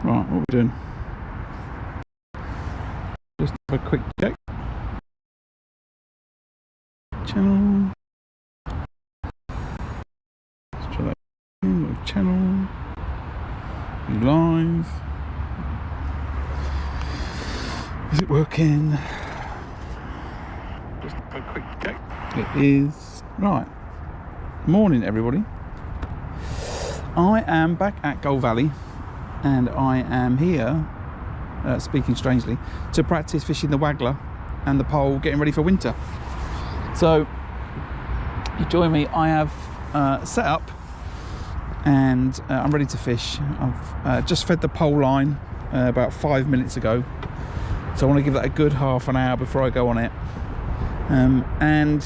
Right, what are we doing? Just have a quick check. Channel. Let's try that again. Channel. Live. Is it working? Just have a quick check. It is. Right. Morning, everybody. I am back at Gold Valley, and I am here, speaking strangely, to practice fishing the Waggler and the pole, getting ready for winter. So, you join me. I have set up, and I'm ready to fish. I've just fed the pole line about 5 minutes ago, so I want to give that a good half an hour before I go on it. And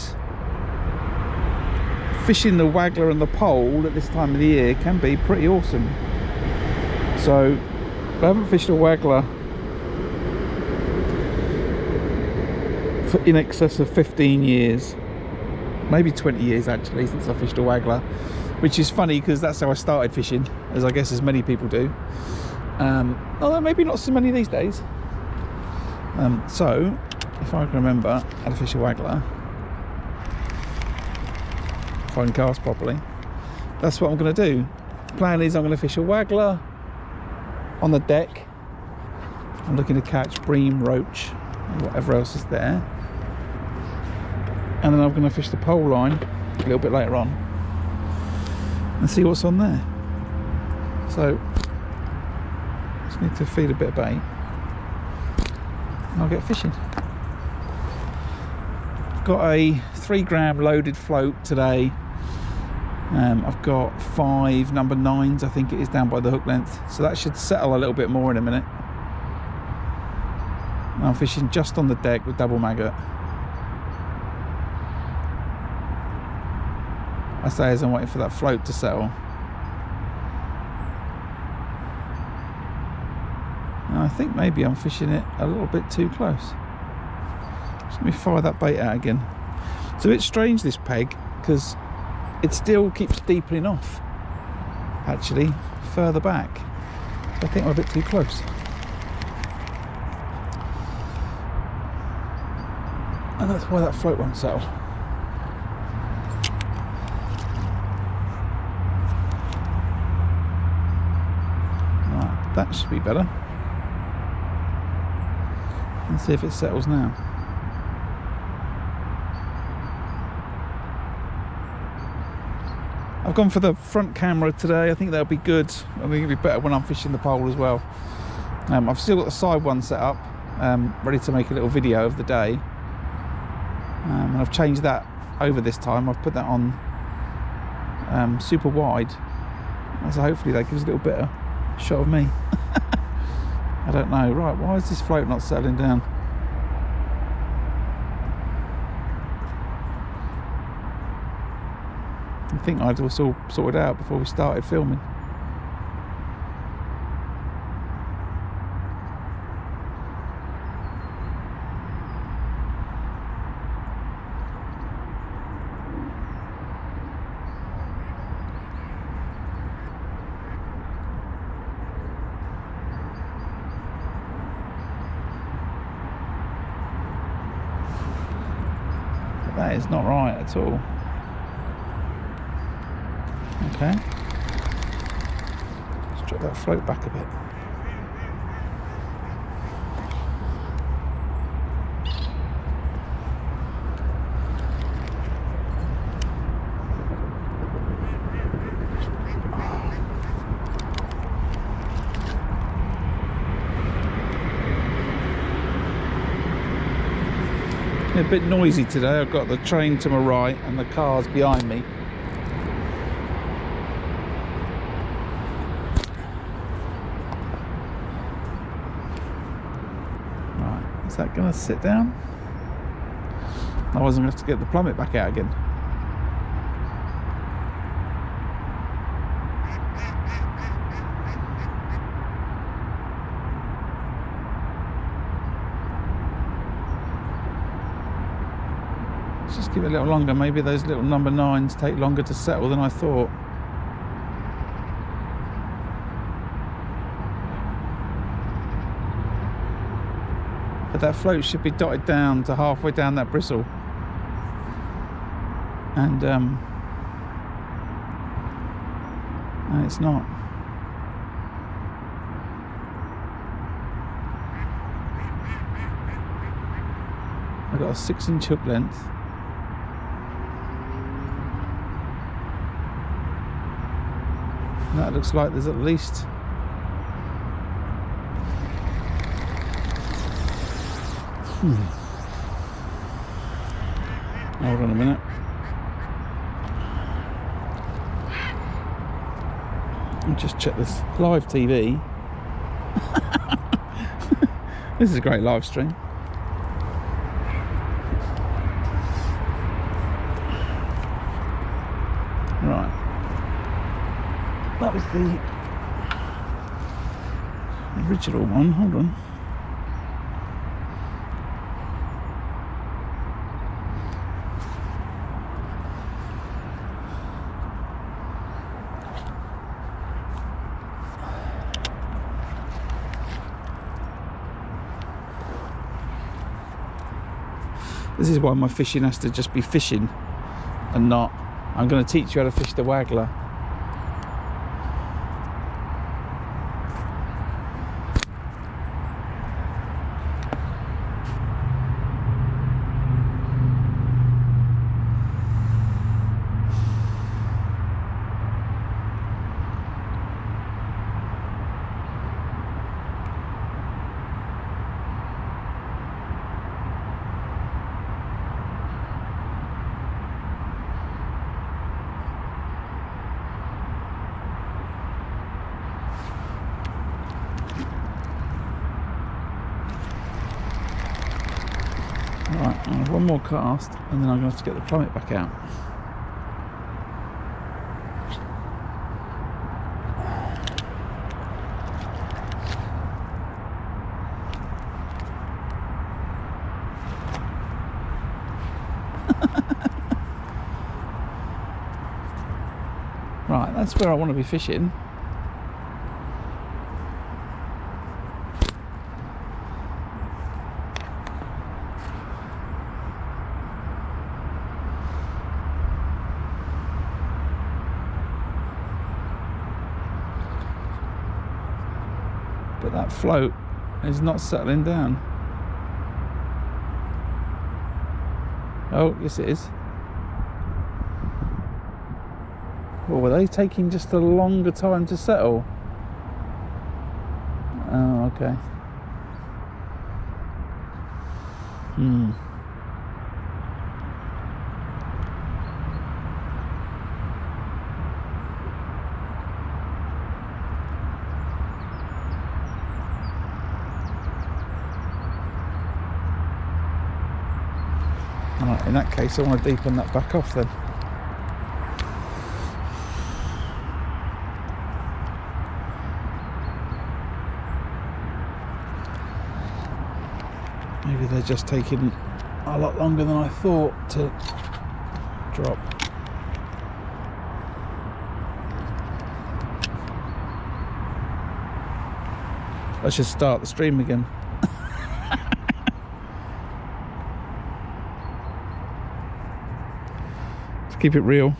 fishing the Waggler and the pole at this time of the year can be pretty awesome. So I haven't fished a Waggler for in excess of 15 years, maybe 20 years actually, since I fished a Waggler, which is funny because that's how I started fishing, as I guess as many people do, although maybe not so many these days. So if I can remember how to fish a Waggler, if I can cast properly, that's what I'm going to do. The plan is I'm going to fish a Waggler on the deck. I'm looking to catch bream, roach, and whatever else is there, and then I'm going to fish the pole line a little bit later on and see what's on there. So just need to feed a bit of bait and I'll get fishing. I've got a 3 gram loaded float today. I've got 5 number 9s, I think it is, down by the hook length, so that should settle a little bit more in a minute. I'm fishing just on the deck with double maggot. I say as I'm waiting for that float to settle. And I think maybe I'm fishing it a little bit too close. Just let me fire that bait out again. It's a bit strange, this peg, because it still keeps deepening off, actually, further back. So I think I'm a bit too close. And that's why that float won't settle. Right, that should be better. Let's see if it settles now. I've gone for the front camera today. I think that'll be good. I think it'll be better when I'm fishing the pole as well. I've still got the side one set up, ready to make a little video of the day. And I've changed that over this time. I've put that on super wide, so hopefully that gives a little bit of shot of me. I don't know. Right, why is this float not settling down? I think I'd all sorted out before we started filming. That is not right at all. Okay, let's drop that float back a bit. A bit noisy today. I've got the train to my right and the cars behind me. Is that going to sit down? Otherwise I'm going to have to get the plummet back out again. Let's just give it a little longer. Maybe those little number 9s take longer to settle than I thought. but that float should be dotted down to halfway down that bristle. And it's not. I've got a 6-inch hook length. And that looks like there's at least hold on a minute. I'll just check this live TV. This is a great live stream. Right. That was the original one. Hold on. This is why my fishing has to just be fishing and not, I'm going to teach you how to fish the Waggler. Right, I'll have one more cast and then I'm going to have to get the plummet back out. Right, that's where I want to be fishing. But that float is not settling down. Oh, yes it is. Well, were they taking just a longer time to settle? Oh, okay. Right, in that case I want to deepen that back off then. Maybe they're just taking a lot longer than I thought to drop. I should start the stream again. Let's keep it real.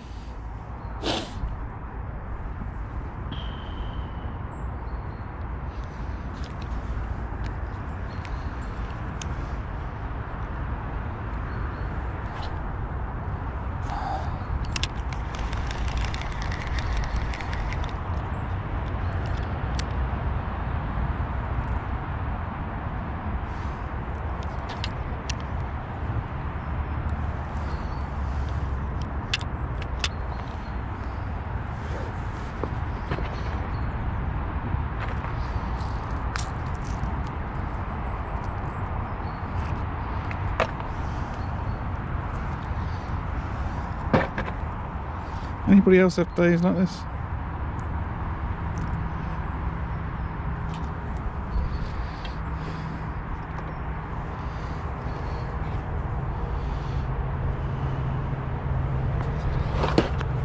Anybody else have days like this?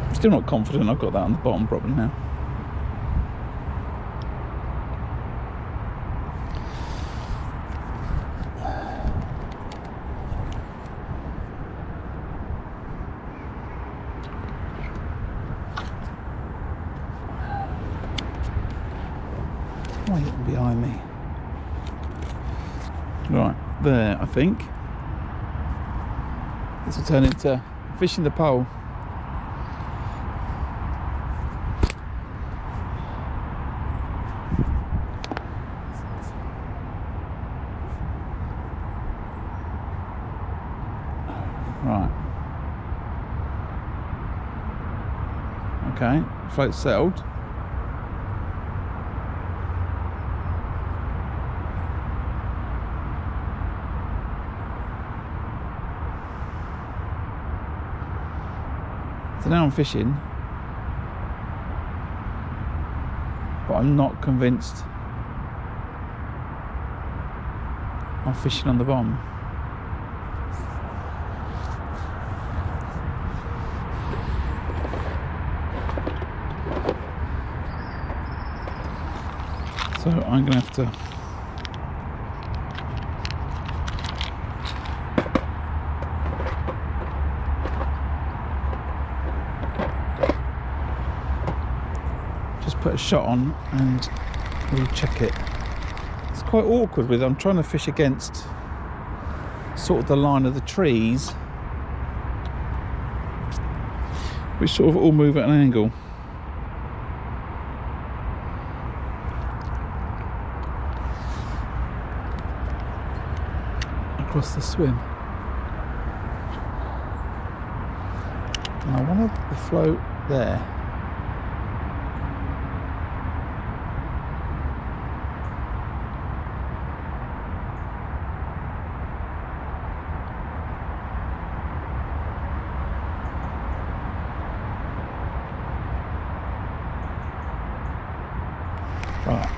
I'm still not confident I've got that on the bottom probably now. waiting behind me? Right, there, I think. This will turn into fishing the pole. Right. Okay, float settled. So now I'm fishing, but I'm not convinced I'm fishing on the bomb. So I'm going to have to just put a shot on and we'll check it. It's quite awkward with I'm trying to fish against sort of the line of the trees, which sort of all move at an angle. Across the swim. And I want to float there. Right.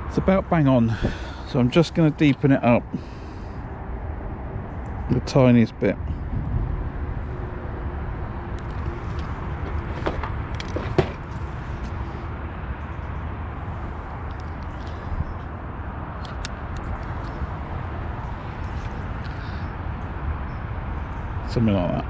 It's about bang on, so I'm just going to deepen it up the tiniest bit. Something like that.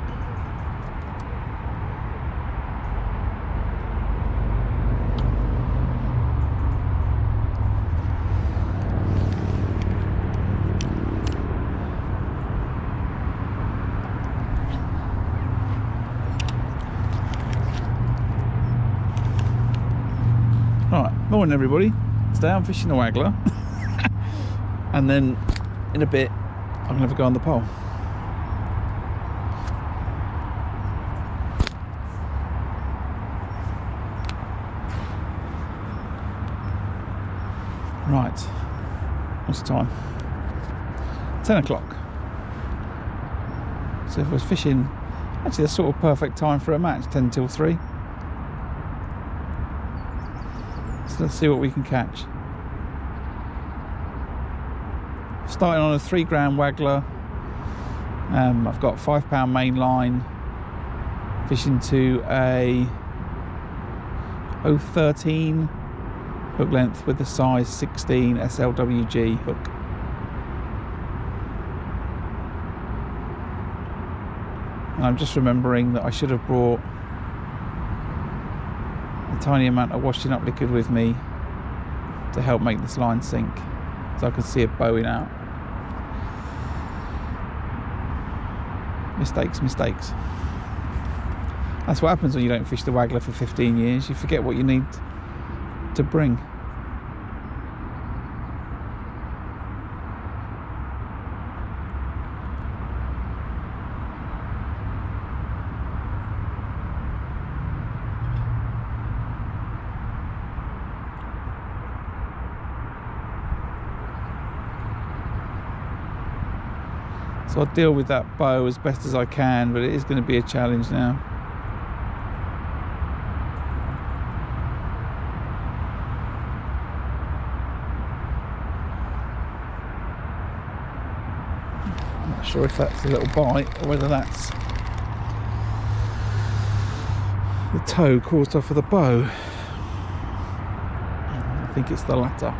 Right, morning everybody. Today I'm fishing a waggler and then in a bit I'm going to have a go on the pole. Right, what's the time? 10 o'clock. So if I was fishing, actually that's sort of perfect time for a match, 10 till 3. So let's see what we can catch. Starting on a 3 gram waggler. I've got £5 main line, fishing to a 013 hook length with the size 16 SLWG hook. And I'm just remembering that I should have brought a tiny amount of washing up liquid with me to help make this line sink, so I could see it bowing out. Mistakes. That's what happens when you don't fish the waggler for 15 years. You forget what you need to bring. So I'll deal with that bow as best as I can, but it is going to be a challenge now. I'm not sure if that's a little bite or whether that's the toe caused off of the bow. I think it's the latter.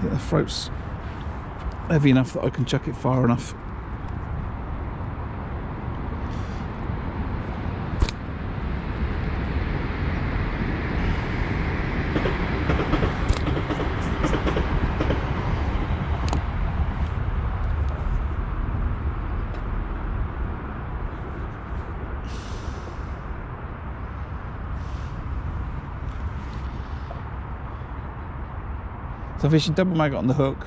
think the throat's heavy enough that I can chuck it far enough. So I'm fishing double maggot on the hook,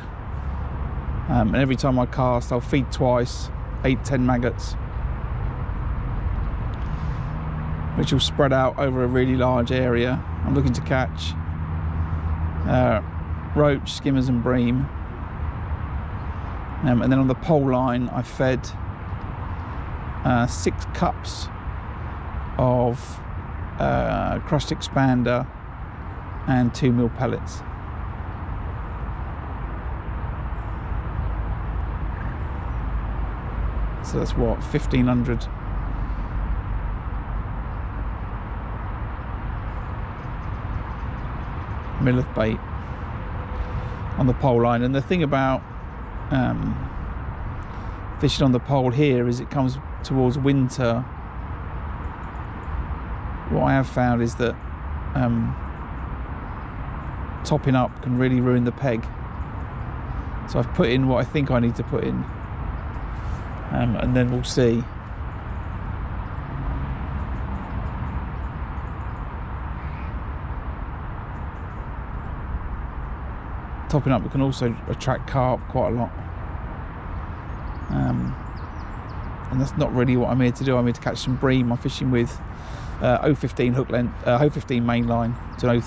and every time I cast I'll feed twice, 8-10 maggots, which will spread out over a really large area. I'm looking to catch roach, skimmers and bream, and then on the pole line I fed 6 cups of crushed expander and 2mm pellets. So that's what, 1,500 mil of bait on the pole line. And the thing about fishing on the pole here is it comes towards winter. What I have found is that topping up can really ruin the peg. So I've put in what I think I need to put in. And then we'll see. Topping up, we can also attract carp quite a lot. And that's not really what I'm here to do. I'm here to catch some bream. I'm fishing with 015 hook length, 015 main line to an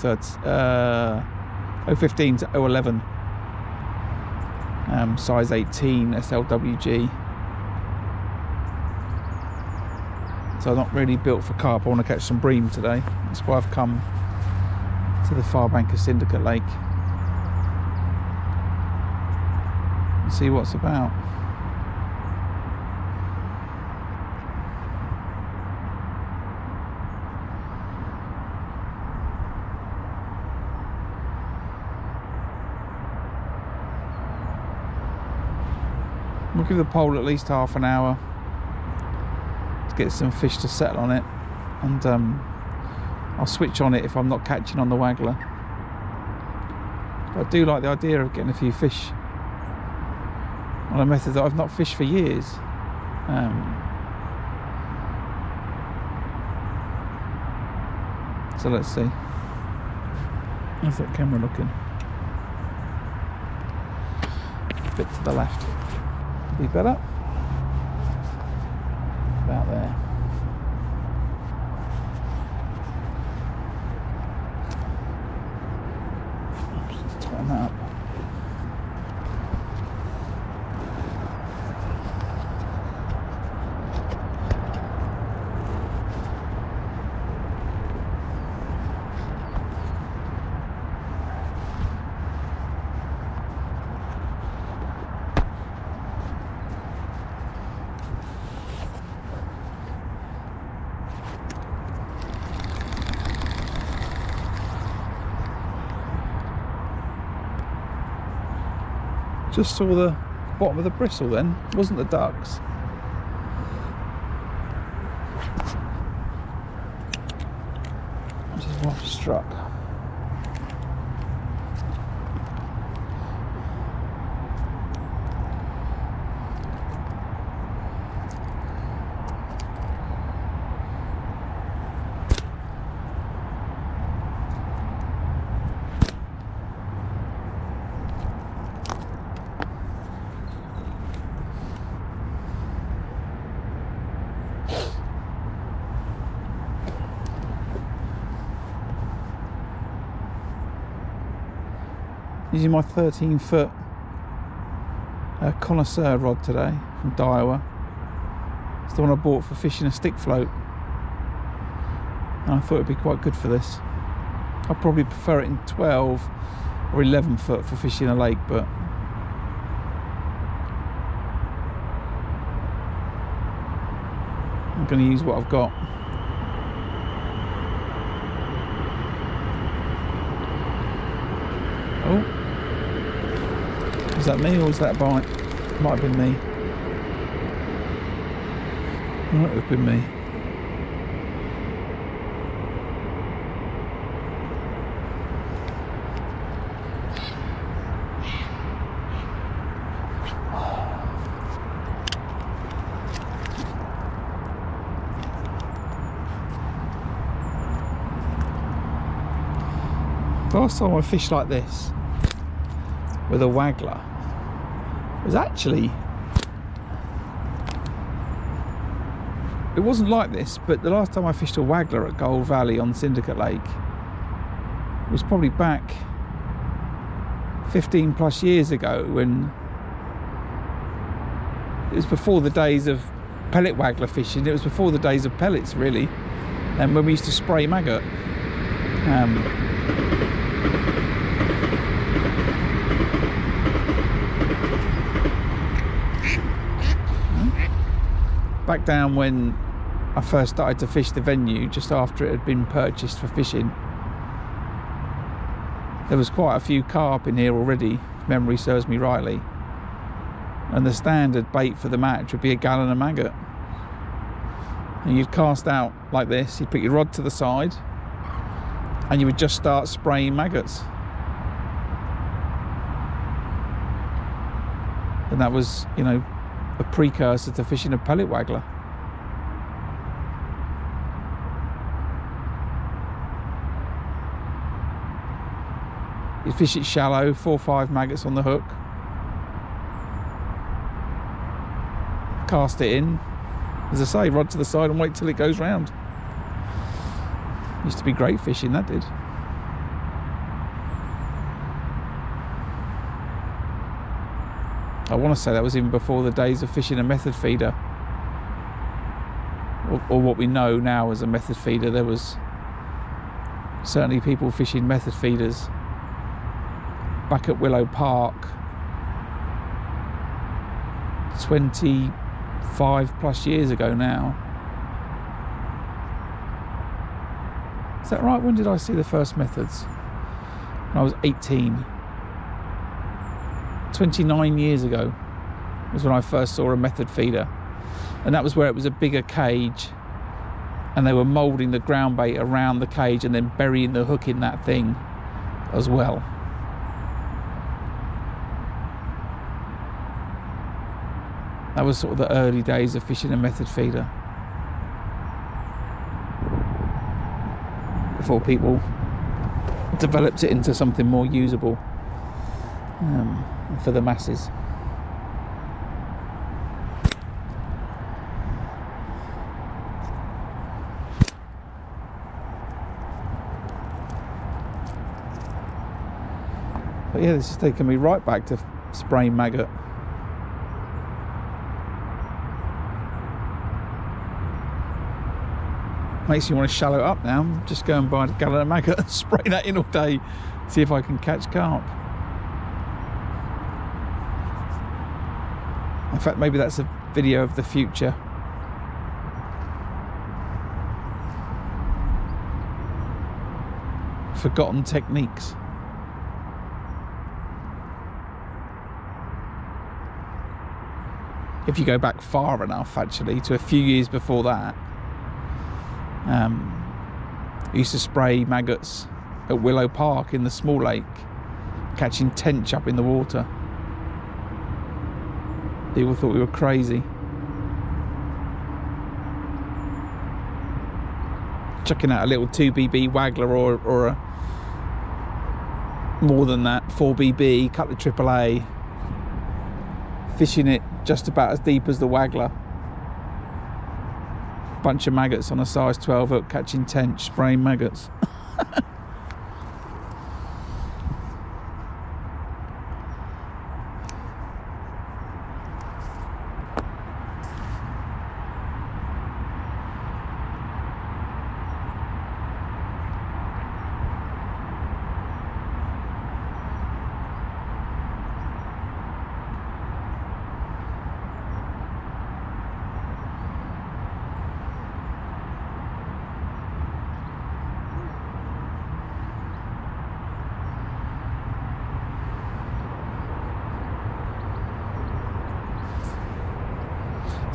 015 to 011, size 18 SLWG. So I'm not really built for carp. I want to catch some bream today. That's why I've come to the far bank of Syndicate Lake and see what's about. We'll give the pole at least half an hour to get some fish to settle on it, and I'll switch on it if I'm not catching on the Waggler. But I do like the idea of getting a few fish on a method that I've not fished for years. So let's see. How's that camera looking? A bit to the left. Be better. About there. Just tighten that up. Just saw the bottom of the bristle then, it wasn't the ducks. Just what struck. Using my 13-foot connoisseur rod today from Daiwa. It's the one I bought for fishing a stick float, and I thought it'd be quite good for this. I'd probably prefer it in 12 or 11 foot for fishing a lake, but I'm going to use what I've got. Oh, Was that me or was that a bite? Might have been me. Might have been me. Last time I fished like this with a waggler was actually, it wasn't like this, but the last time I fished a waggler at Gold Valley on Syndicate Lake was probably back 15 plus years ago, when it was before the days of pellet waggler fishing. It was before the days of pellets, really, and when we used to spray maggot. Back down when I first started to fish the venue, just after it had been purchased for fishing, there was quite a few carp in here already, if memory serves me rightly, and the standard bait for the match would be a gallon of maggot. And you'd cast out like this, you'd put your rod to the side and you would just start spraying maggots, and that was, you know, a precursor to fishing a pellet waggler. You fish it shallow, 4 or 5 maggots on the hook, cast it in, as I say, rod to the side and wait till it goes round. Used to be great fishing, that did. I want to say that was even before the days of fishing a method feeder, or what we know now as a method feeder. There was certainly people fishing method feeders back at Willow Park 25 plus years ago now. Is that right? When did I see the first methods? When I was 18. 29 years ago was when I first saw a method feeder, and that was where it was a bigger cage and they were moulding the ground bait around the cage and then burying the hook in that thing as well. That was sort of the early days of fishing a method feeder, before people developed it into something more usable for the masses. But yeah, this is taking me right back to spraying maggot. Makes you want to shallow it up now. Just go and buy a gallon of maggot and spray that in all day, see if I can catch carp. In fact, maybe that's a video of the future. Forgotten techniques. If you go back far enough, actually, to a few years before that, I used to spray maggots at Willow Park in the small lake, catching tench up in the water. People thought we were crazy. Chucking out a little 2BB waggler or a more than that, 4BB, cut the AAA, fishing it just about as deep as the waggler. Bunch of maggots on a size 12 hook, catching tench, spraying maggots.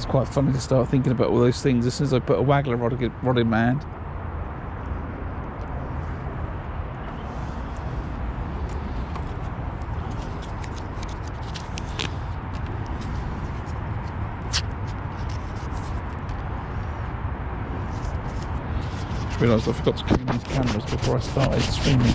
quite funny to start thinking about all those things as soon as I put a Waggler rod in my hand. I realised I forgot to clean these cameras before I started streaming.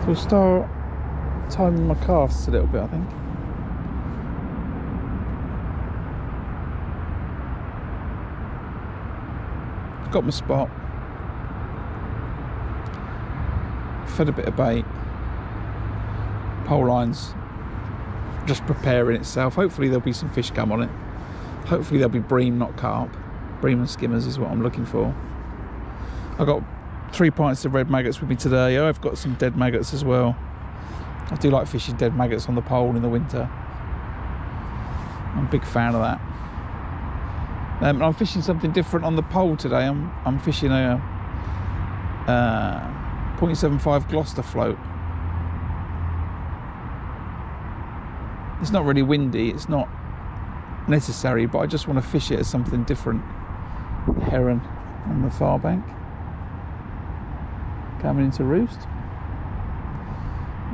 We'll start timing my casts a little bit, I think. I've got my spot. Fed a bit of bait. Pole line's just preparing itself. Hopefully there'll be some fish come on it. Hopefully there'll be bream, not carp. Bream and skimmers is what I'm looking for. I've got 3 pints of red maggots with me today. I've got some dead maggots as well. I do like fishing dead maggots on the pole in the winter. I'm a big fan of that. I'm fishing something different on the pole today. I'm fishing a 0.75 Gloucester float. It's not really windy, it's not necessary, but I just want to fish it as something different. Heron on the far bank. Coming into roost.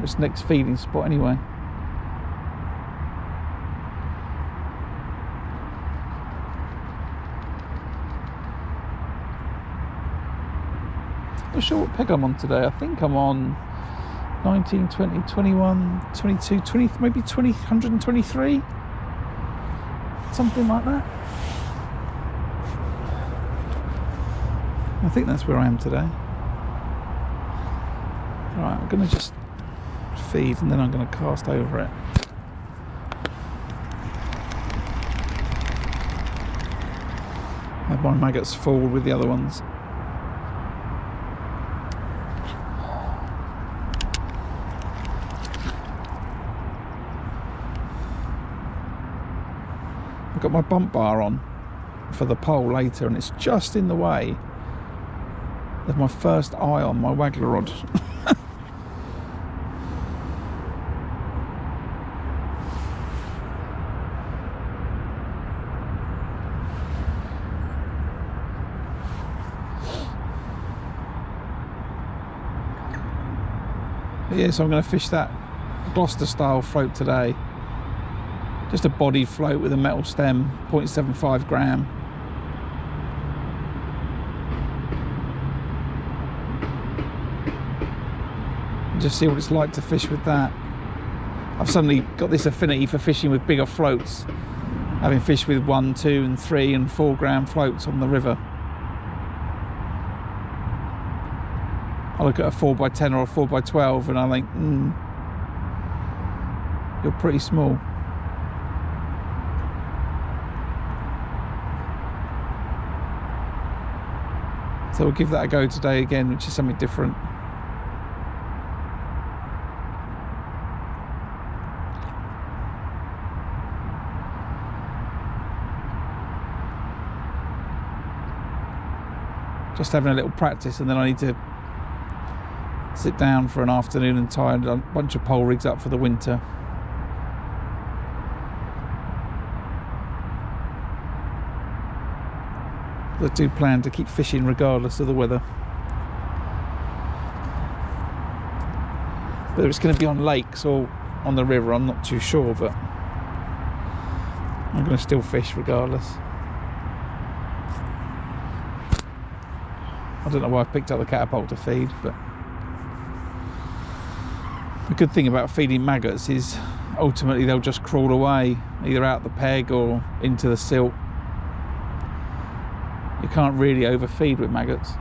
This next feeding spot anyway. Not sure what peg I'm on today. I think I'm on 19, 20, 21, 22, 20, maybe 20, 123. Something like that. I think that's where I am today. Right, I'm going to just feed and then I'm going to cast over it. Have my maggots forward with the other ones. I've got my bump bar on for the pole later and it's just in the way of my first eye on my Waggler rod. Yeah, so I'm going to fish that Gloucester style float today. Just a bodied float with a metal stem, 0.75 gram. Just see what it's like to fish with that. I've suddenly got this affinity for fishing with bigger floats, having fished with 1, 2 and 3 and 4 gram floats on the river. I look at a 4x10 or a 4x12 and I think, you're pretty small. So we'll give that a go today again, which is something different. Just having a little practice, and then I need to sit down for an afternoon and tie a bunch of pole rigs up for the winter. I do plan to keep fishing regardless of the weather. Whether it's going to be on lakes or on the river, I'm not too sure, but I'm going to still fish regardless. I don't know why I picked up the catapult to feed, but the good thing about feeding maggots is ultimately they'll just crawl away, either out the peg or into the silt. You can't really overfeed with maggots.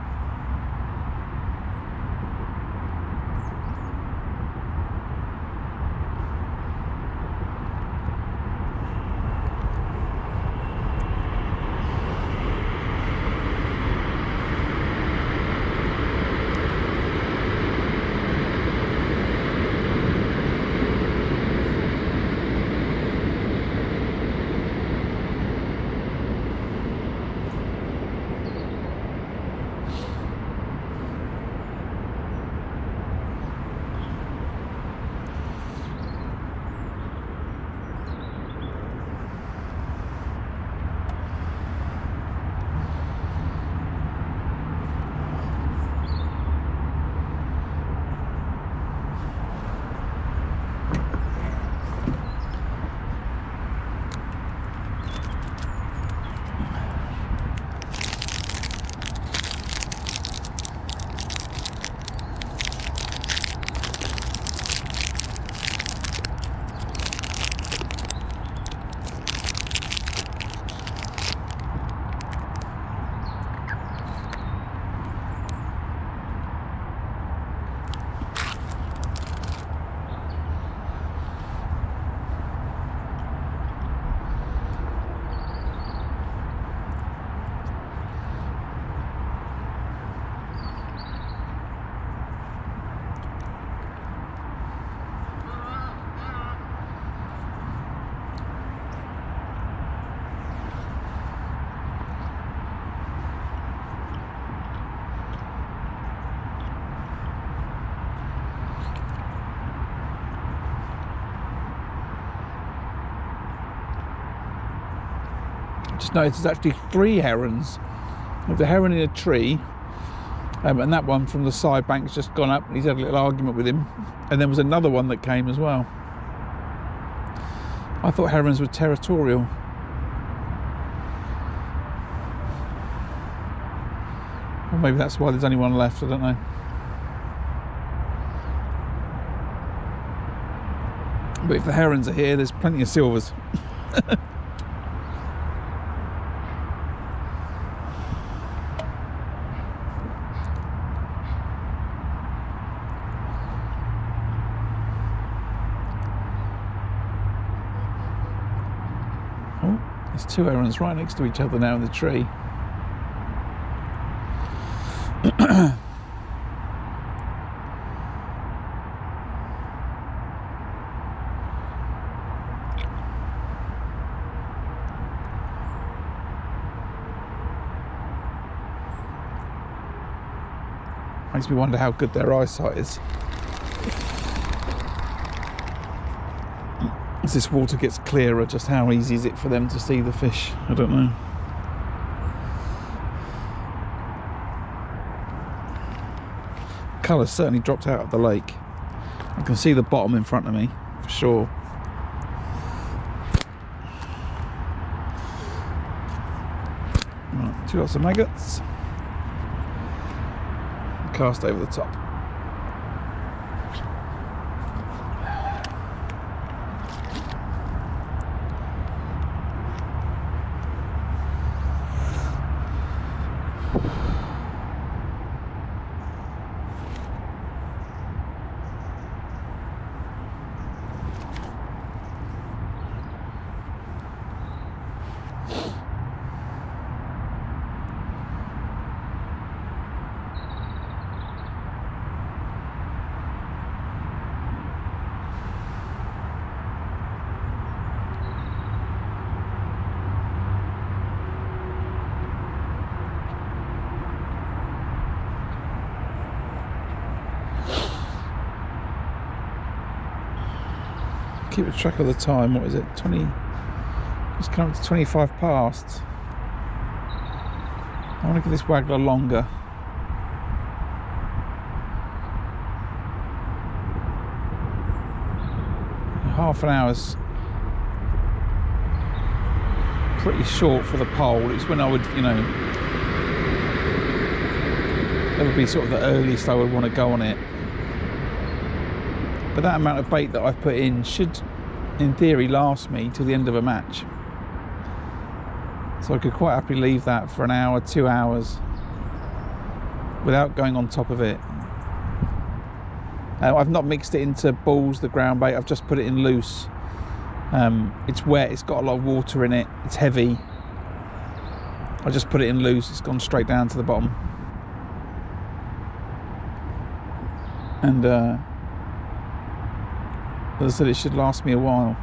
Just noticed there's actually 3 herons. There's a heron in a tree, and that one from the side bank's just gone up, and he's had a little argument with him. And there was another one that came as well. I thought herons were territorial. Or maybe that's why there's only one left, I don't know. But if the herons are here, there's plenty of silvers. Oh, there's 2 herons right next to each other now in the tree. Makes me wonder how good their eyesight is. As this water gets clearer, just how easy is it for them to see the fish? I don't know. Colour's certainly dropped out of the lake. I can see the bottom in front of me, for sure. Right, 2 lots of maggots. Cast over the top. Keep a track of the time. What is it? 20. Just come up to 25 past. I want to give this Waggler longer. Half an hour's pretty short for the pole. It's when I would, you know, that would be sort of the earliest I would want to go on it. But that amount of bait that I've put in should, in theory, last me till the end of a match. So I could quite happily leave that for an hour, 2 hours, without going on top of it. I've not mixed it into balls, the ground bait. I've just put it in loose. It's wet. It's got a lot of water in it. It's heavy. I just put it in loose. It's gone straight down to the bottom. And as I said, it should last me a while.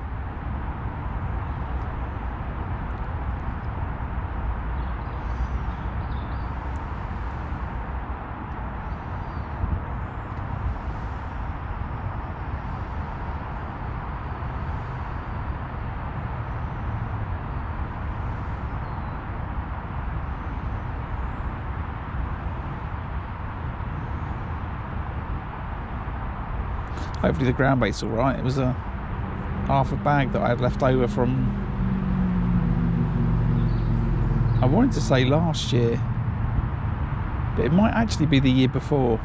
Hopefully the ground bait's all right. It was a half a bag that I had left over from, I wanted to say last year, but it might actually be the year before.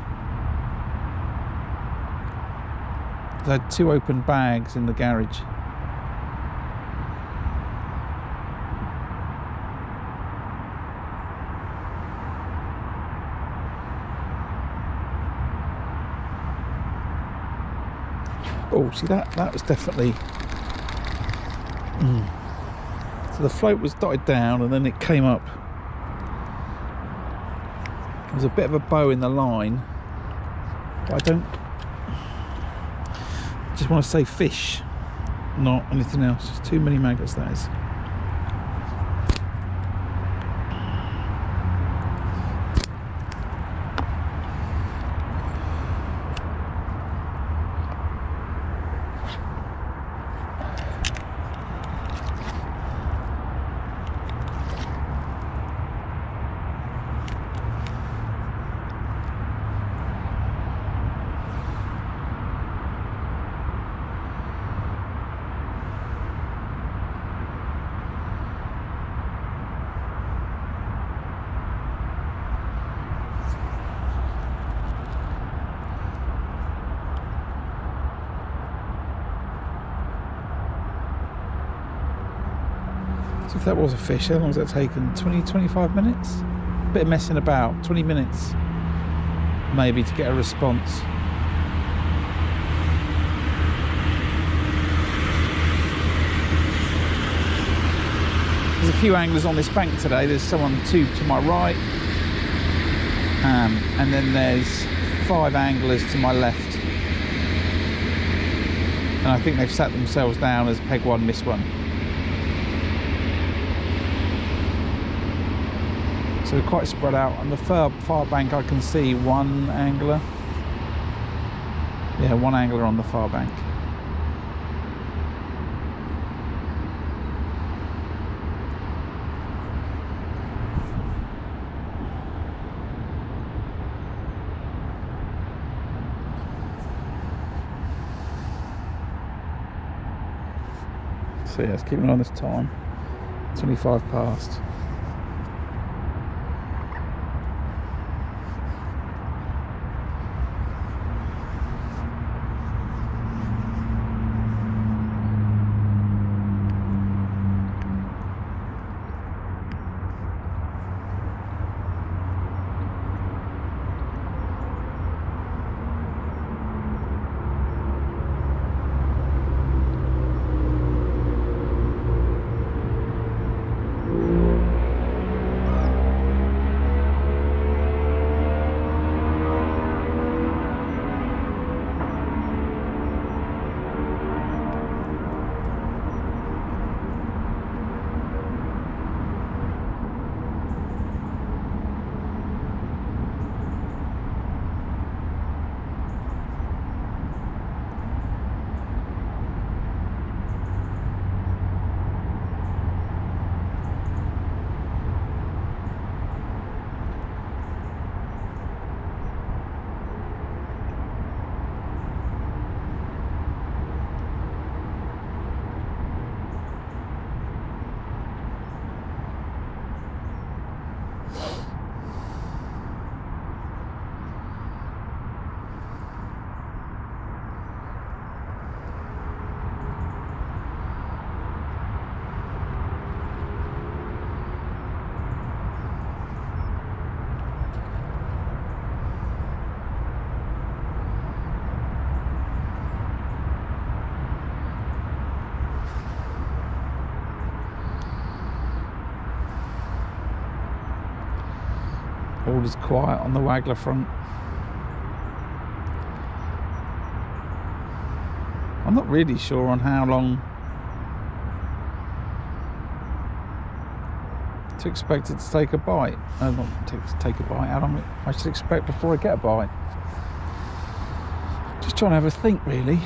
I had 2 open bags in the garage. Oh, see that was definitely... So the float was dotted down and then it came up. There was a bit of a bow in the line, but I just want to say fish, not anything else. Just too many maggots, that is. So if that was a fish, how long has that taken? 20-25 minutes? A bit of messing about, 20 minutes maybe to get a response. There's a few anglers on this bank today. There's someone two to my right, and then there's 5 anglers to my left. And I think they've sat themselves down as peg one, miss one. So they're quite spread out. On the far bank I can see 1 angler. Yeah, 1 angler on the far bank. So yeah, let's keep an eye on this time. 25 past. All is quiet on the Waggler front. I'm not really sure on how long to expect it to take a bite. No, not take a bite. How long I should expect before I get a bite. Just trying to have a think, really.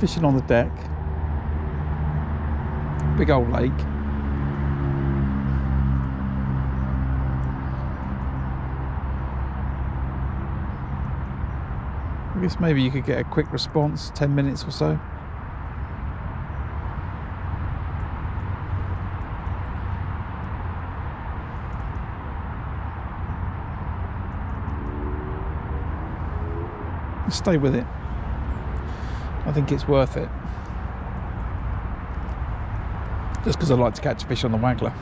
Fishing on the deck. Big old lake. I guess maybe you could get a quick response, 10 minutes or so. Stay with it. I think it's worth it. Just because I like to catch fish on the Waggler.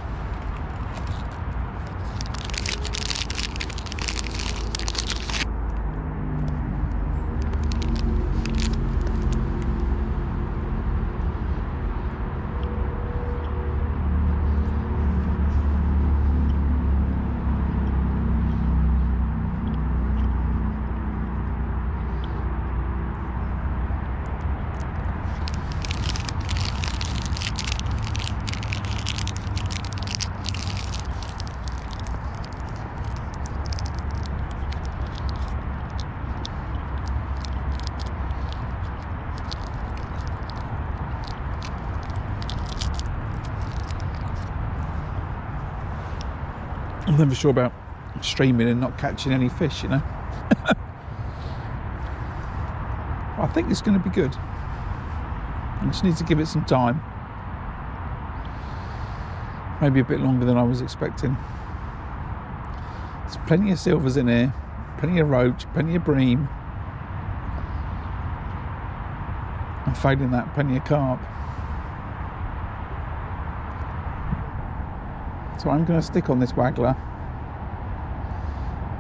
I'm never sure about streaming and not catching any fish, you know. I think it's going to be good. I just need to give it some time. Maybe a bit longer than I was expecting. There's plenty of silvers in here, plenty of roach, plenty of bream. And failing that, plenty of carp. So I'm going to stick on this Waggler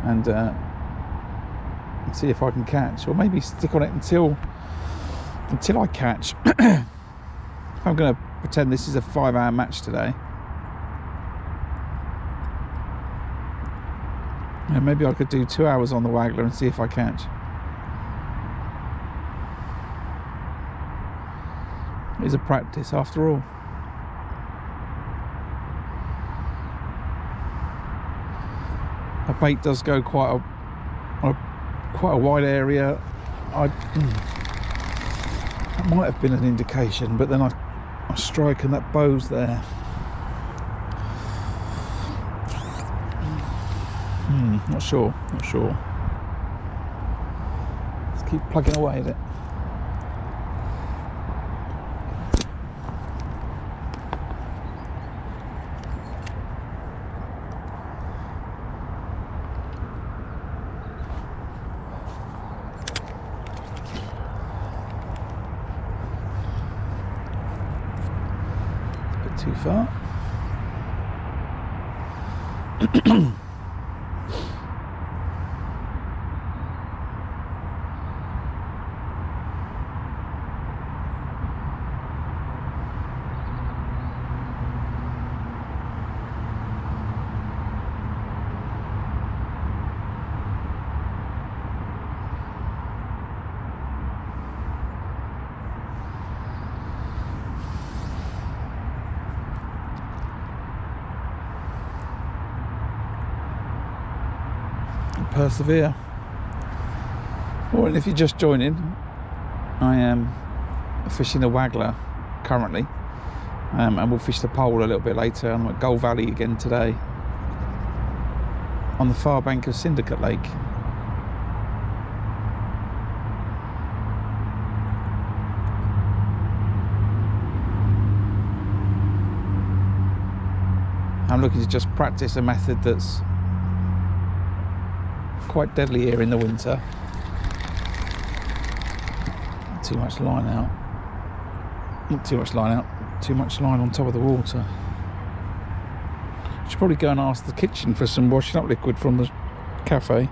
and see if I can catch, or maybe stick on it until I catch. If I'm going to pretend this is a 5-hour match today, and maybe I could do 2 hours on the Waggler and see if I catch. It's a practice after all. A bait does go quite a wide area. That might have been an indication, but then I strike and that bow's there. Not sure. Let's keep plugging away at it. Too far. Persevere. Well, and if you're just joining, I am fishing a Waggler currently, and we'll fish the pole a little bit later. I'm at Gold Valley again today, on the far bank of Syndicate Lake. I'm looking to just practice a method that's quite deadly here in the winter. Too much line out. Not too much line out, too much line on top of the water. Should probably go and ask the kitchen for some washing up liquid from the cafe.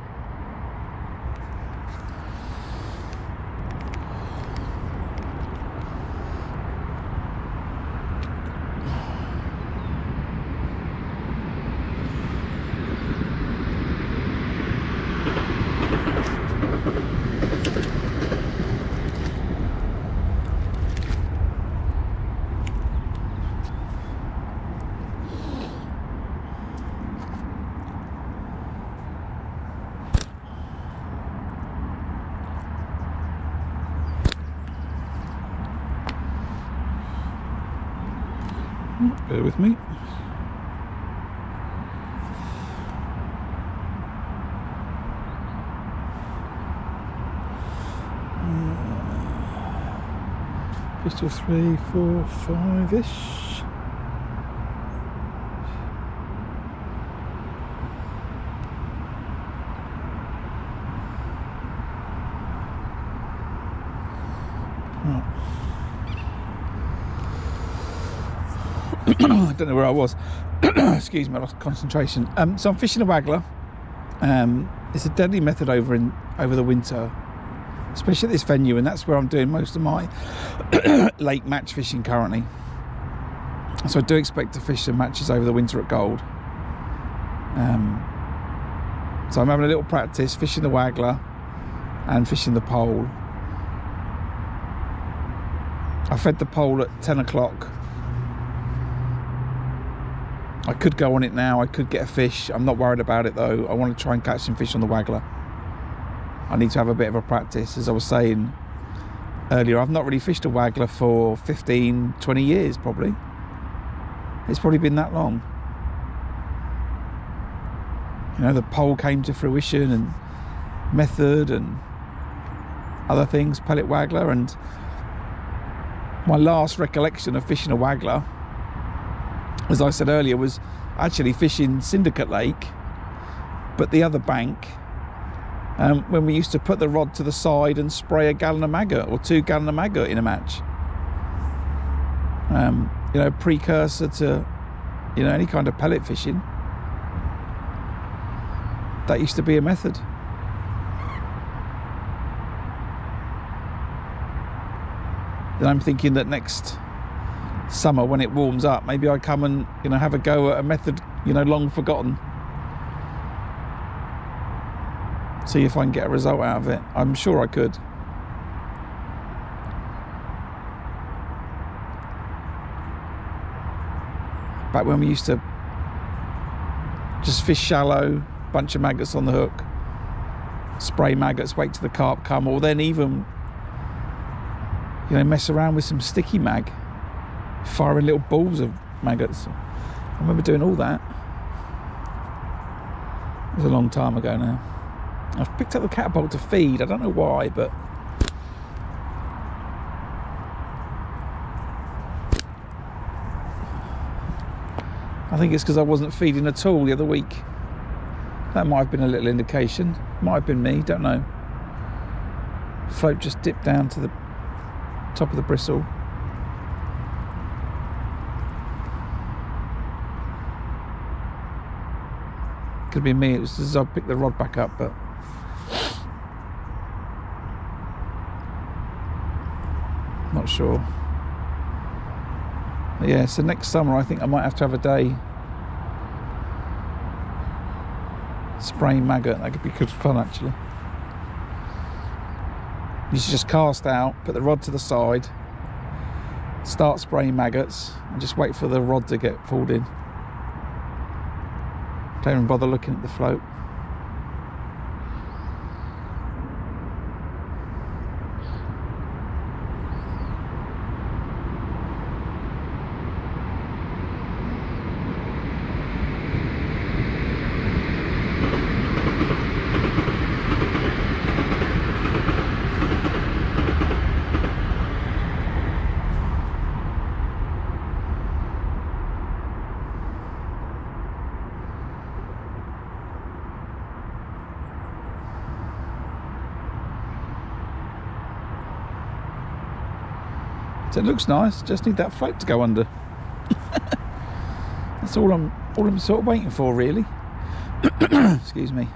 Bear with me. Pistol 3, 4, 5-ish. I don't know where I was. Excuse me, I lost concentration. So I'm fishing a Waggler. It's a deadly method over the winter, especially at this venue, and that's where I'm doing most of my lake match fishing currently. So I do expect to fish some matches over the winter at Gold. So I'm having a little practice fishing the Waggler and fishing the pole. I fed the pole at 10 o'clock. I could go on it now, I could get a fish. I'm not worried about it though. I want to try and catch some fish on the Waggler. I need to have a bit of a practice. As I was saying earlier, I've not really fished a Waggler for 15, 20 years probably. It's probably been that long. You know, the pole came to fruition, and method and other things, pellet Waggler, and my last recollection of fishing a Waggler, as I said earlier, was actually fishing Syndicate Lake, but the other bank, when we used to put the rod to the side and spray a gallon of maggot or 2 gallons of maggot in a match. You know, precursor to, you know, any kind of pellet fishing. That used to be a method. Then I'm thinking that next summer, when it warms up, maybe I come and, you know, have a go at a method, you know, long forgotten. See if I can get a result out of it. I'm sure I could. Back when we used to just fish shallow, bunch of maggots on the hook, spray maggots, wait till the carp come, or then even, you know, mess around with some sticky mag, firing little balls of maggots. I remember doing all that. It was a long time ago now. I've picked up the catapult to feed. I don't know why, but I think it's because I wasn't feeding at all the other week. That might have been a little indication. Might have been me, don't know. Float just dipped down to the top of the bristle. Could be me. It was as I picked the rod back up, but not sure. But yeah, so next summer I think I might have to have a day spraying maggot. That could be good fun, actually. You should just cast out, put the rod to the side, start spraying maggots, and just wait for the rod to get pulled in. Don't even bother looking at the float. So it looks nice, just need that float to go under. That's all I'm sort of waiting for, really. Excuse me.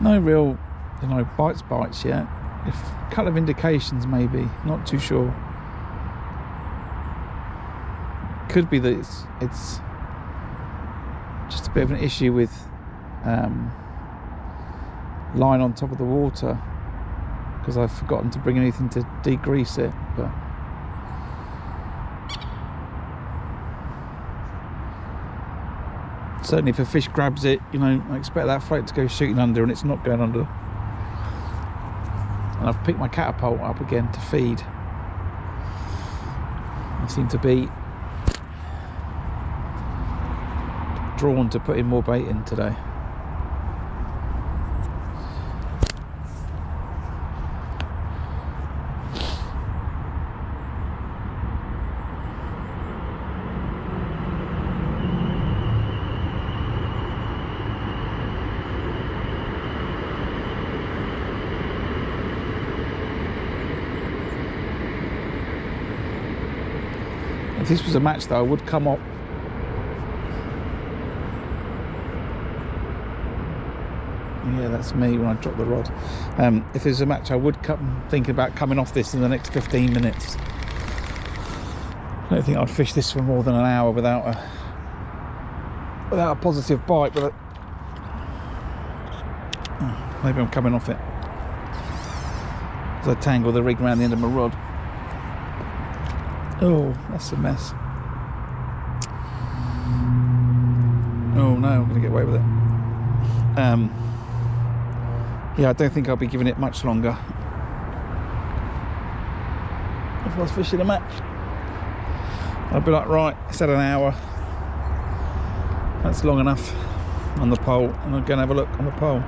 No real, you know, bites yet. If a couple of indications maybe, not too sure. Could be that it's just a bit of an issue with line on top of the water, because I've forgotten to bring anything to degrease it. But certainly if a fish grabs it, you know, I expect that float to go shooting under, and it's not going under. And I've picked my catapult up again to feed. I seem to be drawn to putting more bait in today. If this was a match though, I would come up Yeah, that's me when I drop the rod. If there's a match, I would think about coming off this in the next 15 minutes. I don't think I'd fish this for more than an hour without a positive bite. But maybe I'm coming off it as I tangle the rig around the end of my rod. Oh, that's a mess. Oh no, I'm going to get away with it. Yeah, I don't think I'll be giving it much longer. If I was fishing a match, I'd be like, right, it's at an hour. That's long enough on the pole, and I'm going to have a look on the pole.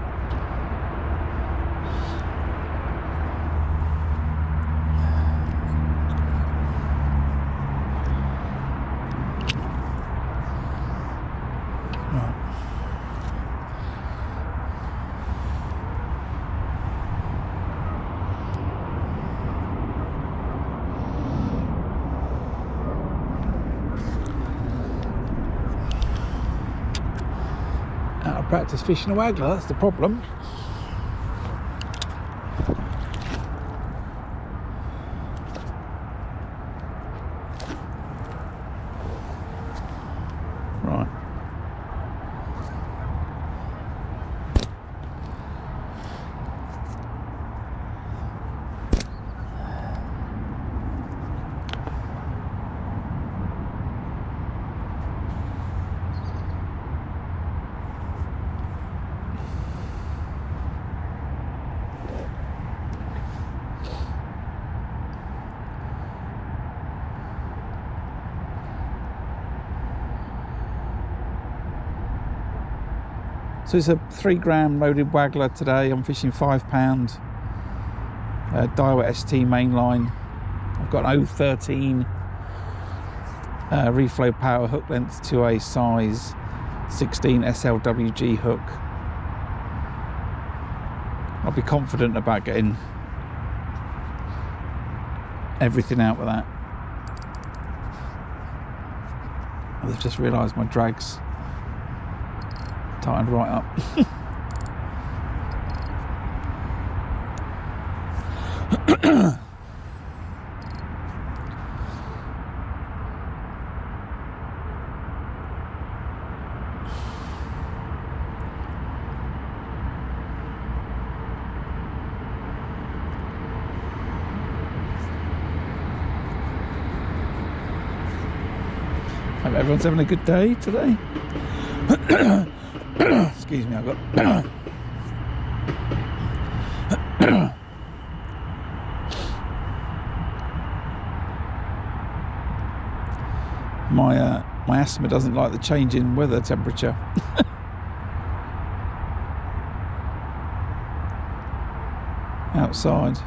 Out of practice fishing a waggler, that's the problem. Right. So it's a 3 gram loaded waggler today. I'm fishing 5 pound Daiwa ST mainline. I've got an 013 reflow power hook length to a size 16 SLWG hook. I'll be confident about getting everything out with that. I've just realised my drag's tightened right up. Hope everyone's having a good day today. Excuse me, I've got my asthma doesn't like the change in weather temperature. Outside.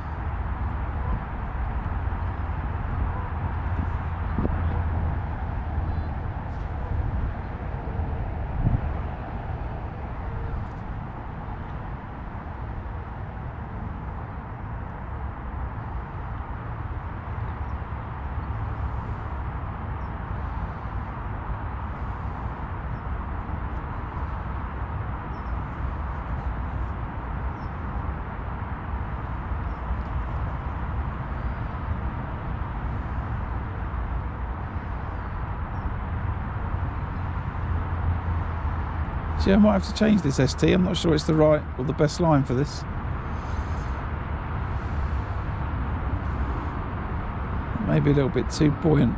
See, I might have to change this ST. I'm not sure it's the right or the best line for this. Maybe a little bit too buoyant.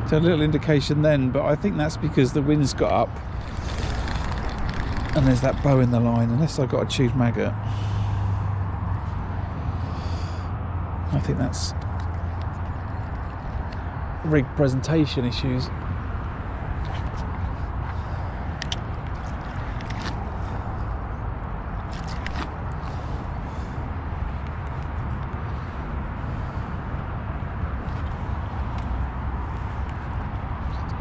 So a little indication then, but I think that's because the wind's got up and there's that bow in the line, unless I've got a chewed maggot. I think that's rig presentation issues.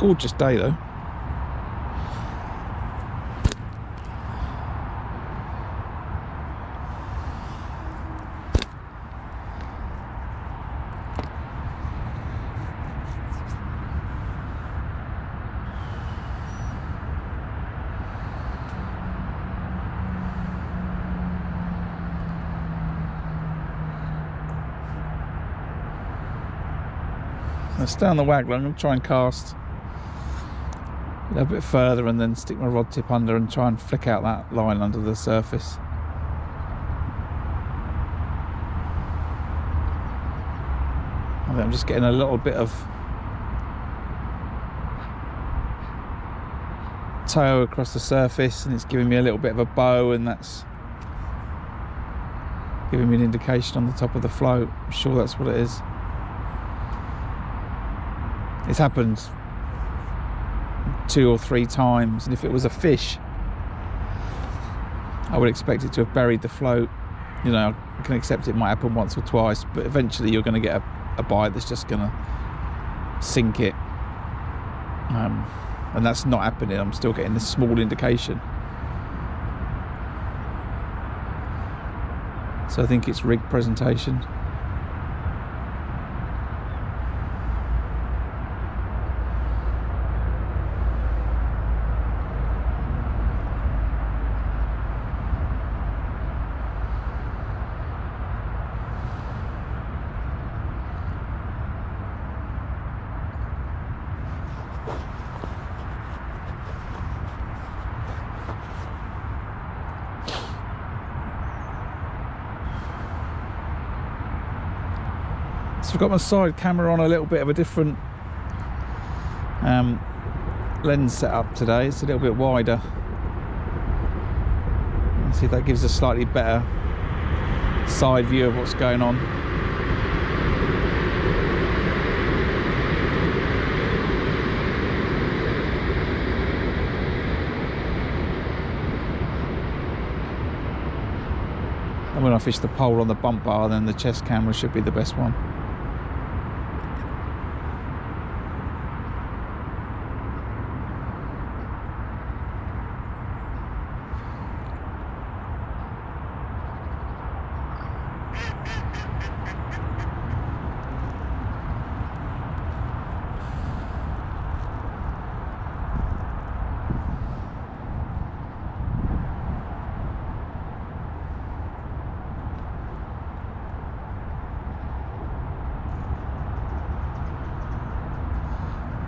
Gorgeous day though. I'll stay on the Waggler. I'm going to try and cast a little bit further and then stick my rod tip under and try and flick out that line under the surface. I think I'm just getting a little bit of toe across the surface and it's giving me a little bit of a bow, and that's giving me an indication on the top of the float. I'm sure that's what it is. It's happened 2 or 3 times, and if it was a fish I would expect it to have buried the float. You know, I can accept it might happen once or twice, but eventually you're going to get a bite that's just going to sink it, and that's not happening. I'm still getting this small indication, so I think it's rig presentation. So I've got my side camera on a little bit of a different lens setup today. It's a little bit wider. Let's see if that gives a slightly better side view of what's going on. And when I fish the pole on the bump bar, then the chest camera should be the best one.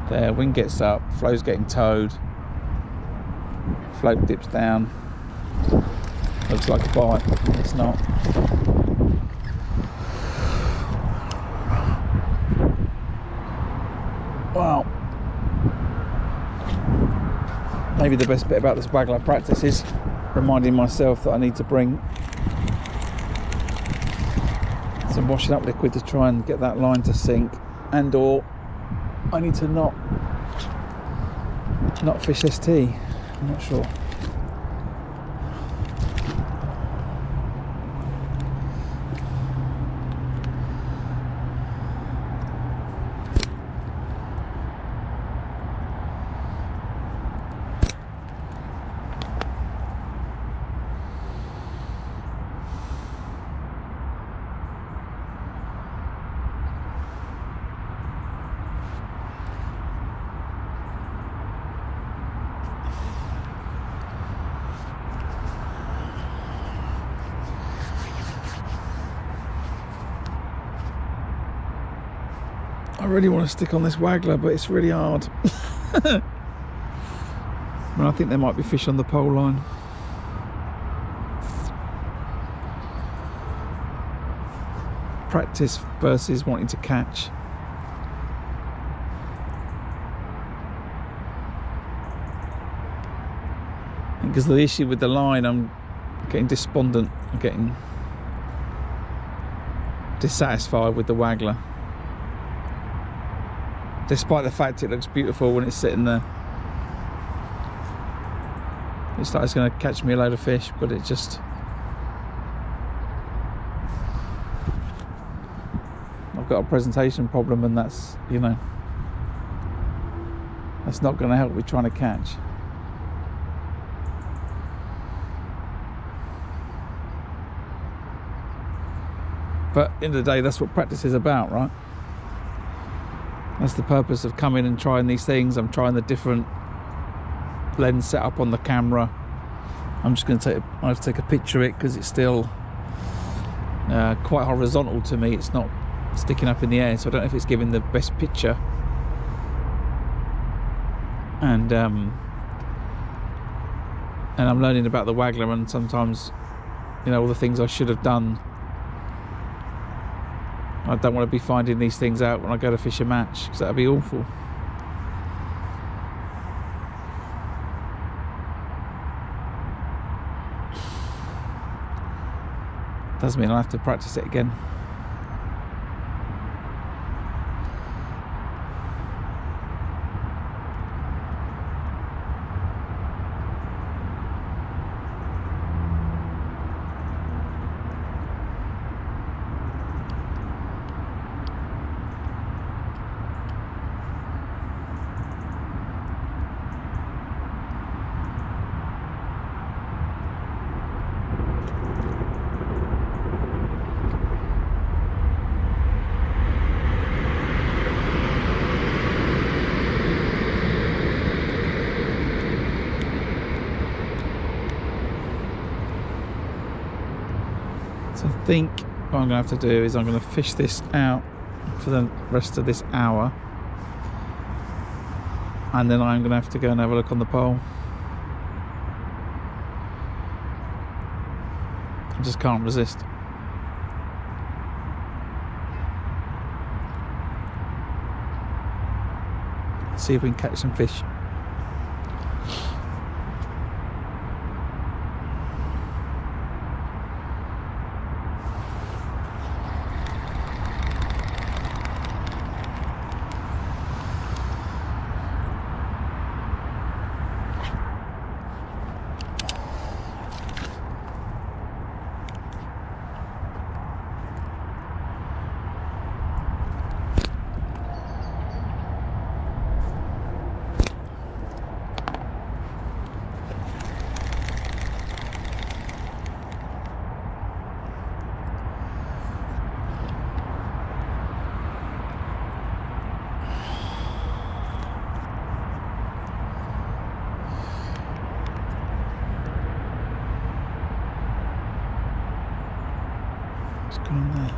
There, wind gets up, flow's getting towed, float dips down. Looks like a bite, it's not. Wow. Maybe the best bit about this Waggler practice is reminding myself that I need to bring some washing up liquid to try and get that line to sink, and or I need to not fish ST. I'm not sure. I really want to stick on this Waggler, but it's really hard. I think there might be fish on the pole line. Practice versus wanting to catch. Because of the issue with the line, I'm getting despondent. I'm getting dissatisfied with the Waggler. Despite the fact it looks beautiful when it's sitting there. It's like it's going to catch me a load of fish, but it just... I've got a presentation problem, and that's, you know... That's not going to help with trying to catch. But at the end of the day, that's what practice is about, right? That's the purpose of coming and trying these things. I'm trying the different lens setup on the camera. I'm just going to take a picture of it because it's still quite horizontal to me. It's not sticking up in the air, so I don't know if it's giving the best picture. And I'm learning about the Waggler, and sometimes, you know, all the things I should have done. I don't want to be finding these things out when I go to fish a match, because that'd be awful. Doesn't mean I have to practice it again. So I think what I'm going to have to do is I'm going to fish this out for the rest of this hour, and then I'm going to have to go and have a look on the pole. I just can't resist. See if we can catch some fish. What's going on there?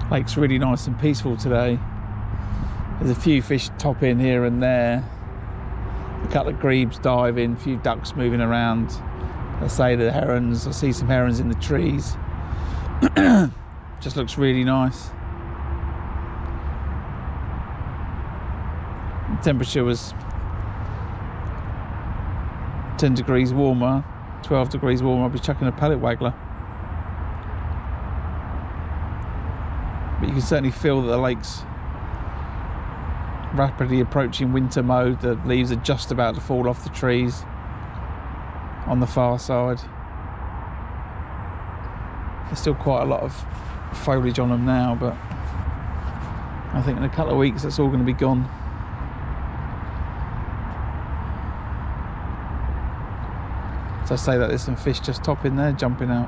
Lake's really nice and peaceful today. There's a few fish topping here and there, a couple of grebes diving, a few ducks moving around. I say the herons, I see some herons in the trees. Just looks really nice. The temperature was 10 degrees warmer, 12 degrees warmer. I'll be chucking a pellet waggler. But you can certainly feel that the lake's rapidly approaching winter mode. The leaves are just about to fall off the trees on the far side. There's still quite a lot of foliage on them now, but I think in a couple of weeks that's all going to be gone. So I say that there's some fish just topping there, jumping out.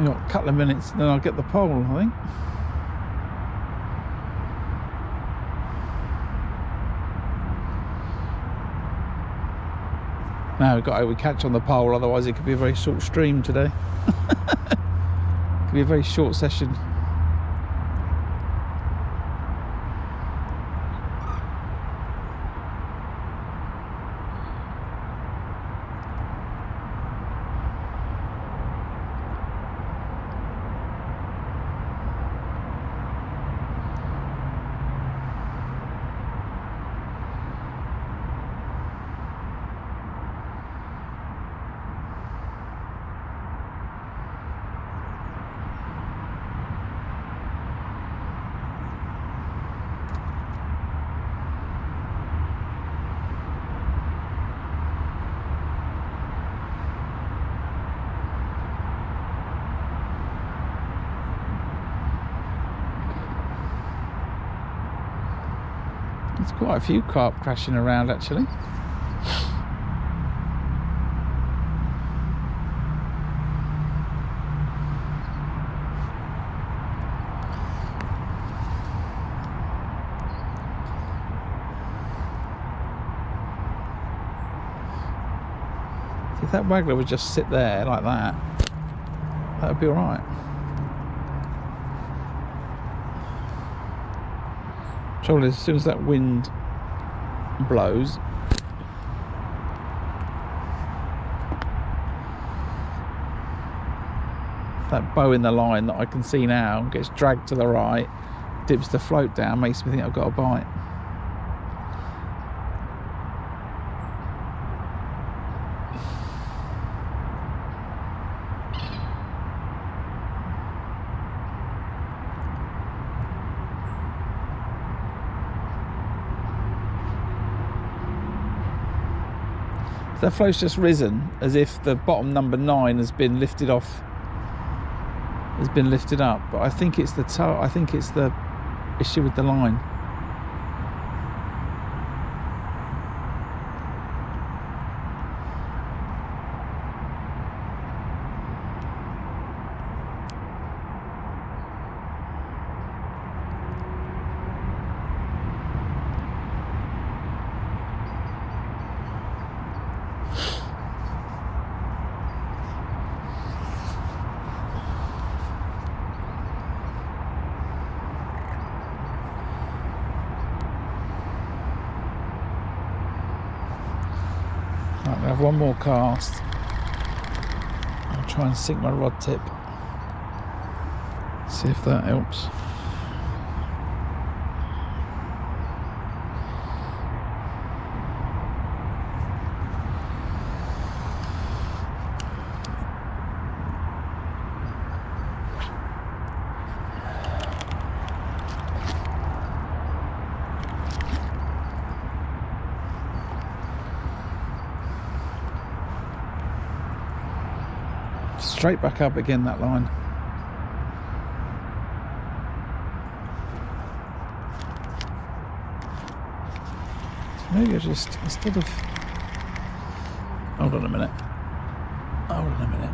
We've got a couple of minutes and then I'll get the pole, I think. Now we've got to catch on the pole, otherwise it could be a very short stream today. Could be a very short session. There's quite a few carp crashing around actually. If that waggler would just sit there like that, that would be alright. Trouble is, as soon as that wind blows, that bow in the line that I can see now gets dragged to the right, dips the float down, makes me think I've got a bite. That float's just risen as if the bottom number 9 has been lifted off, has been lifted up, but I think it's the issue with the line. Right, we have one more cast. I'll try and sink my rod tip. See if that helps. Straight back up again, that line. Maybe I just, instead of... Hold on a minute. Hold on a minute.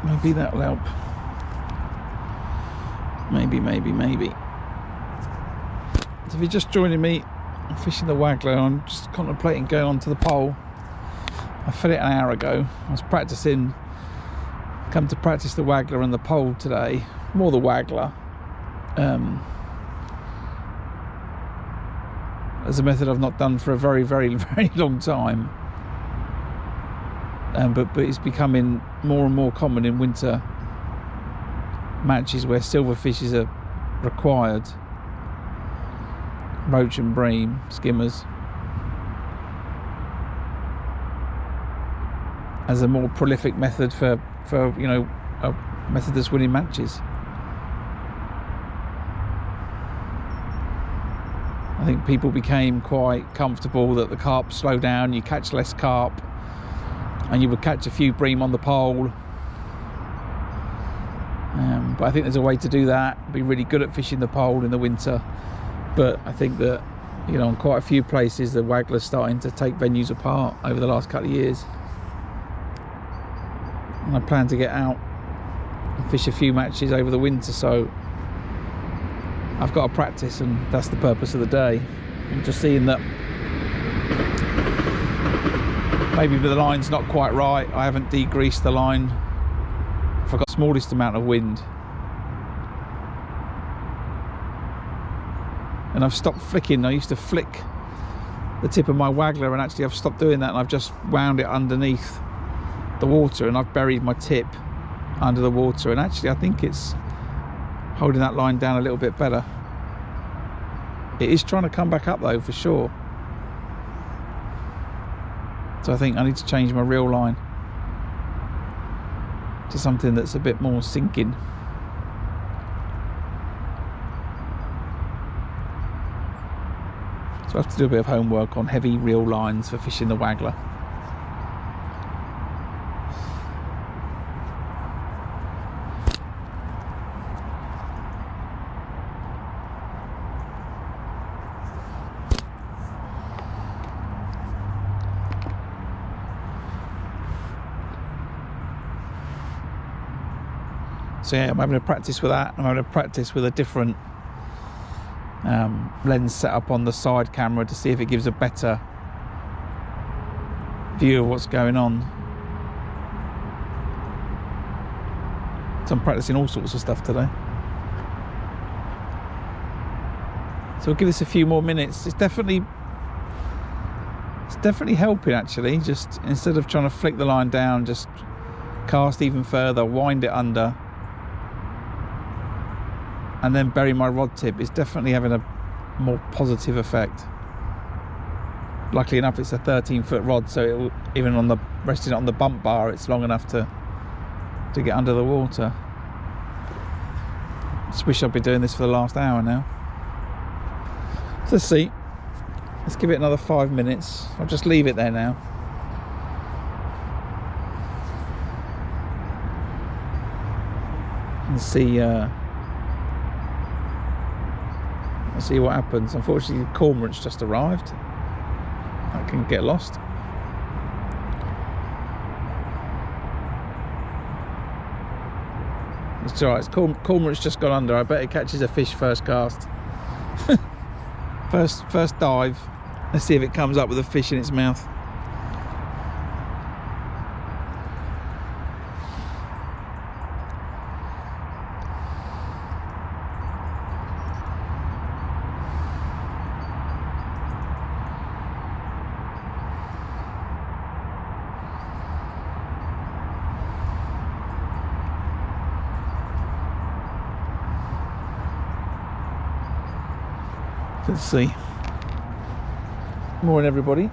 Maybe that'll help. Maybe. So if you're just joining me, I'm fishing the Waggler. I'm just contemplating going onto the pole. I fed it an hour ago. I was practicing come to practice the Waggler and the pole today, more the Waggler, as a method I've not done for a very, very, very long time. But it's becoming more and more common in winter matches where silverfishes are required, roach and bream skimmers, as a more prolific method for you know, a method that's winning matches. I think people became quite comfortable that the carp slow down, you catch less carp, and you would catch a few bream on the pole. But I think there's a way to do that, be really good at fishing the pole in the winter. But I think that, you know, in quite a few places the Waggler's starting to take venues apart over the last couple of years. And I plan to get out and fish a few matches over the winter, so I've got to practice, and that's the purpose of the day. I'm just seeing that maybe the line's not quite right. I haven't degreased the line. I've got the smallest amount of wind, and I've stopped flicking. I used to flick the tip of my Waggler, and actually I've stopped doing that, and I've just wound it underneath the water, and I've buried my tip under the water, and actually I think it's holding that line down a little bit better. It is trying to come back up though, for sure. So I think I need to change my reel line to something that's a bit more sinking. So I have to do a bit of homework on heavy reel lines for fishing the Waggler. So yeah, I'm having a practice with that. I'm having a practice with a different lens setup on the side camera to see if it gives a better view of what's going on. So I'm practicing all sorts of stuff today. So we'll give this a few more minutes. It's definitely helping actually. Just instead of trying to flick the line down, just cast even further, wind it under, and then bury my rod tip. Is definitely having a more positive effect. Luckily enough, it's a 13-foot rod, so it will, even on the resting it on the bump bar, it's long enough to get under the water. Just wish I'd been doing this for the last hour now. So let's see. Let's give it another 5 minutes. I'll just leave it there now. And see. I'll see what happens. Unfortunately, the cormorant's just arrived. I can get lost. It's alright. Cormorant's just gone under. I bet it catches a fish first cast. first dive. Let's see if it comes up with a fish in its mouth. Let's see. Morning, everybody.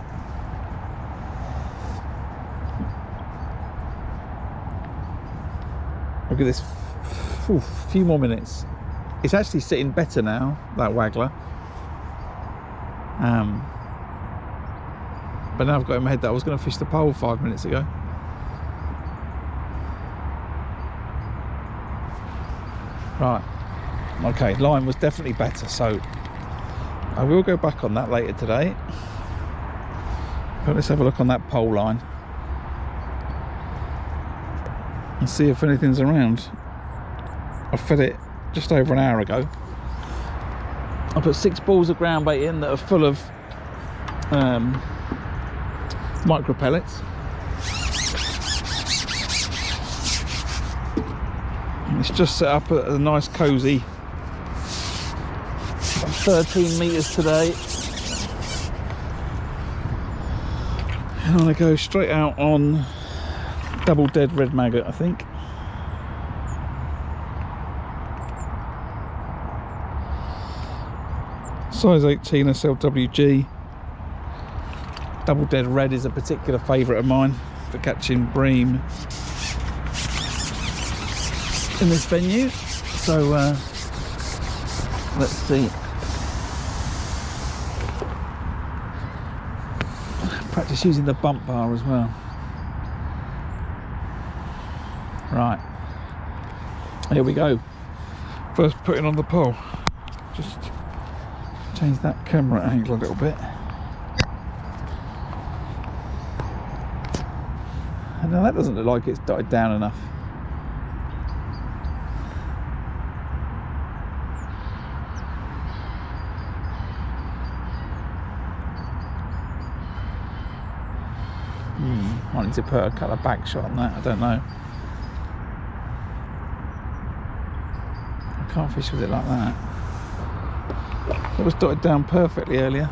Look at this. A few more minutes. It's actually sitting better now, that Waggler. But now I've got in my head that I was going to fish the pole 5 minutes ago. Right. Okay, line was definitely better, so I will go back on that later today. But let's have a look on that pole line and see if anything's around. I fed it just over an hour ago. I put 6 balls of ground bait in that are full of micro pellets. It's just set up at a nice cosy 13 metres today. And I'm going to go straight out on double dead red maggot, I think. Size 18 SLWG. Double dead red is a particular favourite of mine for catching bream in this venue. So let's see. Practice using the bump bar as well. Right, here we go. First putting on the pole. Just change that camera angle a little bit. And now that doesn't look like it's died down enough. I need to put a colour back shot on that, I don't know. I can't fish with it like that. It was dotted down perfectly earlier.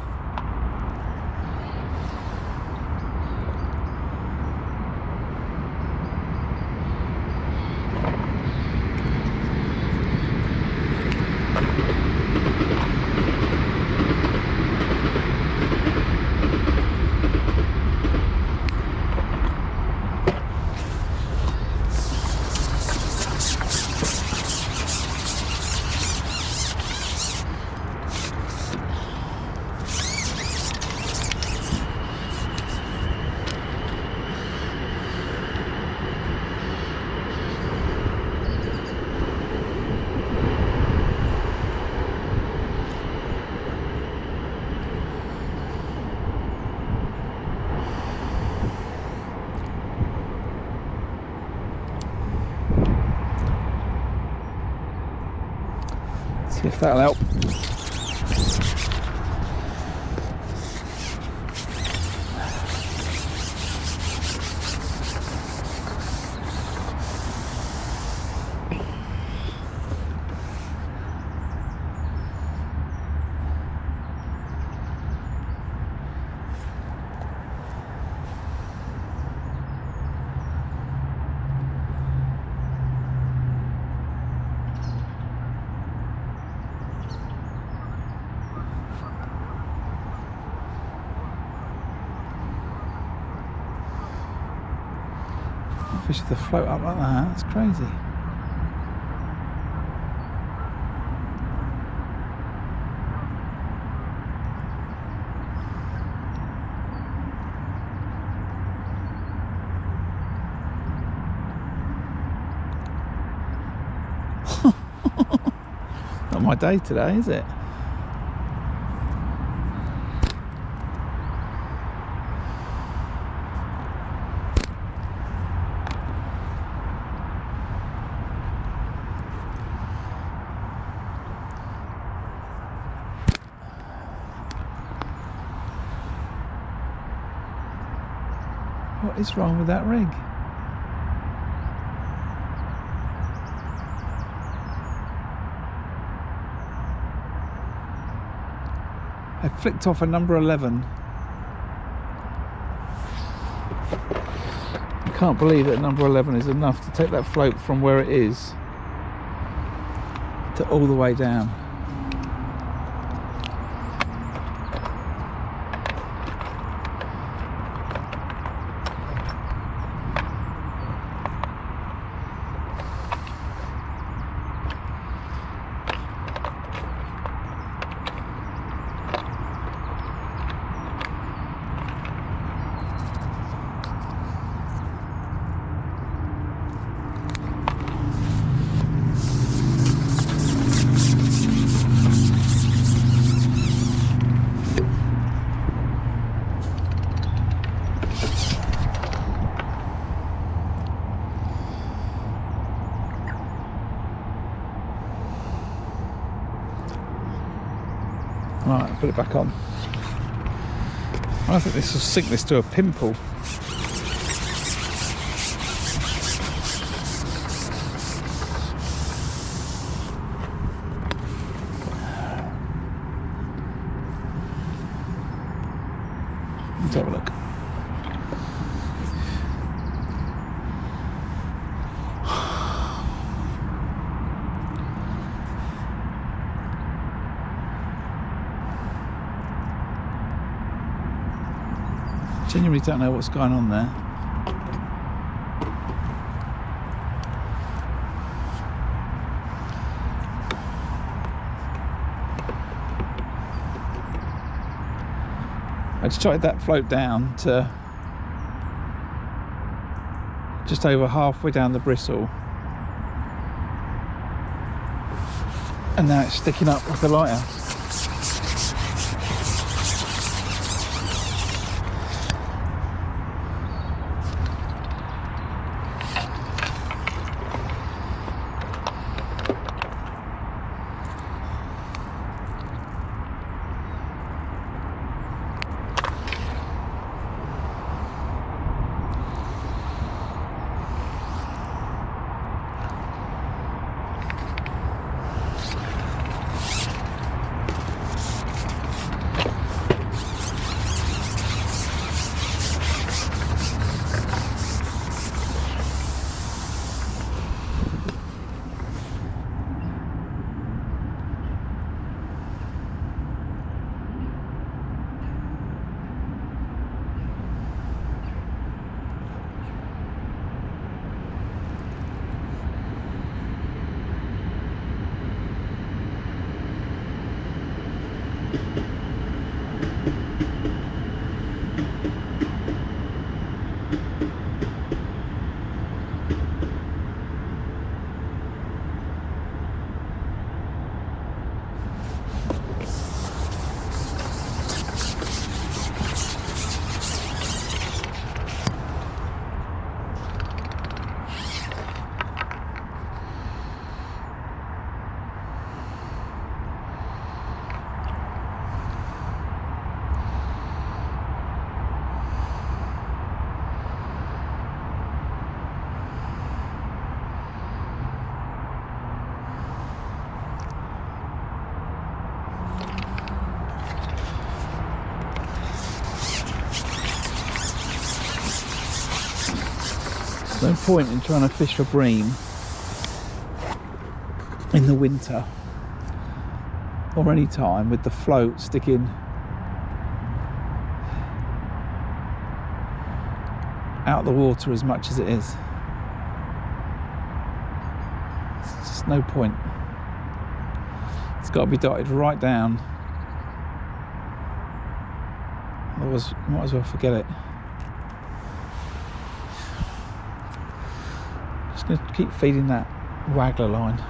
See if that'll help. Fish to float up like that, that's crazy. Not my day today, is it? What is wrong with that rig? I flicked off a number 11. I can't believe that number 11 is enough to take that float from where it is to all the way down. Right, I'll put it back on. I think this will sink this to a pimple. Let's have a look. Genuinely don't know what's going on there. I just tried that float down to just over halfway down the bristle, and now it's sticking up with the lighthouse. No point in trying to fish for bream in the winter or any time with the float sticking out the water as much as it is. It's just no point. It's got to be dotted right down, otherwise you might as well forget it. Just going to keep feeding that Waggler line.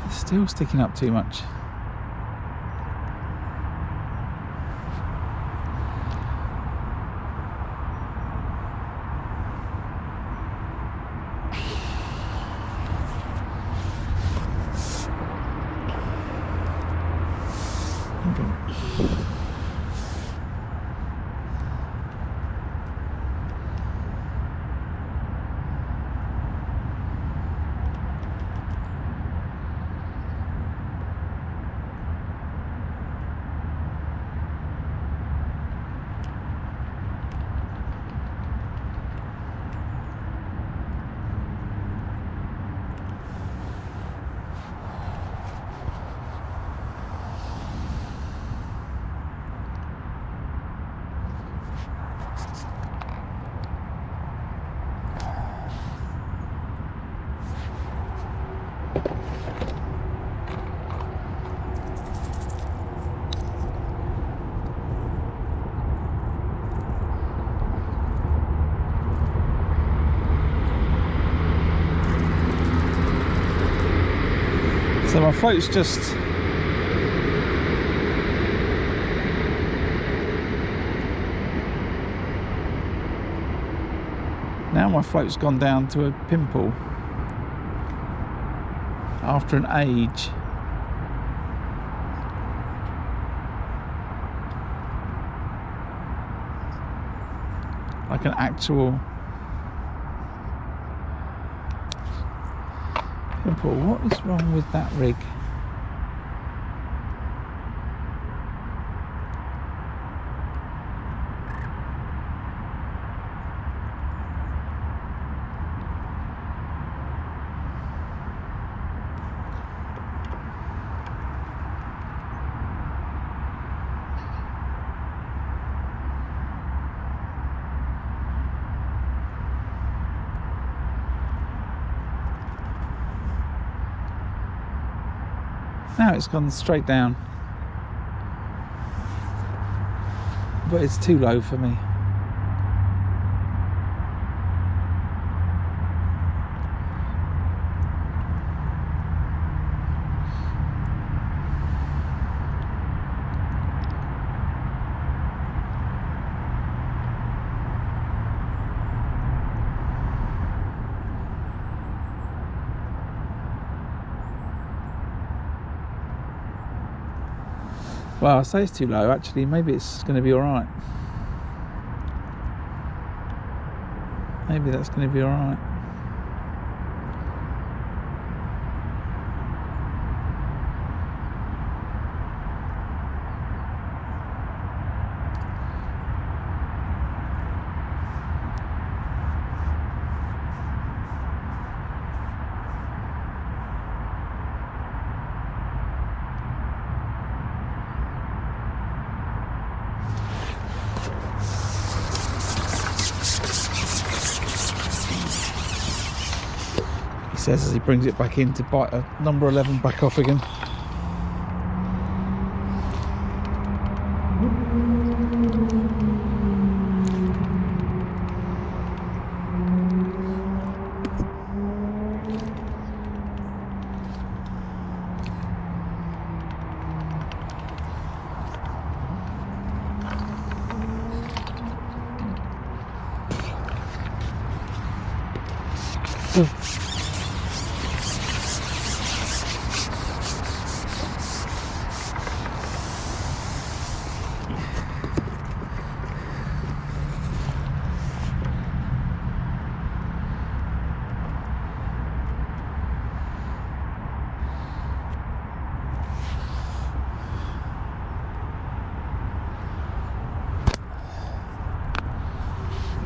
It's still sticking up too much. So my float's just now my float's gone down to a pimple after an age. Like an actual Paul, what is wrong with that rig? Now it's gone straight down, but it's too low for me. Well, I say it's too low. Actually, maybe it's going to be all right. Maybe that's going to be all right. Says as he brings it back in to bite a number 11 back off again.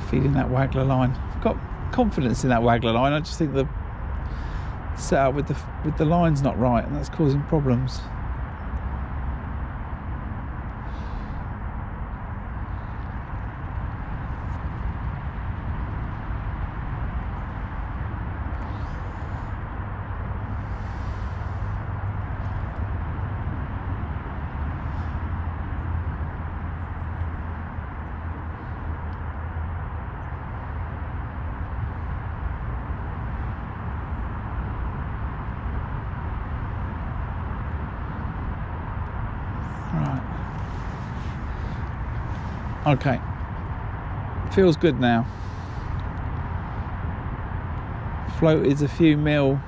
Feeding that Waggler line. I've got confidence in that Waggler line. I just think the setup with the line's not right, and that's causing problems. Okay, feels good now. Float is a few mil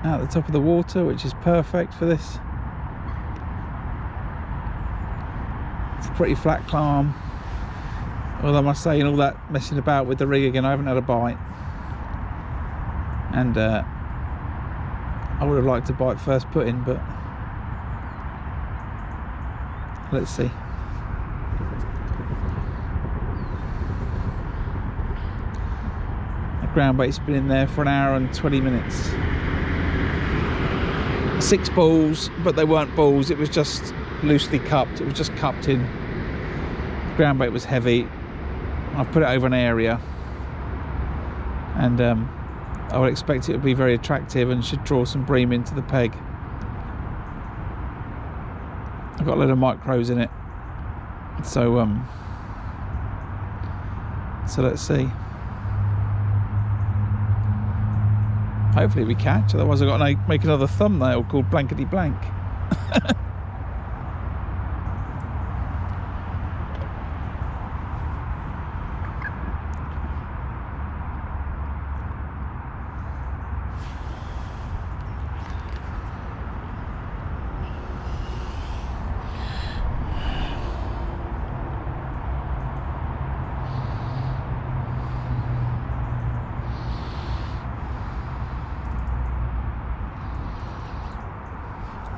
out the top of the water, which is perfect for this. It's a pretty flat climb. Although I must say, in all that messing about with the rig again, I haven't had a bite. And I would have liked to bite first putting, but let's see. The ground bait's been in there for an hour and 20 minutes. 6 balls, but they weren't balls, it was just loosely cupped. It was just cupped in. The ground bait was heavy. I put it over an area, and I would expect it to be very attractive and should draw some bream into the peg. I've got a load of micros in it, so let's see. Hopefully we catch, otherwise I've got to make another thumbnail called Blankety Blank.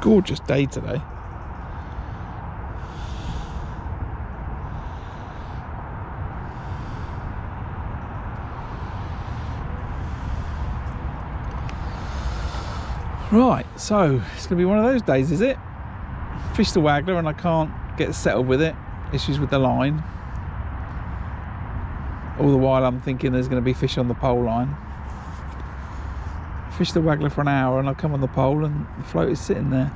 gorgeous day today. Right, so it's going to be one of those days, is it? Fish the Waggler and I can't get settled with it. Issues with the line. All the while I'm thinking there's going to be fish on the pole line. Fish the Waggler for an hour and I come on the pole and the float is sitting there.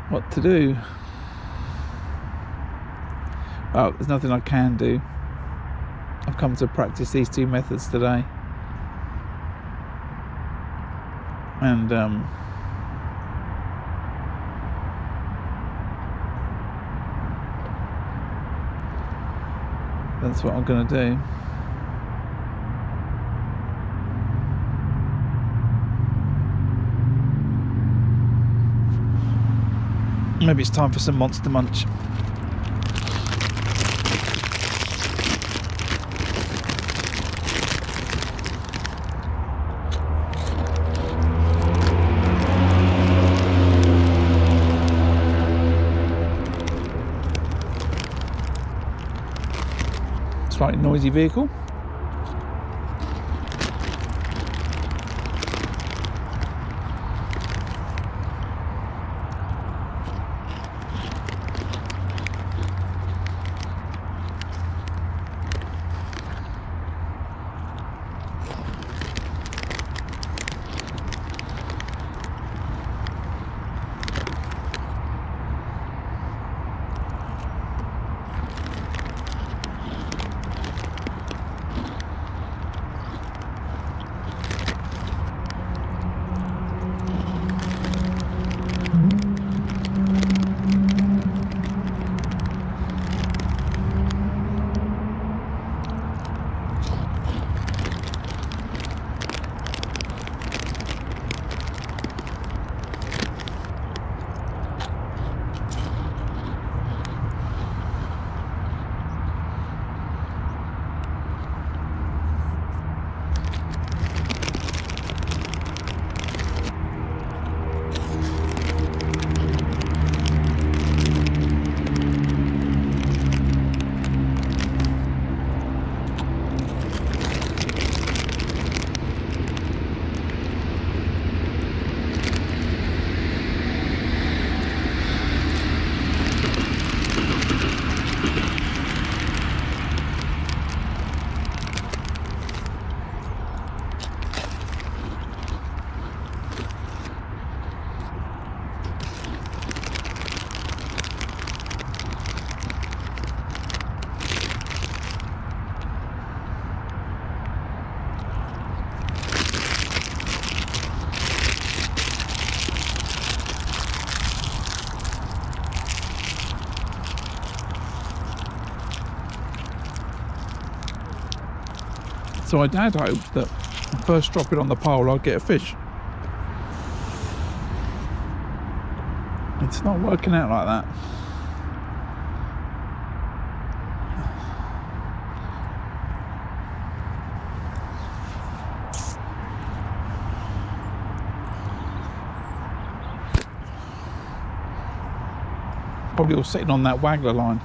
What to do? Well, there's nothing I can do. I've come to practice these two methods today. And that's what I'm going to do. Maybe it's time for some monster munch. Slightly noisy vehicle. So I had hoped that first drop it on the pole I'd get a fish. It's not working out like that. Probably all sitting on that Waggler line.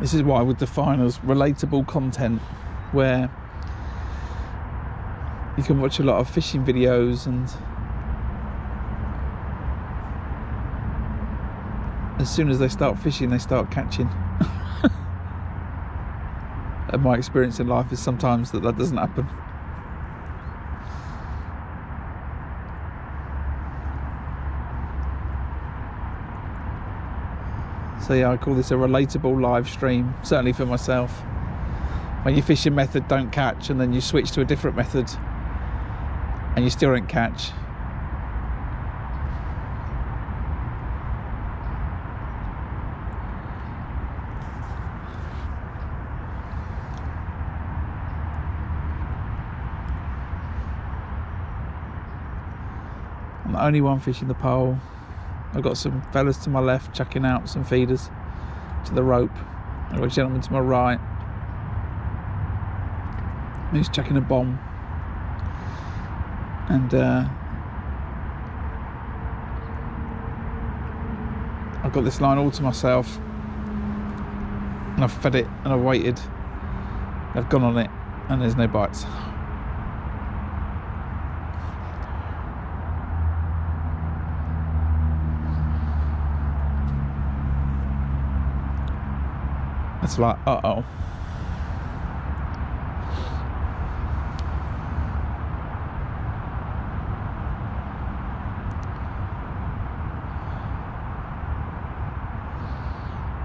This is what I would define as relatable content, where you can watch a lot of fishing videos and as soon as they start fishing they start catching. And my experience in life is sometimes that doesn't happen. So yeah, I call this a relatable live stream, certainly for myself. When your fishing method don't catch and then you switch to a different method and you still don't catch, I'm the only one fishing the pole. I've got some fellas to my left chucking out some feeders to the rope. I've got a gentleman to my right who's chucking a bomb. And I've got this line all to myself. And I've fed it and I've waited. I've gone on it and there's no bites. It's like, uh-oh.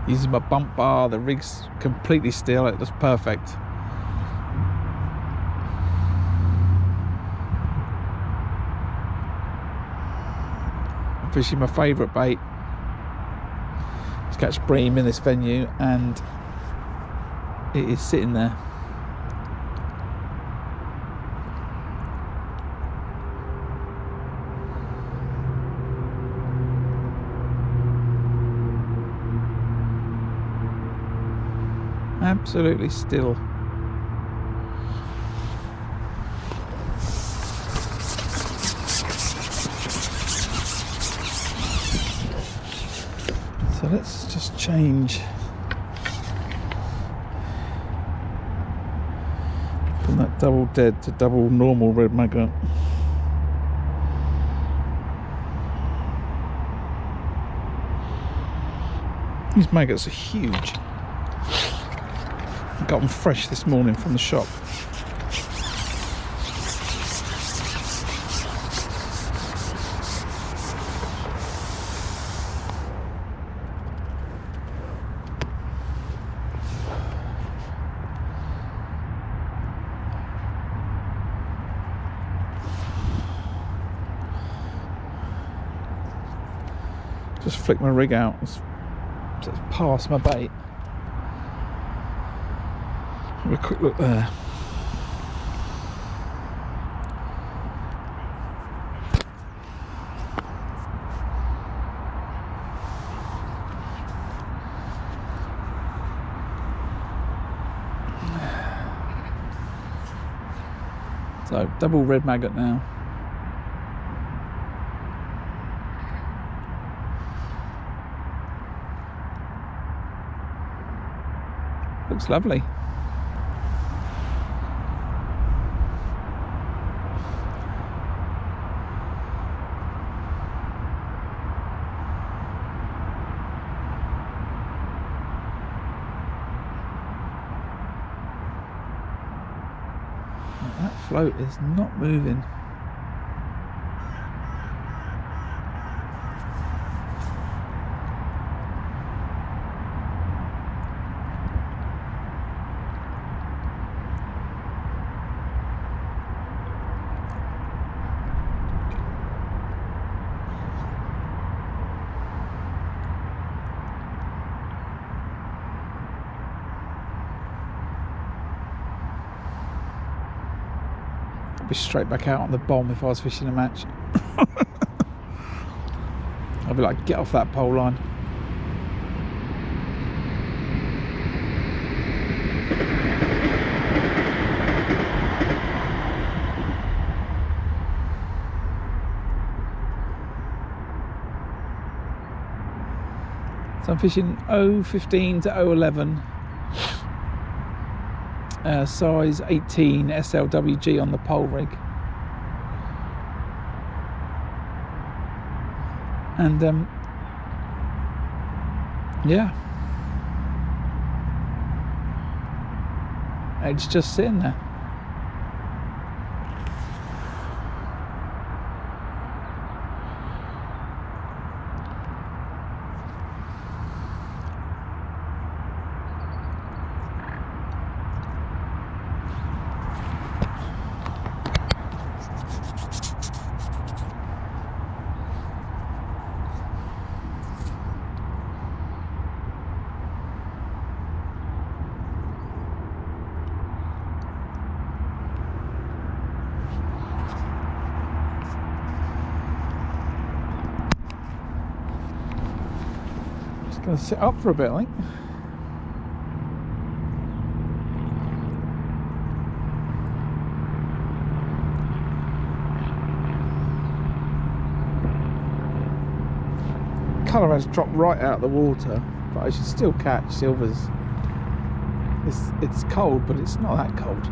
Using my bump bar, the rig's completely still, it was perfect. I'm fishing my favourite bait to catch bream in this venue, and it is sitting there. Absolutely still. So let's just change from that double dead to double normal red maggot. These maggots are huge. I got them fresh this morning from the shop. Just flick my rig out. It's past my bait. Have a quick look there. So double red maggot now. Looks lovely. That float is not moving. Be straight back out on the bomb if I was fishing a match. I'd be like, get off that pole line. So I'm fishing 015 to 011 size 18 SLWG on the pole rig. And yeah, it's just sitting there. Gonna sit up for a bit, I think. Colour has dropped right out of the water, but I should still catch silvers. It's cold, but it's not that cold.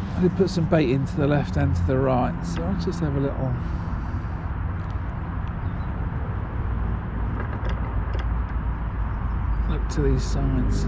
I did put some bait into the left and to the right, so I'll just have a little look to these sides.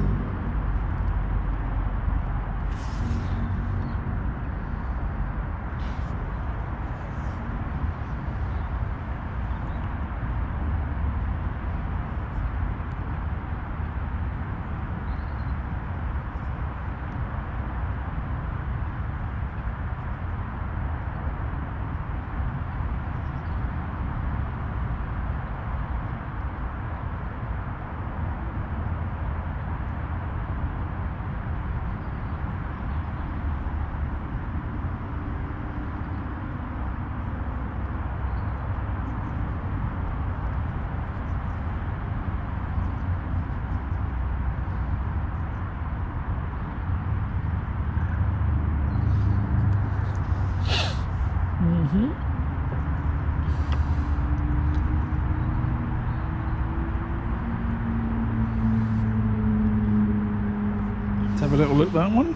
Let's have a little look at that one.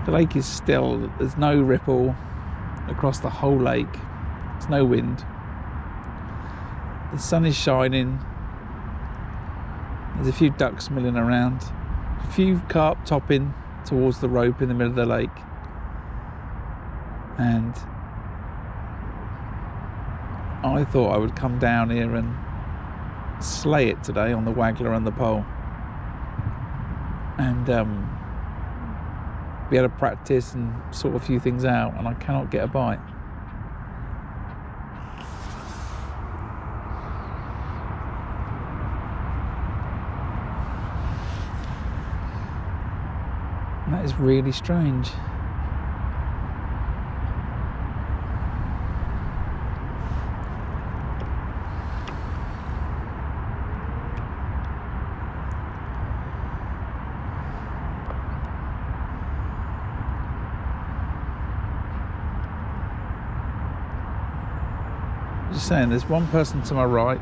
The lake is still, there's no ripple across the whole lake, there's no wind, the sun is shining, there's a few ducks milling around, a few carp topping towards the rope in the middle of the lake, and I thought I would come down here and slay it today on the Waggler and the pole, and be able to practice and sort a few things out, and I cannot get a bite. And that is really strange. Just saying, there's one person to my right,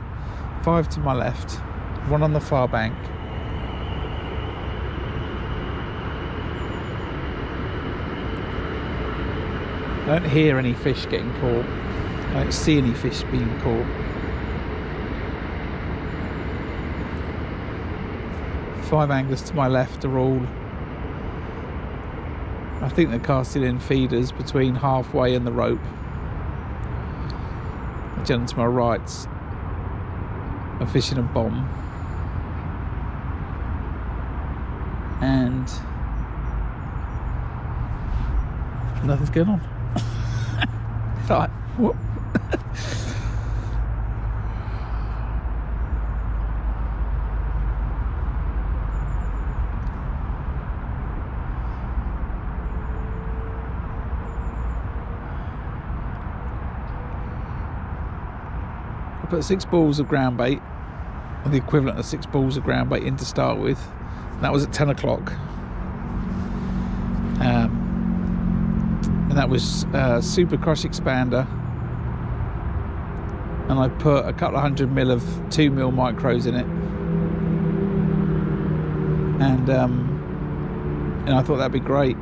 5 to my left, one on the far bank. I don't hear any fish getting caught. I don't see any fish being caught. 5 anglers to my left are all I think they're casting in feeders between halfway and the rope. The gentleman to my right's a fishing a bomb, and nothing's going on. Like, whoop. I put 6 balls of ground bait, or the equivalent of 6 balls of ground bait in to start with. And that was at 10 o'clock. And that was Super Crush Expander. And I put a couple of 100 mil of 2 mil micros in it. And I thought that'd be great.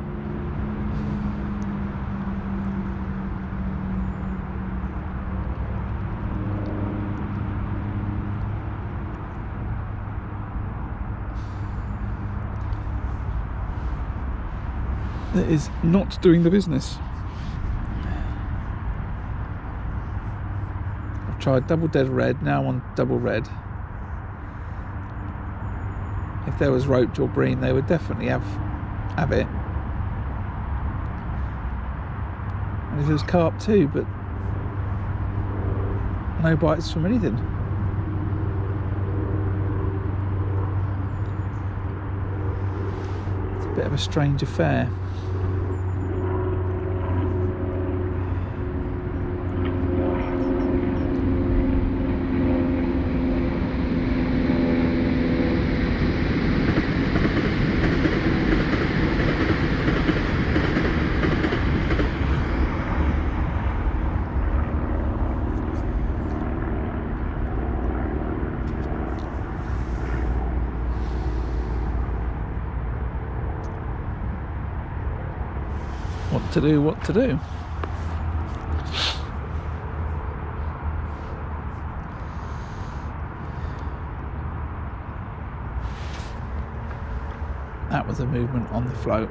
That is not doing the business. I've tried double dead red, now I'm on double red. If there was roach or bream, they would definitely have it. And if it was carp too, but no bites from anything. It's a bit of a strange affair. What to do. That was a movement on the float.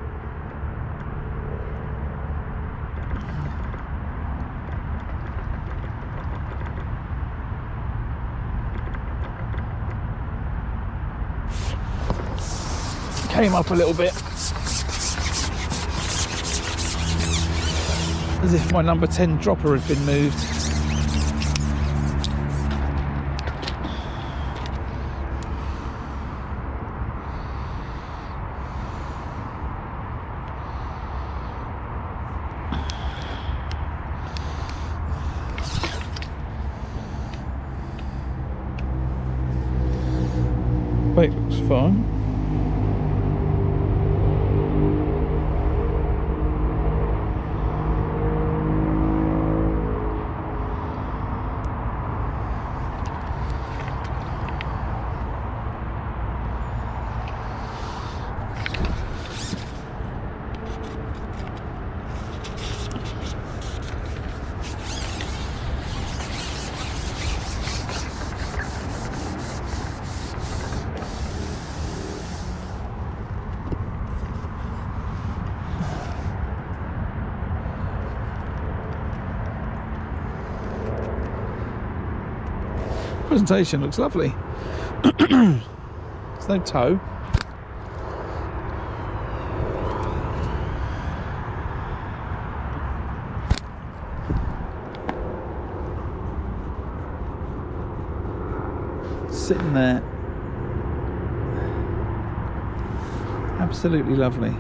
Came up a little bit. As if my number 10 dropper had been moved. Bait looks fine. Presentation looks lovely. There's no toe. Sitting there. Absolutely lovely.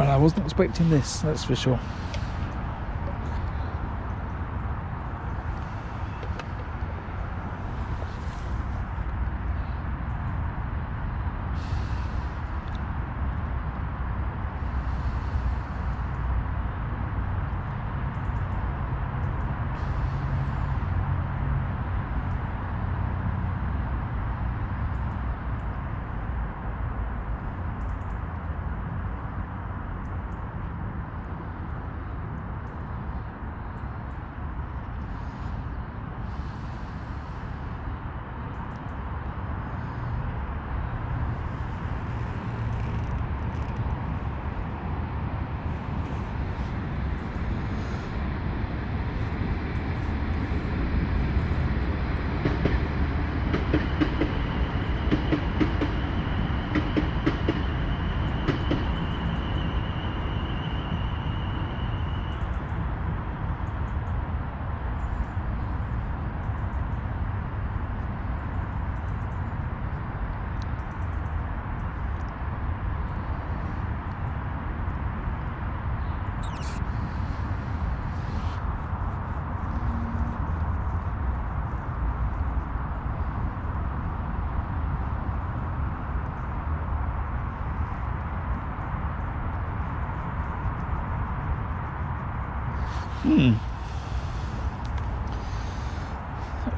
Well, I wasn't expecting this, that's for sure.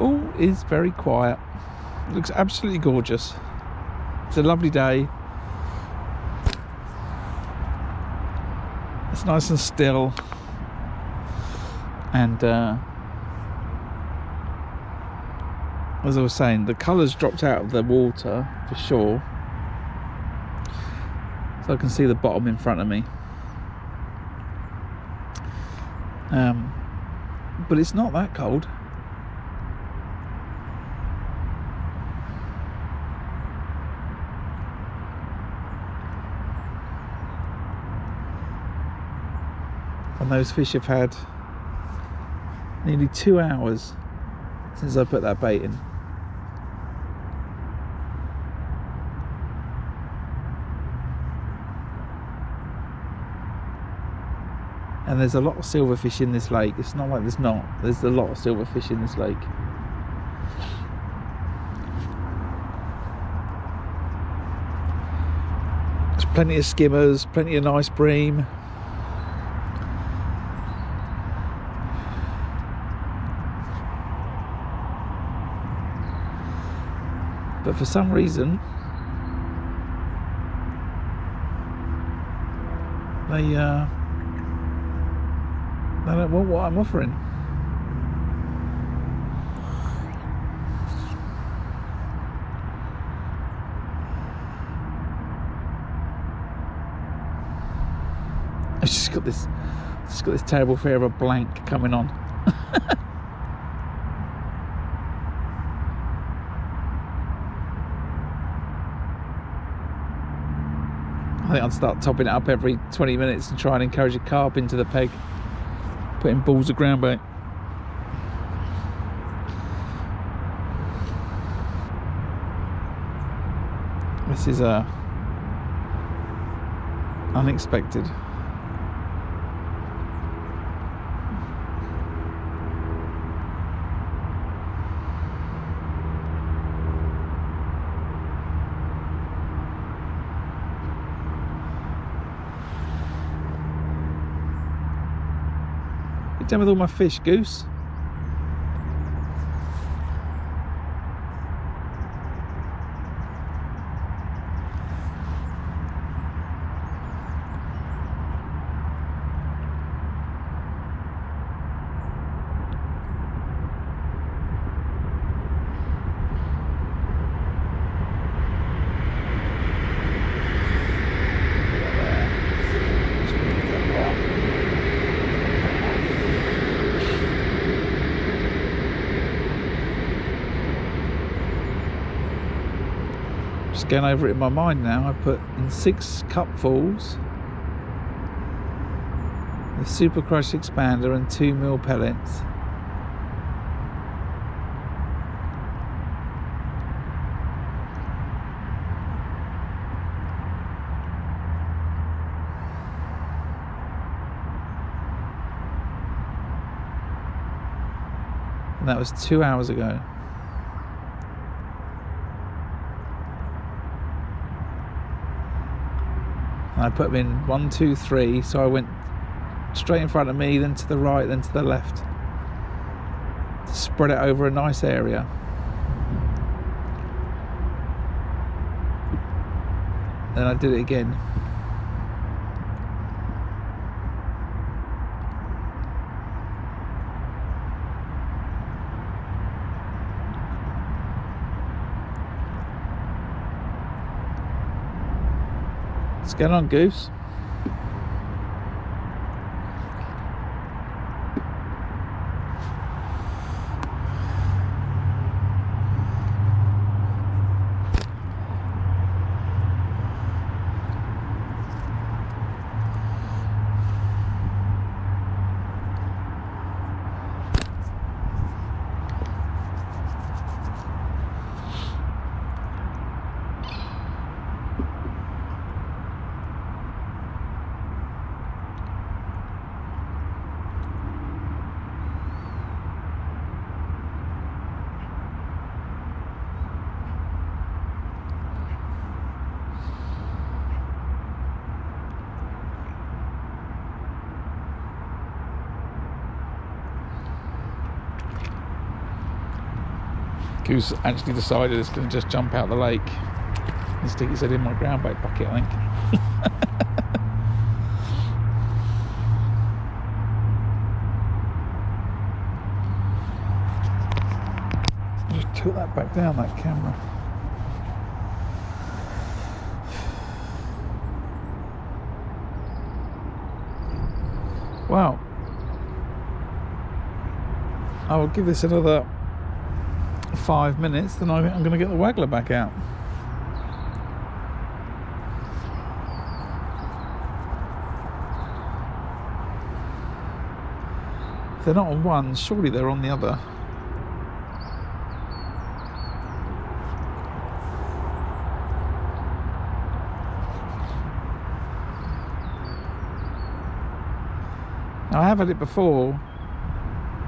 All is very quiet. It looks absolutely gorgeous. It's a lovely day. It's nice and still. And as I was saying, the colour's dropped out of the water for sure. So I can see the bottom in front of me. But it's not that cold. And those fish have had nearly 2 hours since I put that bait in. And there's a lot of silverfish in this lake. It's not like there's not. There's a lot of silverfish in this lake. There's plenty of skimmers, plenty of nice bream. But for some reason, they don't want what I'm offering. I've just got this terrible fear of a blank coming on. I think I'd start topping it up every 20 minutes and try and encourage a carp into the peg, putting balls of ground bait. This is unexpected. Get down with all my fish, goose. Just going over it in my mind now. I put in 6 cupfuls the Super Crush expander and 2 mil pellets. And that was 2 hours ago. And I put them in 1, 2, 3, so I went straight in front of me, then to the right, then to the left, to spread it over a nice area. Then I did it again. What's going on, Goose? Goose actually decided it's going to just jump out the lake and stick his head in my ground bait bucket, I think. Just tilt that back down, that camera. Wow. I will give this another 5 minutes, then I'm going to get the Waggler back out. If they're not on one, surely they're on the other. Now, I have had it before,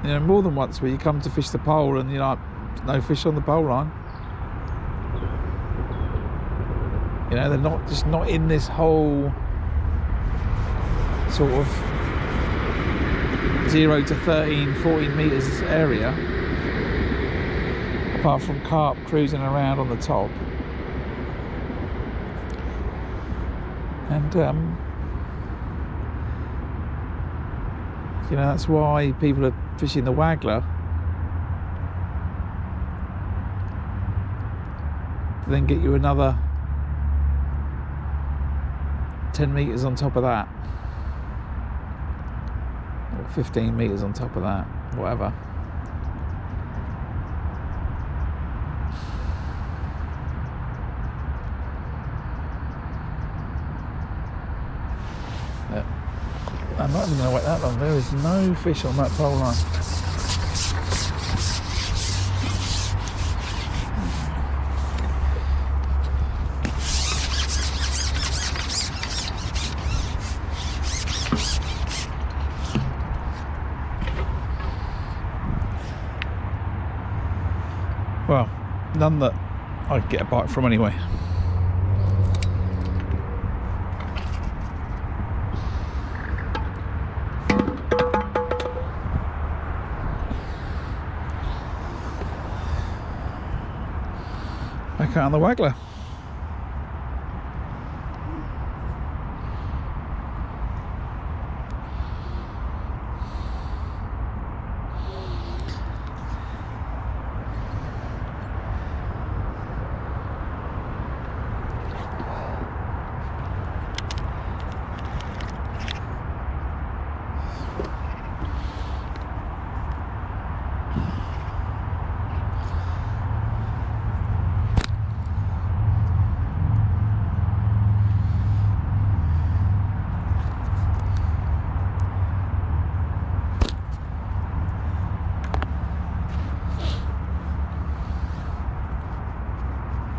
you know, more than once, where you come to fish the pole and you're like, no fish on the pole line. You know, they're not in this whole sort of 0 to 13, 14 metres area, apart from carp cruising around on the top. And you know, that's why people are fishing the Waggler, to then get you another 10 metres on top of that, or 15 metres on top of that, whatever. I'm not even going to wait that long. There is no fish on that pole line. Well, none that I could get a bite from anyway. Back out on the Waggler.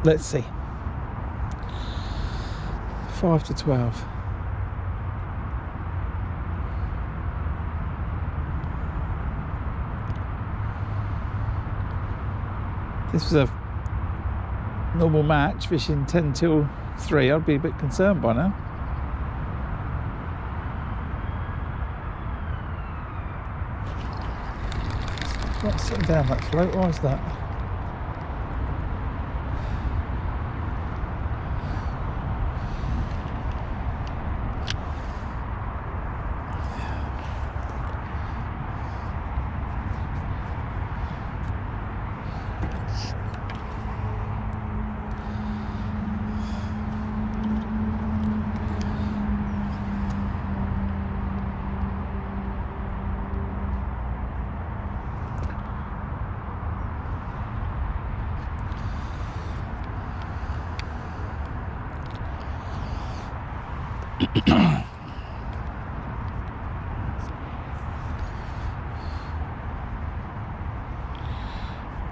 Let's see. 5 to 12. this was a normal match, fishing 10 till 3, I'd be a bit concerned by now. It's not sitting down that float, why is that?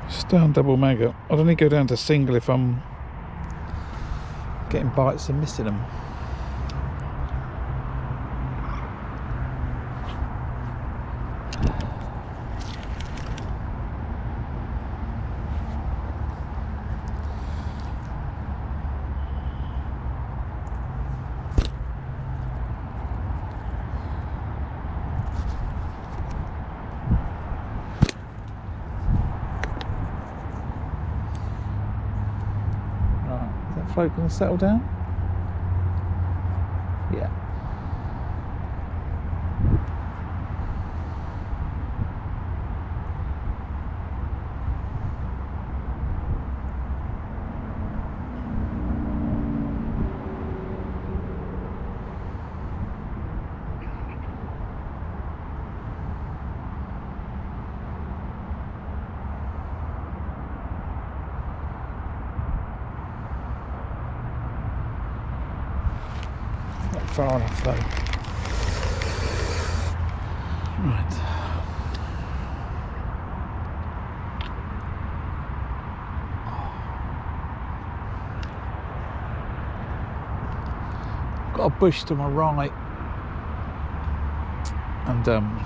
Stay on double maggot. I'd only go down to single if I'm getting bites and missing them. Float going to settle down? Yeah. Far enough though. Right. Got a bush to my right, and I'm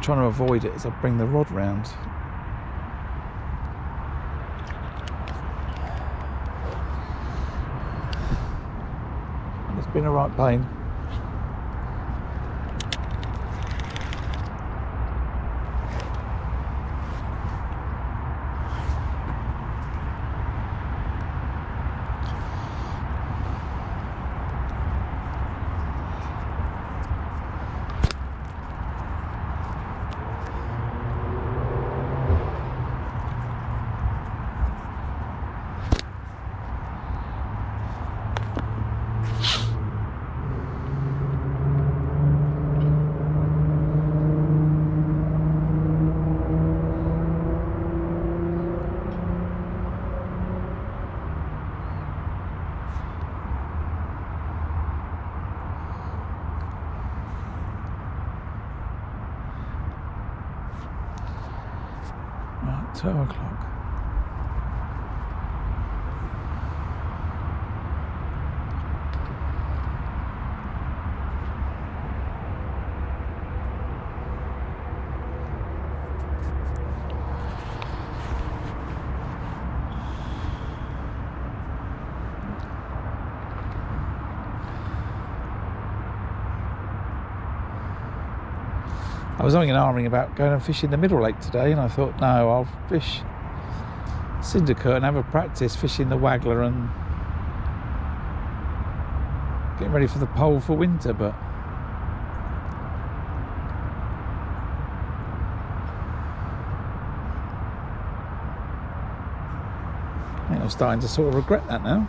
trying to avoid it as I bring the rod round. It's been a right pain. Right, 12 o'clock. I was only arguing about going and fishing the middle lake today, and I thought, no, I'll fish Syndicate and have a practice fishing the Waggler and getting ready for the pole for winter, but I think I'm starting to sort of regret that now.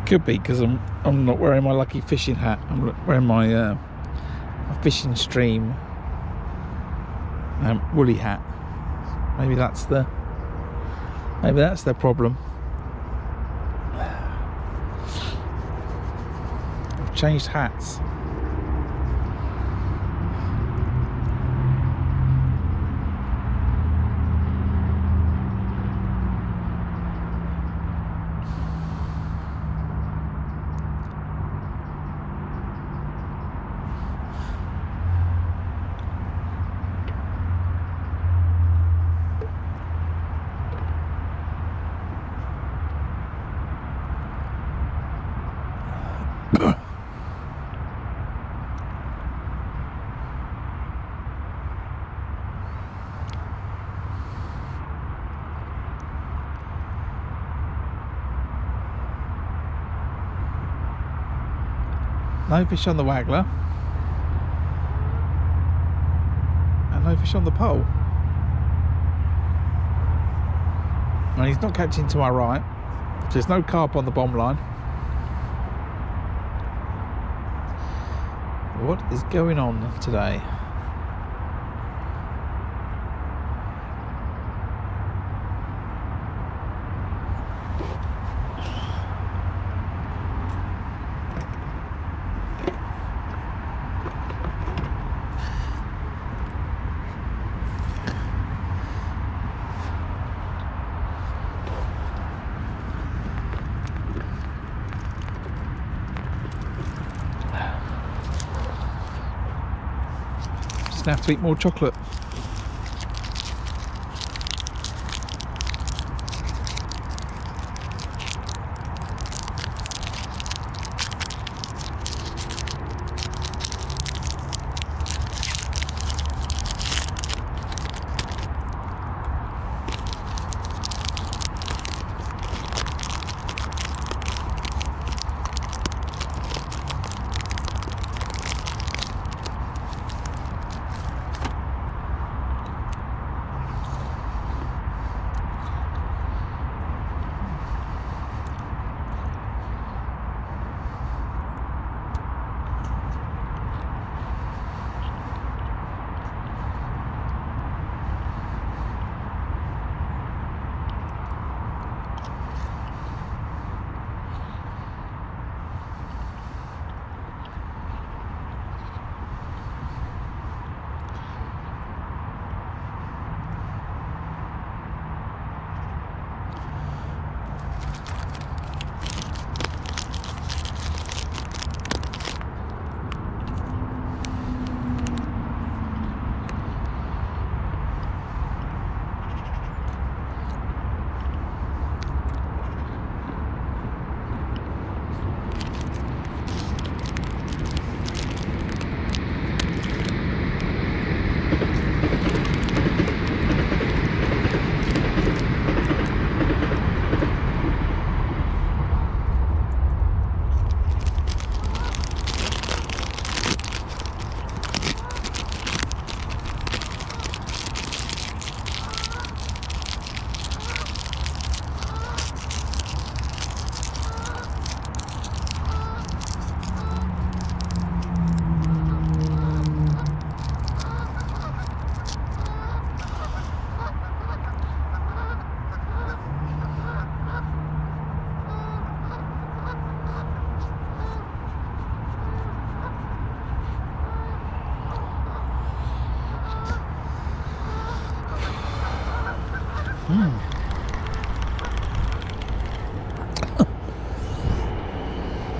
Could be because I'm not wearing my lucky fishing hat. I'm wearing my fishing stream woolly hat. Maybe that's the problem. I've changed hats. No fish on the Waggler, and no fish on the pole. And he's not catching to my right. There's no carp on the bomb line. What is going on today? Just have to eat more chocolate.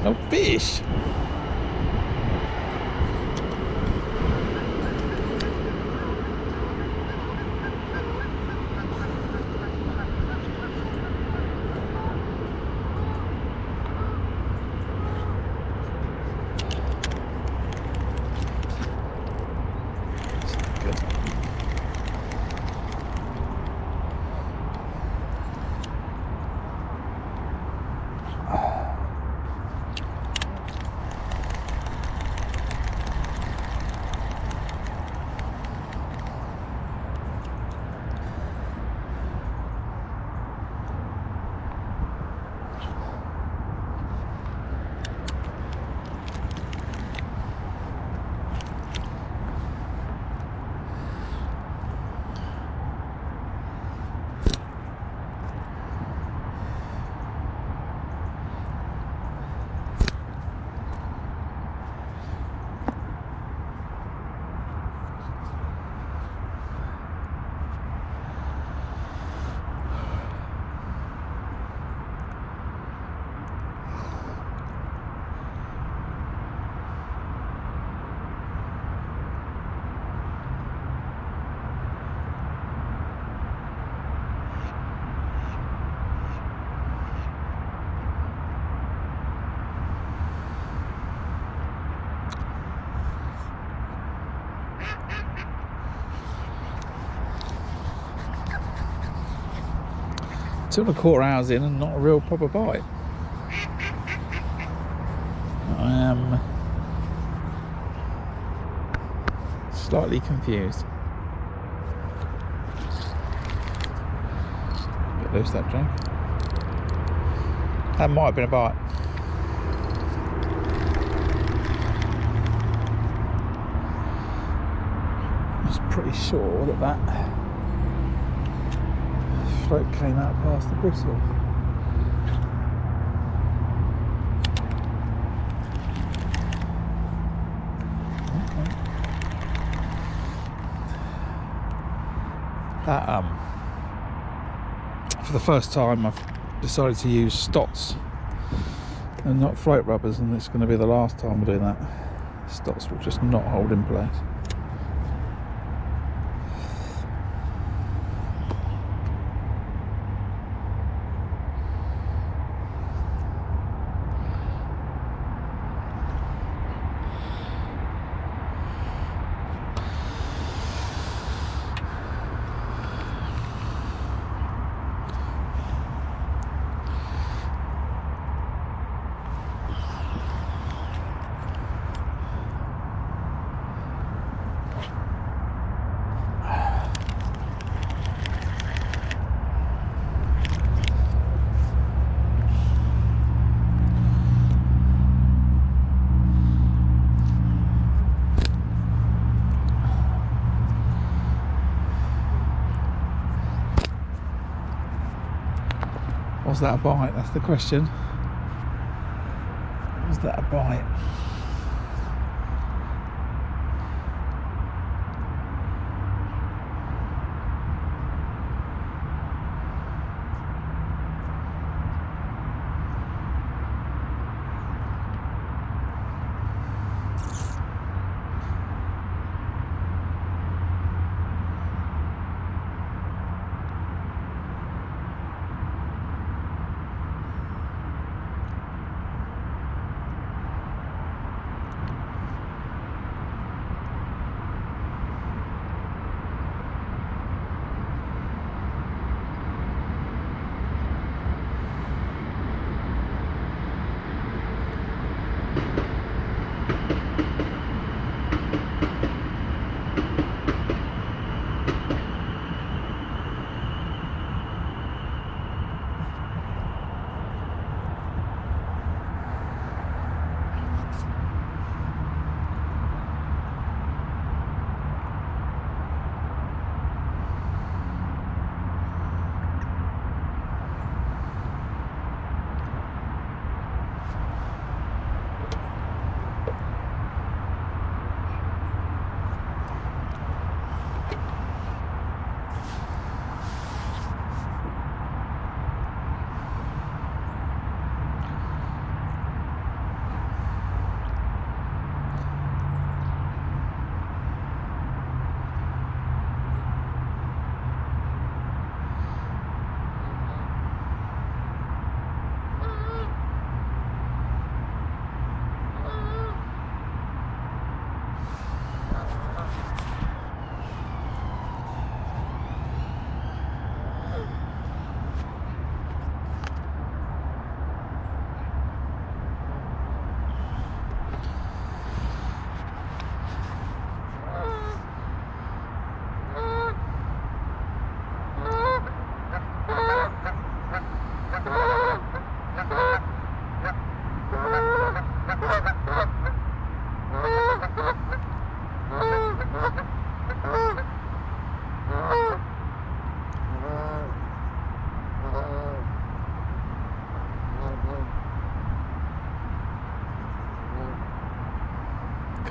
No fish. Two and a quarter hours in and not a real proper bite. I am slightly confused. Get loose that drink. That might have been a bite. I was pretty sure that float came out past the bristle. Okay. That for the first time I've decided to use stots and not float rubbers, and it's going to be the last time we're doing that. Stots will just not hold in place. Was that a bite? That's the question. Was that a bite?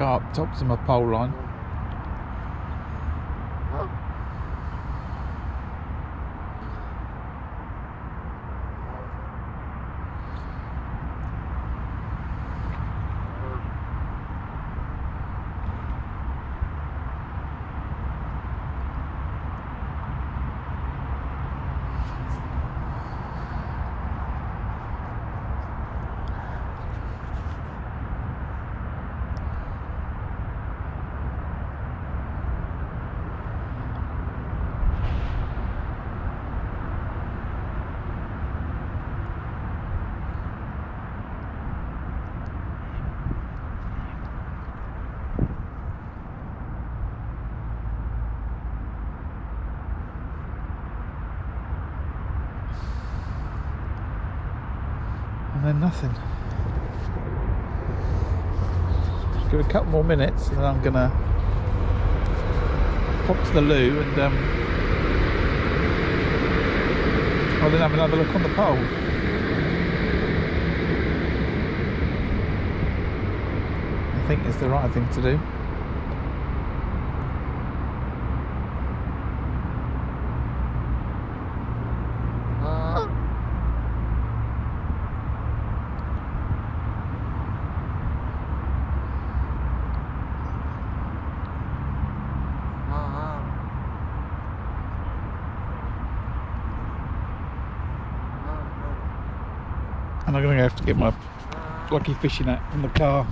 carp, tops of my pole line. And then nothing. Just give it a couple more minutes and then I'm gonna pop to the loo and I'll then have another look on the pole. I think it's the right thing to do. And I'm going to have to get my lucky fishing net from the car.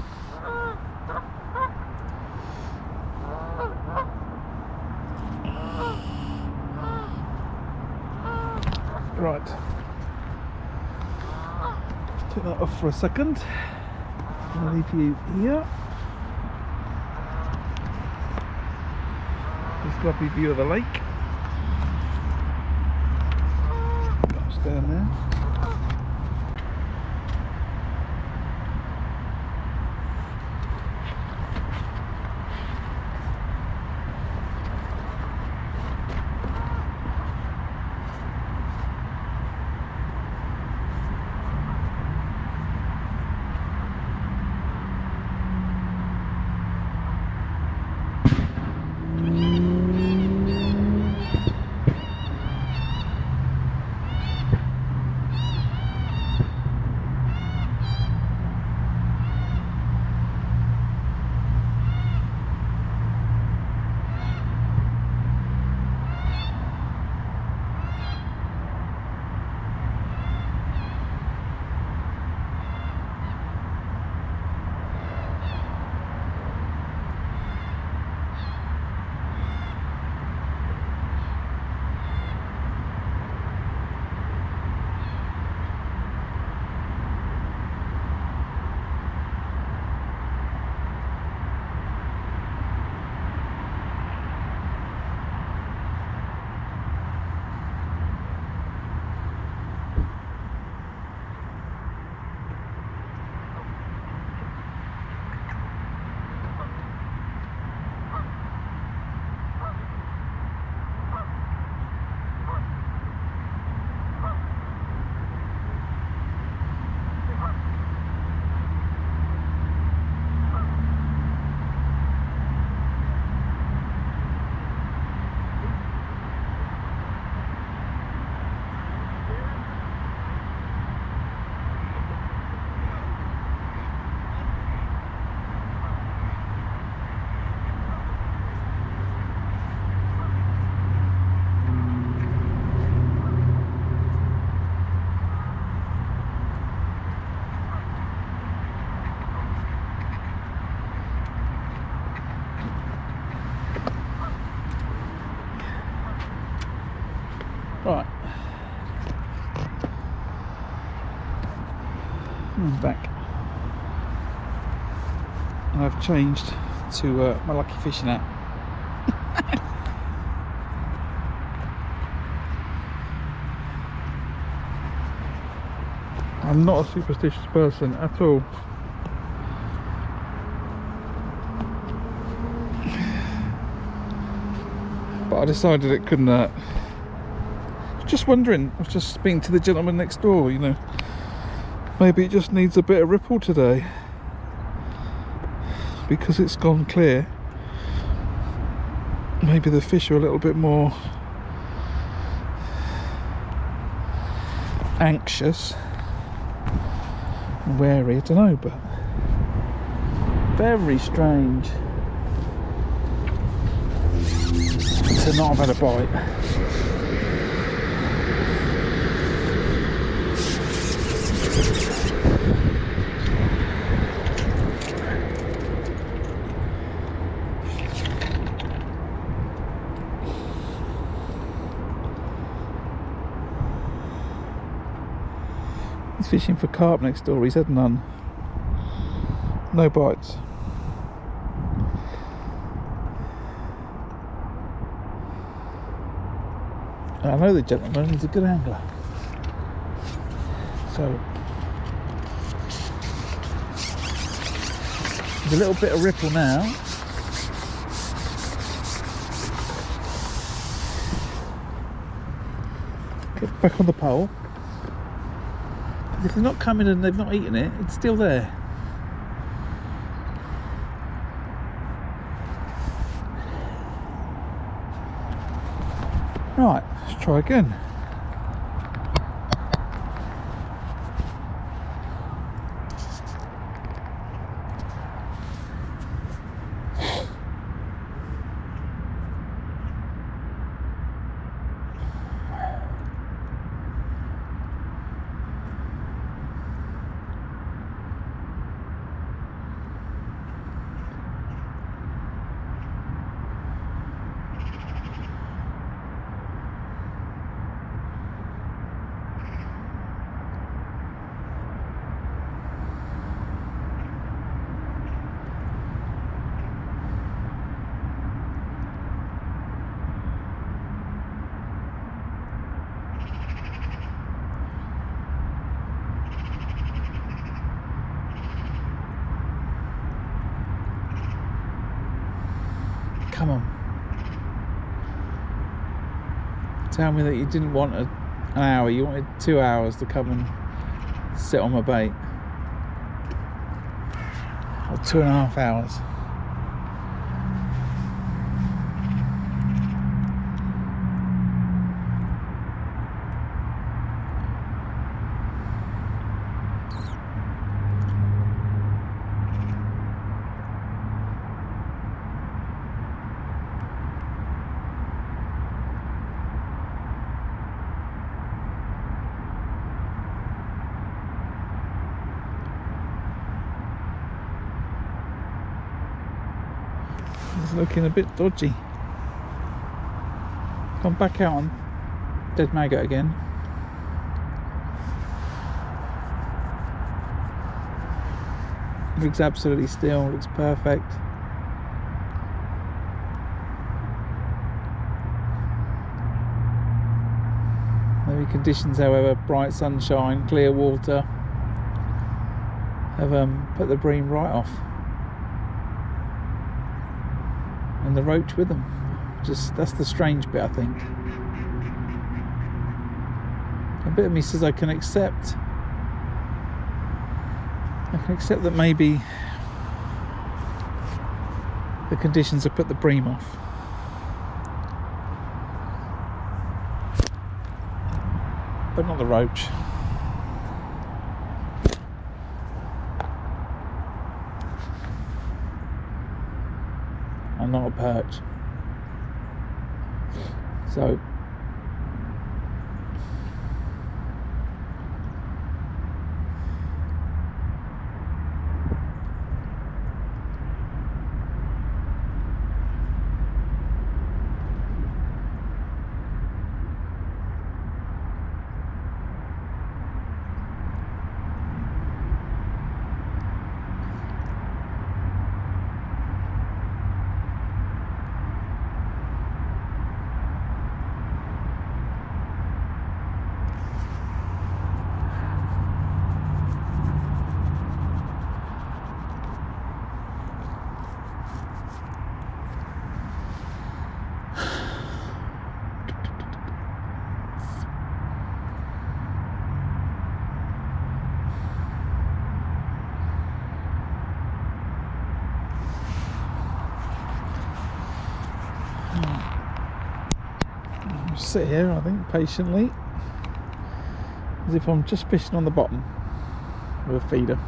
Right. Take that off for a second. I'll leave you here. This lovely view of the lake. That's down there. Right, I'm back. And I've changed to my lucky fishing app. I'm not a superstitious person at all. But I decided it couldn't hurt. Just wondering, I was just speaking to the gentleman next door, you know, maybe it just needs a bit of ripple today. because it's gone clear, maybe the fish are a little bit more anxious and wary. I don't know, but very strange to not have had a bite. He's fishing for carp next door. He's had none. No bites. I know the gentleman, he's a good angler. So there's a little bit of ripple now. Get back on the pole. If they're not coming and they've not eaten it, it's still there. Right, let's try again. Come on. Tell me that you didn't want an hour, you wanted 2 hours to come and sit on my bait. Or 2.5 hours. It's looking a bit dodgy. Come back out on dead maggot again. Looks absolutely still, looks perfect. Maybe conditions, however, bright sunshine, clear water, have put the bream right off. And the roach with them. Just, that's the strange bit, I think. A bit of me says I can accept that maybe the conditions have put the bream off. But not the roach. And not a perch. So just sit here, I think, patiently, as if I'm just fishing on the bottom with a feeder.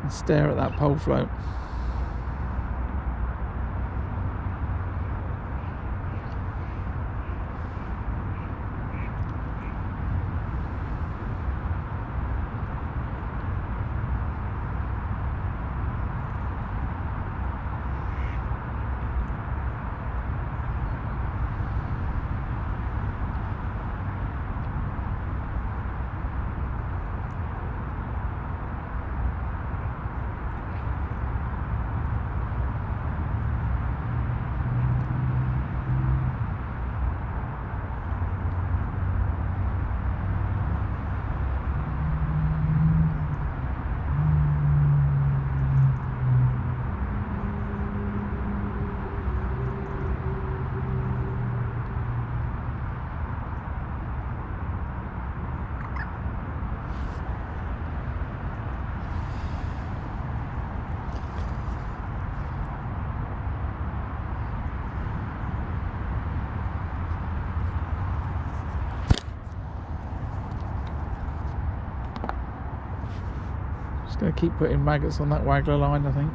And stare at that pole float. Just going to keep putting maggots on that Waggler line, I think.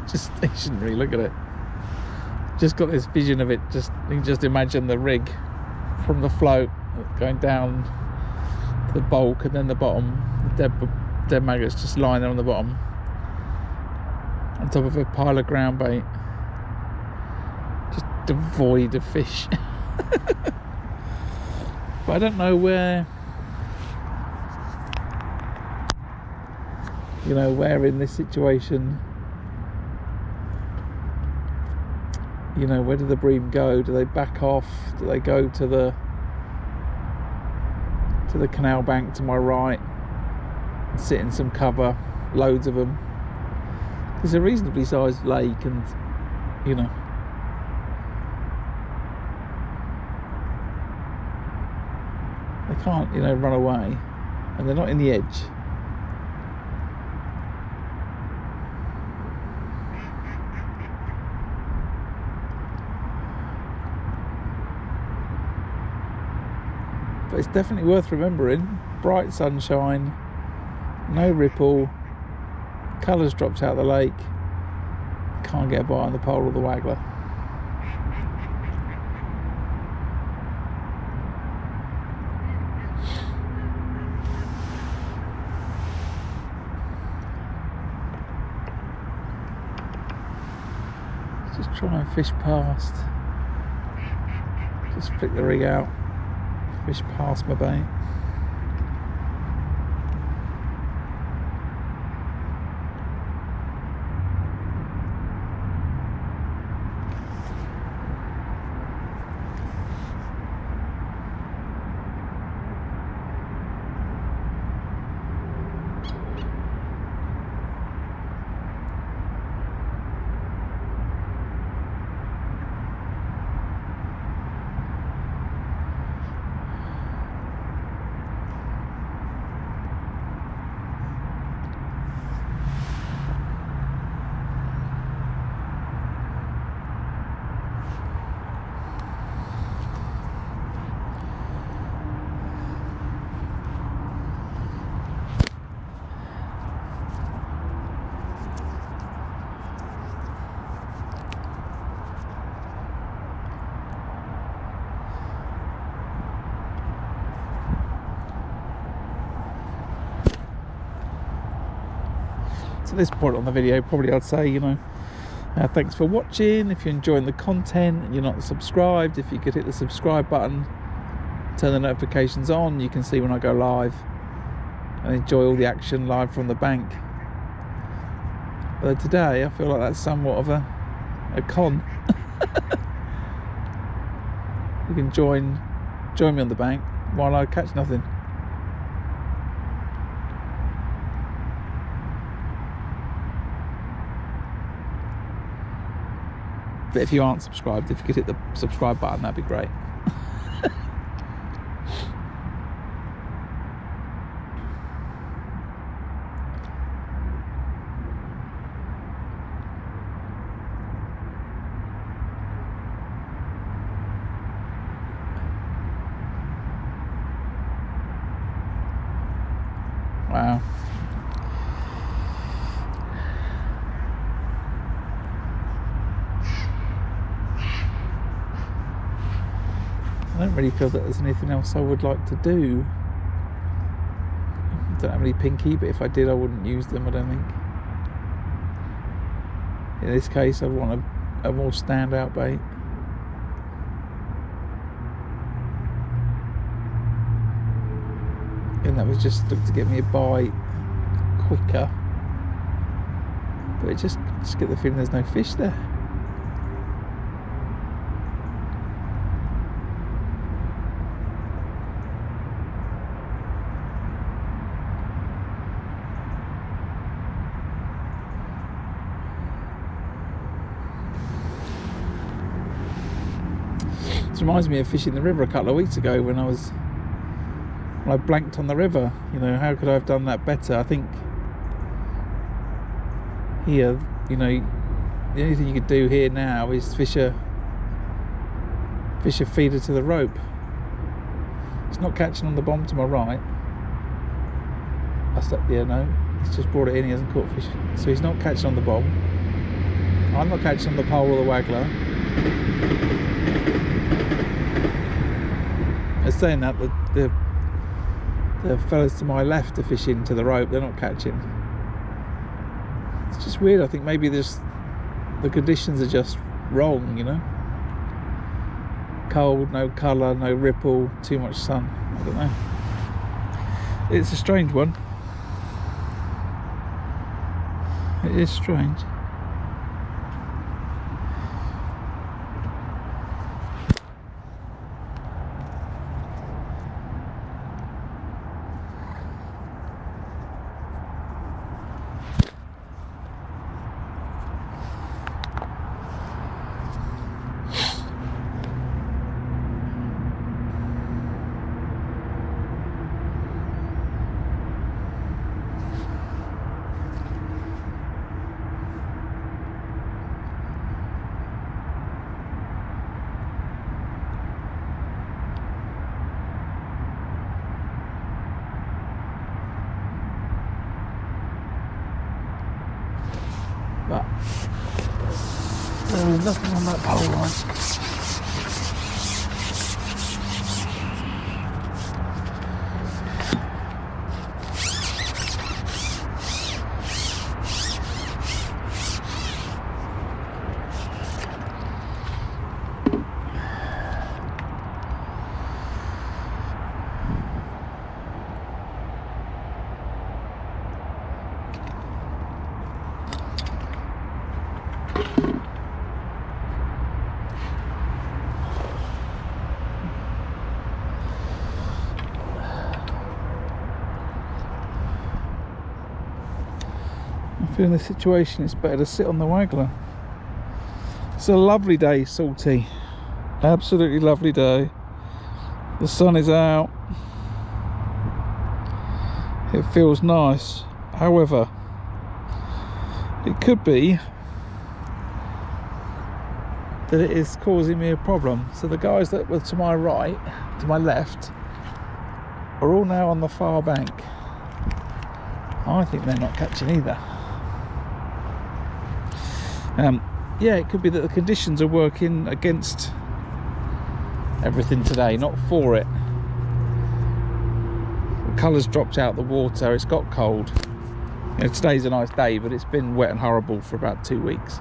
Just stationary, look at it. Just got this vision of it, you can just imagine the rig from the float going down to the bulk and then the bottom, the dead maggots just lying there on the bottom on top of a pile of ground bait, just devoid of fish. But I don't know where, you know, where in this situation, you know, where do the bream go? Do they back off? Do they go to the canal bank to my right and sit in some cover? Loads of them. It's a reasonably sized lake, and you know, they can't, you know, run away, and they're not in the edge. But it's definitely worth remembering. Bright sunshine, no ripple, colours dropped out of the lake, can't get a bite on the pole or the Waggler. Just try and fish past, just flick the rig out. Fish past my bait. At this point on the video, probably I'd say, you know, thanks for watching. If you're enjoying the content and you're not subscribed, if you could hit the subscribe button, turn the notifications on, you can see when I go live and enjoy all the action live from the bank. But today I feel like that's somewhat of a con. You can join me on the bank while I catch nothing. But if you aren't subscribed, if you could hit the subscribe button, that'd be great. Wow. I don't really feel that there's anything else I would like to do. I don't have any pinky, but if I did, I wouldn't use them, I don't think. In this case, I want a more standout bait. And that was just to get me a bite quicker. But it just get the feeling there's no fish there. This reminds me of fishing the river a couple of weeks ago when I blanked on the river. You know, how could I have done that better? I think here, you know, the only thing you could do here now is fish a feeder to the rope. It's not catching on the bomb to my right. Yeah, no, he's just brought it in, he hasn't caught fish. So he's not catching on the bomb. I'm not catching on the pole or the waggler. I was saying that the fellas to my left are fishing to the rope, they're not catching. It's just weird. I think maybe the conditions are just wrong, you know. Cold, no colour, no ripple, too much sun. I don't know. It's a strange one. It is strange. But there is nothing on that pole line. I feel in this situation it's better to sit on the waggler. It's a lovely day, Salty. Absolutely lovely day. The sun is out. It feels nice. However, it could be that it is causing me a problem. So the guys that were to my right, to my left, are all now on the far bank. I think they're not catching either. Yeah, it could be that the conditions are working against everything today, not for it. The colour's dropped out the water, it's got cold. You know, today's a nice day, but it's been wet and horrible for about 2 weeks.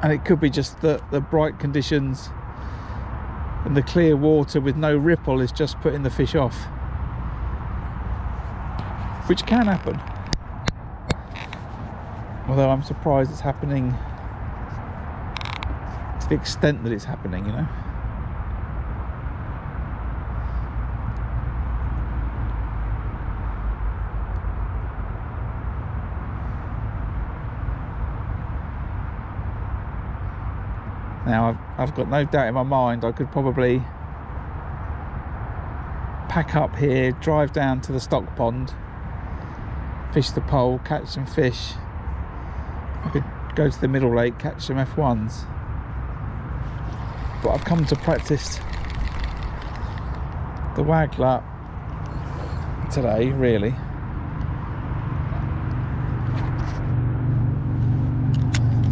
And it could be just that the bright conditions and the clear water with no ripple is just putting the fish off, which can happen. Although I'm surprised it's happening to the extent that it's happening, you know. Now I've got no doubt in my mind I could probably pack up here, drive down to the stock pond, fish the pole, catch some fish. I could go to the middle lake, catch some F1s. But I've come to practice the Waggler today, really.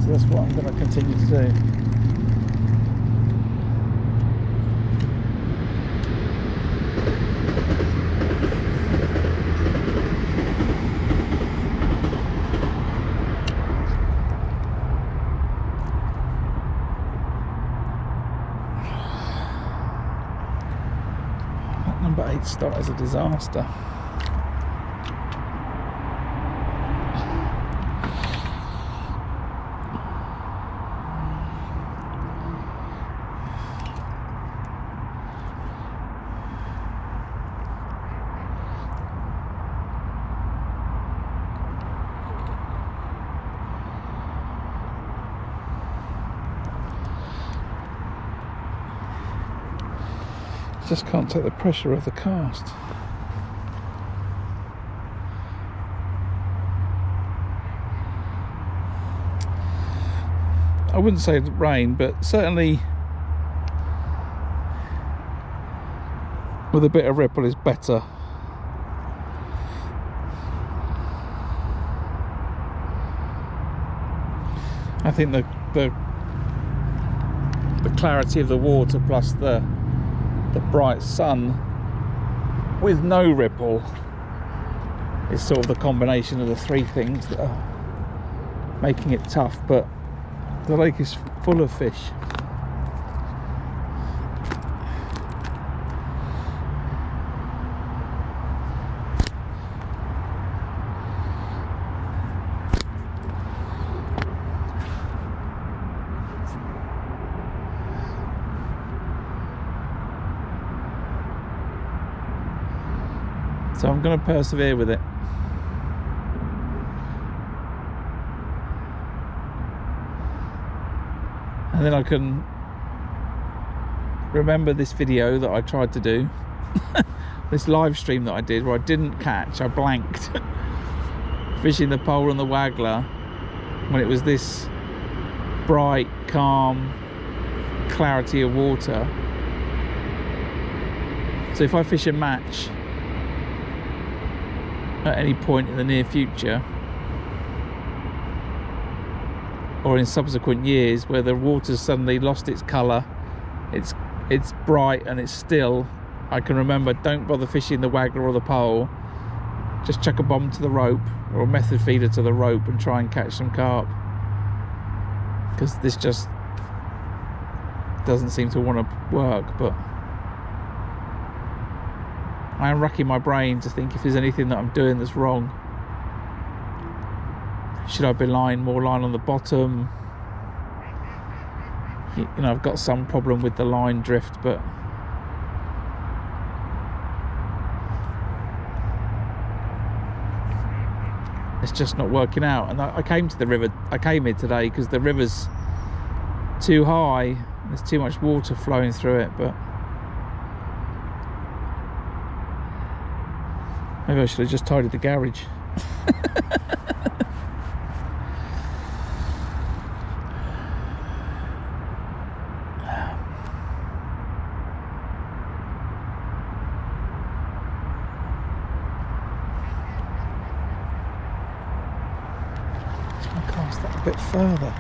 So that's what I'm going to continue to do. Number 8 start as a disaster. Just can't take the pressure of the cast. I wouldn't say the rain, but certainly with a bit of ripple is better. I think the clarity of the water plus the bright sun with no ripple is sort of the combination of the three things that are making it tough, but the lake is full of fish. So I'm going to persevere with it. And then I can remember this video that I tried to do, this live stream that I did where I didn't catch, I blanked, fishing the pole and the Waggler when it was this bright, calm clarity of water. So if I fish a match at any point in the near future or in subsequent years where the water's suddenly lost its colour, it's bright and it's still, I can remember, don't bother fishing the Waggler or the pole, just chuck a bomb to the rope or a method feeder to the rope and try and catch some carp, because this just doesn't seem to want to work. But I am racking my brain to think if there's anything that I'm doing that's wrong. Should I be more line on the bottom? You know, I've got some problem with the line drift, but it's just not working out. And I came to the river, I came here today because the river's too high, there's too much water flowing through it, but maybe I should have just tidied the garage. Just cast that a bit further.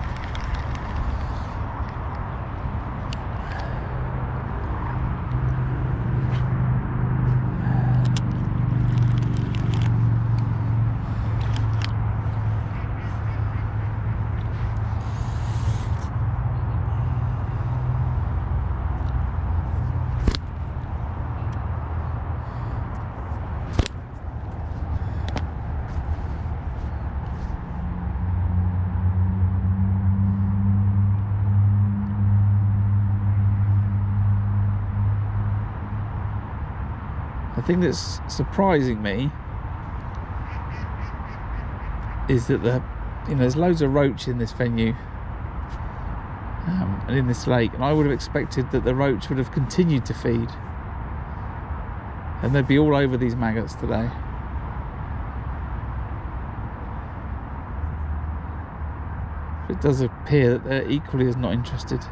The thing that's surprising me is that there's loads of roach in this venue and in this lake, and I would have expected that the roach would have continued to feed and they'd be all over these maggots today. It does appear that they're equally as not interested.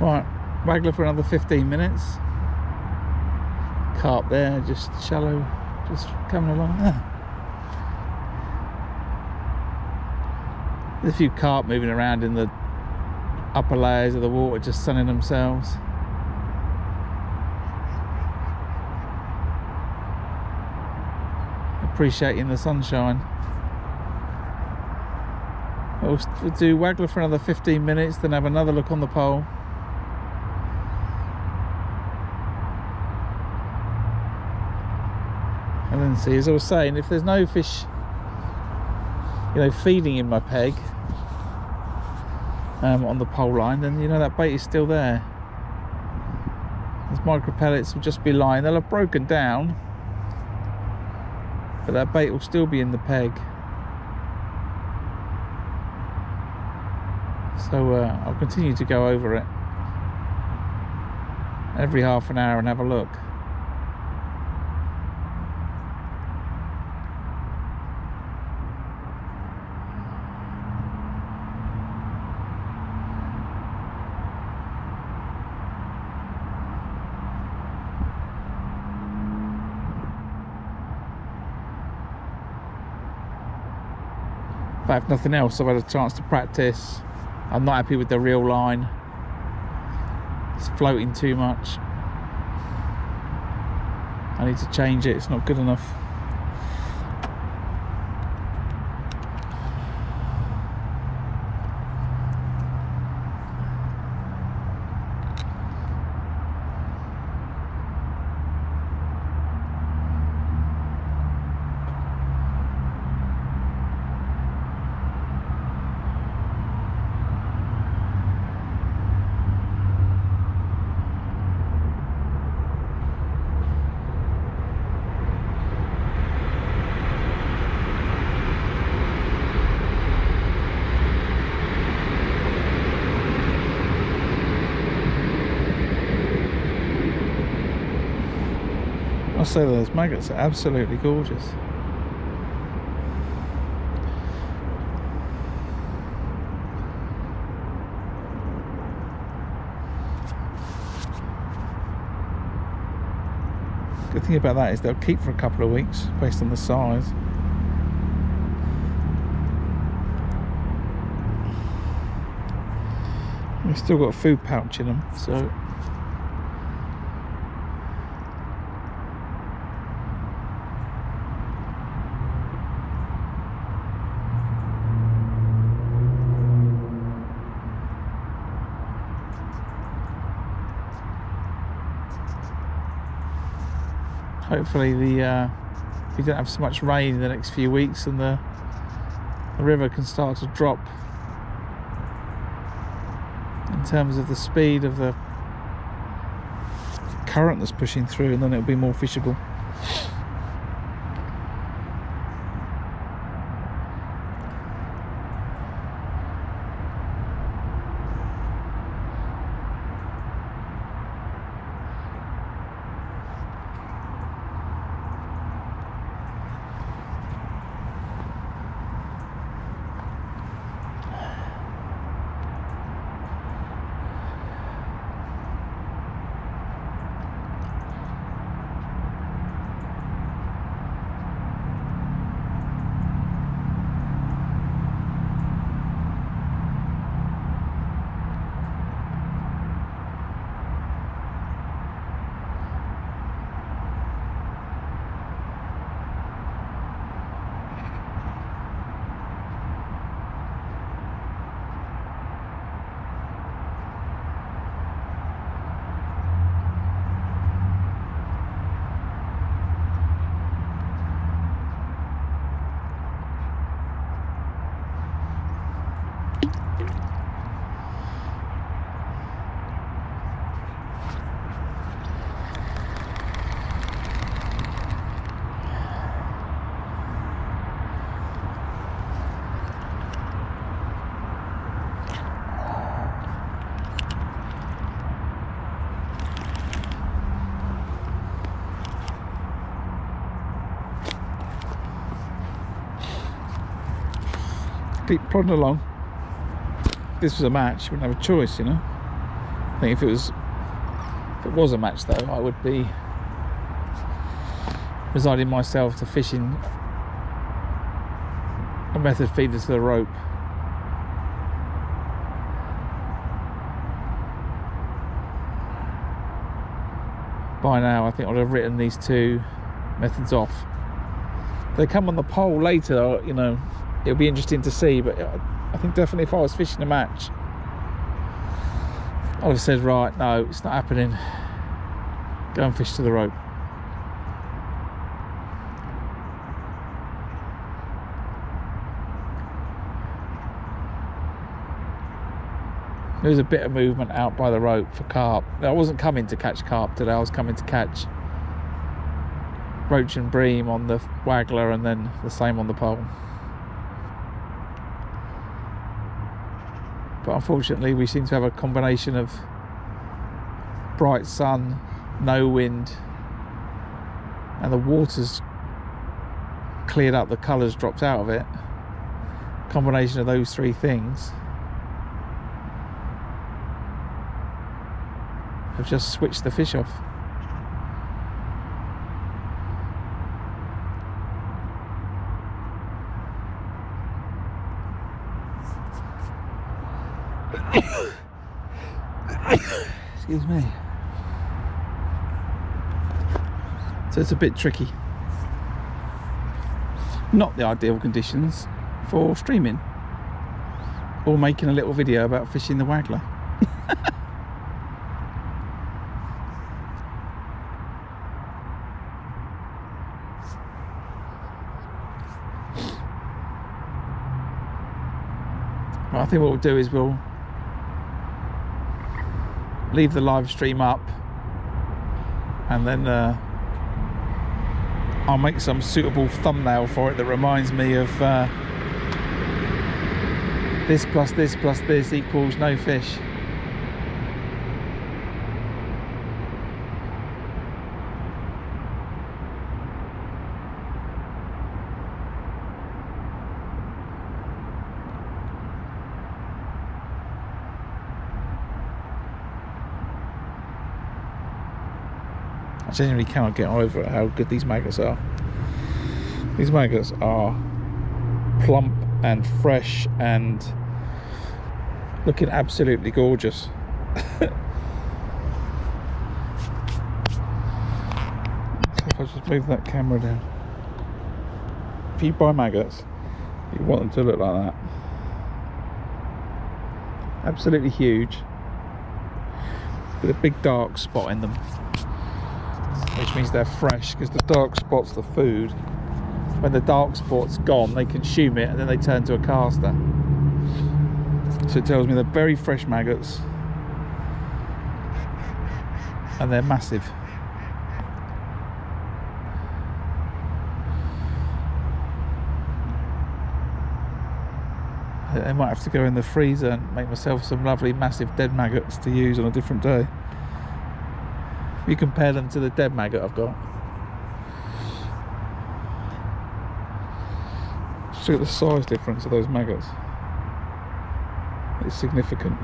Right, Waggler for another 15 minutes. Carp there, just shallow, just coming along there. There's a few carp moving around in the upper layers of the water, just sunning themselves. Appreciating the sunshine. We'll do Waggler for another 15 minutes, then have another look on the pole. tendency, as I was saying, if there's no fish, you know, feeding in my peg on the pole line, then you know that bait is still there. Those micro pellets will just be lying. They'll have broken down, but that bait will still be in the peg. So I'll continue to go over it every half an hour and have a look. But if nothing else, I've had a chance to practice. I'm not happy with the reel line. It's floating too much. I need to change it, it's not good enough. I say those maggots are absolutely gorgeous. Good thing about that is they'll keep for a couple of weeks based on the size. We've still got a food pouch in them, so hopefully we don't have so much rain in the next few weeks, and the river can start to drop in terms of the speed of the current that's pushing through, and then it'll be more fishable. Keep plodding along. If this was a match, you wouldn't have a choice, you know. I think if it was a match though, I would be resigning myself to fishing a method feeder to the rope. By now I think I'd have written these two methods off. If they come on the pole later, you know, it'll be interesting to see, but I think definitely if I was fishing a match, I'd have said, right, no, it's not happening. Go and fish to the rope. There was a bit of movement out by the rope for carp. I wasn't coming to catch carp today, I was coming to catch roach and bream on the Waggler, and then the same on the pole. But unfortunately we seem to have a combination of bright sun, no wind, and the water's cleared up, the colours dropped out of it. Combination of those three things have just switched the fish off. Excuse me. So it's a bit tricky. Not the ideal conditions for streaming or making a little video about fishing the Waggler. Well, I think what we'll do is we'll leave the live stream up, and then I'll make some suitable thumbnail for it that reminds me of this plus this plus this equals no fish. I genuinely cannot get over how good these maggots are. These maggots are plump and fresh and looking absolutely gorgeous. If I just move that camera down. If you buy maggots, you want them to look like that. Absolutely huge, with a big dark spot in them, which means they're fresh, because the dark spot's the food. When the dark spot's gone, they consume it and then they turn to a caster. So it tells me they're very fresh maggots and they're massive. I might have to go in the freezer and make myself some lovely massive dead maggots to use on a different day. You compare them to the dead maggot I've got. Just look at the size difference of those maggots. It's significant.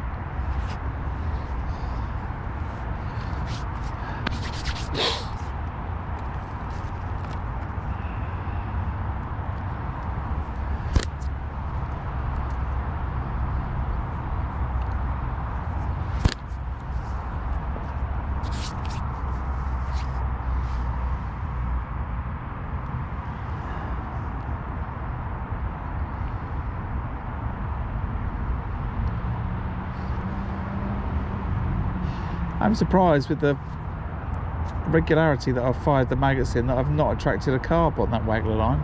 I'm surprised with the regularity that I've fired the maggots in that I've not attracted a carp on that Waggler line,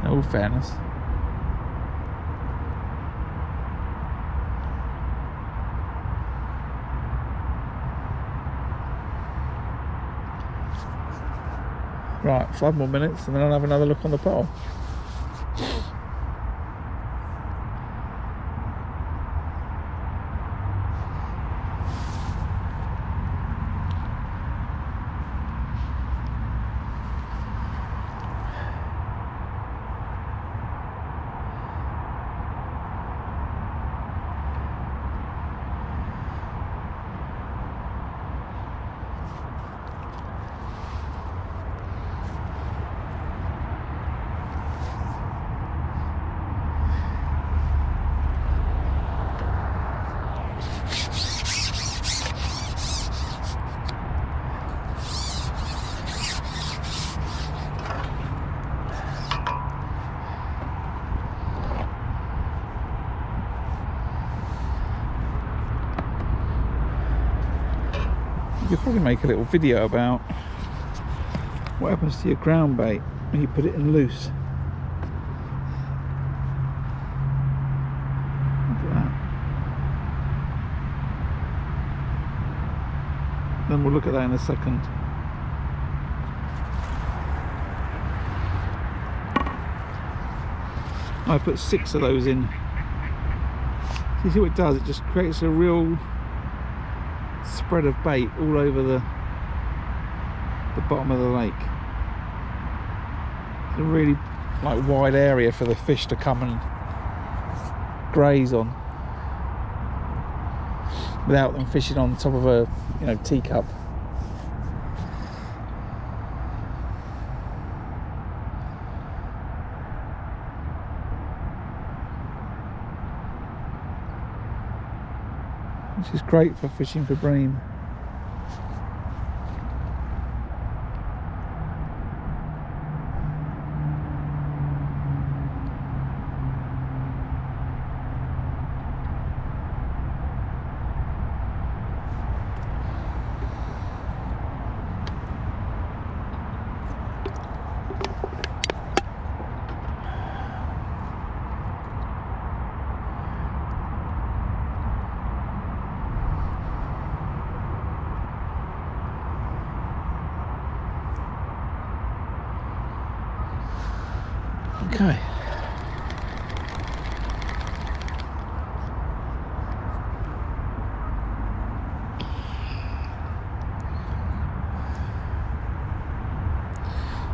in all fairness. Right, 5 more minutes and then I'll have another look on the pole. You could probably make a little video about what happens to your ground bait when you put it in loose. Look at that. then we'll look at that in a second. I put 6 of those in. So you see what it does? It just creates a real spread of bait all over the bottom of the lake. It's a really like wide area for the fish to come and graze on without them fishing on top of a, you know, teacup. Which is great for fishing for bream. Okay.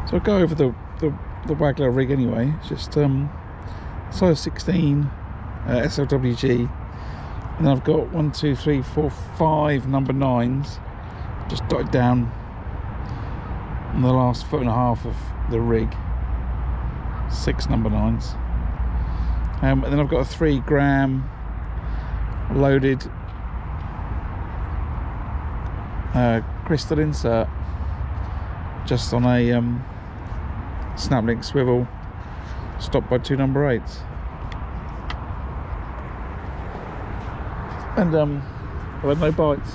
So I'll go over the Waggler rig anyway. It's just size 16 SLWG, and then I've got 1, 2, 3, 4, 5 number 9s just dotted down on the last 1.5 foot of the rig. 6 number 9s, and then I've got a 3 gram loaded crystal insert just on a snap link swivel, stopped by 2 number 8s, and I've had no bites.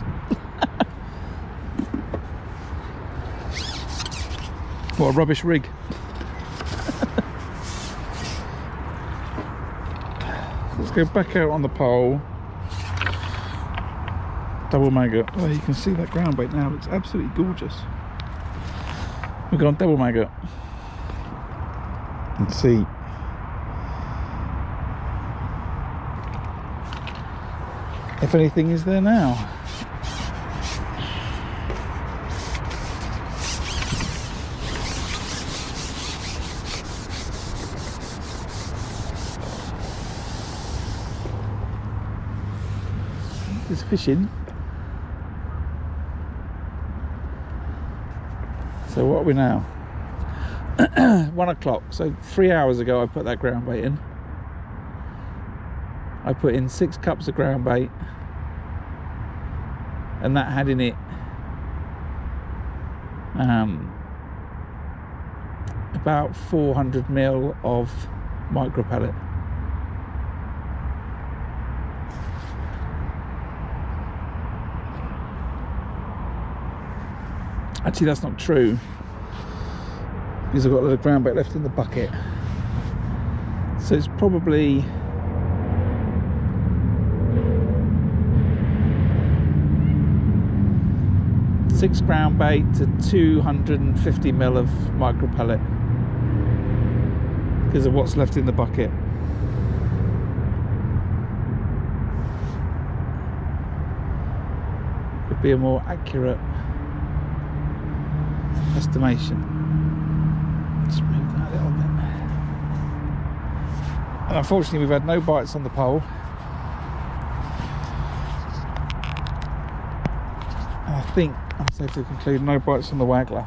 What a rubbish rig. Let's go back out on the pole. Double maggot. Oh, you can see that ground bait now. It looks absolutely gorgeous. We've gone double maggot. Let's see. If anything is there now. There's fishing. So what are we now? 1 o'clock. So 3 hours ago I put that ground bait in. I put in 6 cups of ground bait, and that had in it about 400 ml of micro pellet. Actually, that's not true, because I've got a little ground bait left in the bucket. So it's probably six ground bait to 250 ml of micro pellet because of what's left in the bucket. Would be a more accurate estimation. Just move that a little bit. And unfortunately we've had no bites on the pole, and I think I'm safe to conclude no bites on the Waggler,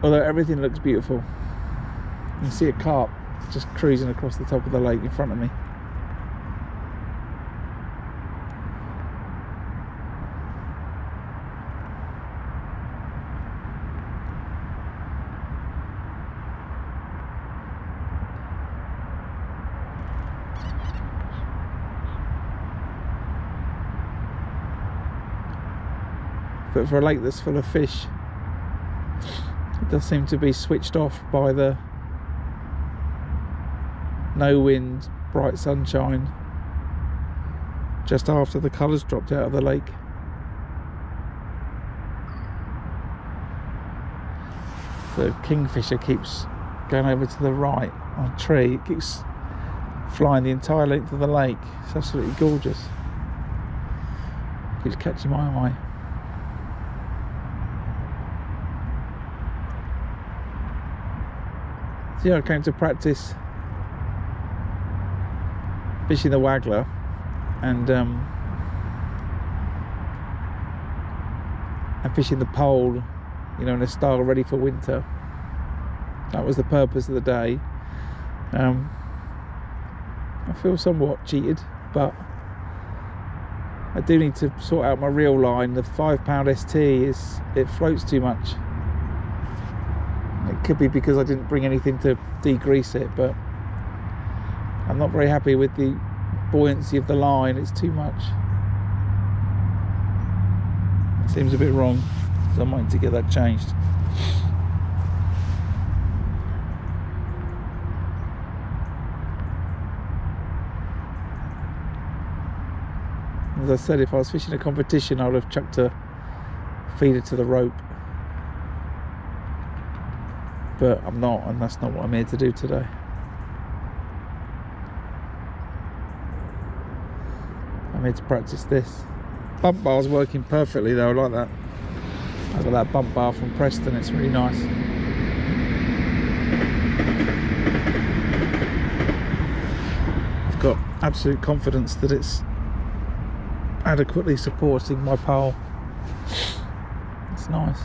although everything looks beautiful. You can see a carp just cruising across the top of the lake in front of me. But for a lake that's full of fish, it does seem to be switched off by the no wind, bright sunshine just after the colours dropped out of the lake. the kingfisher keeps going over to the right on a tree. It keeps flying the entire length of the lake. It's absolutely gorgeous. Keeps catching my eye. So yeah, I came to practice fishing the Waggler, and fishing the pole, you know, in a style ready for winter. That was the purpose of the day. I feel somewhat cheated, but I do need to sort out my reel line. The 5-pound ST it floats too much. It could be because I didn't bring anything to degrease it, but I'm not very happy with the buoyancy of the line. It's too much. It seems a bit wrong, so I might need to get that changed. As I said, if I was fishing a competition, I would have chucked a feeder to the rope, but I'm not, and that's not what I'm here to do today. I'm here to practice this. Bump bar's working perfectly though, I like that. I've got that bump bar from Preston, it's really nice. I've got absolute confidence that it's adequately supporting my pole. It's nice.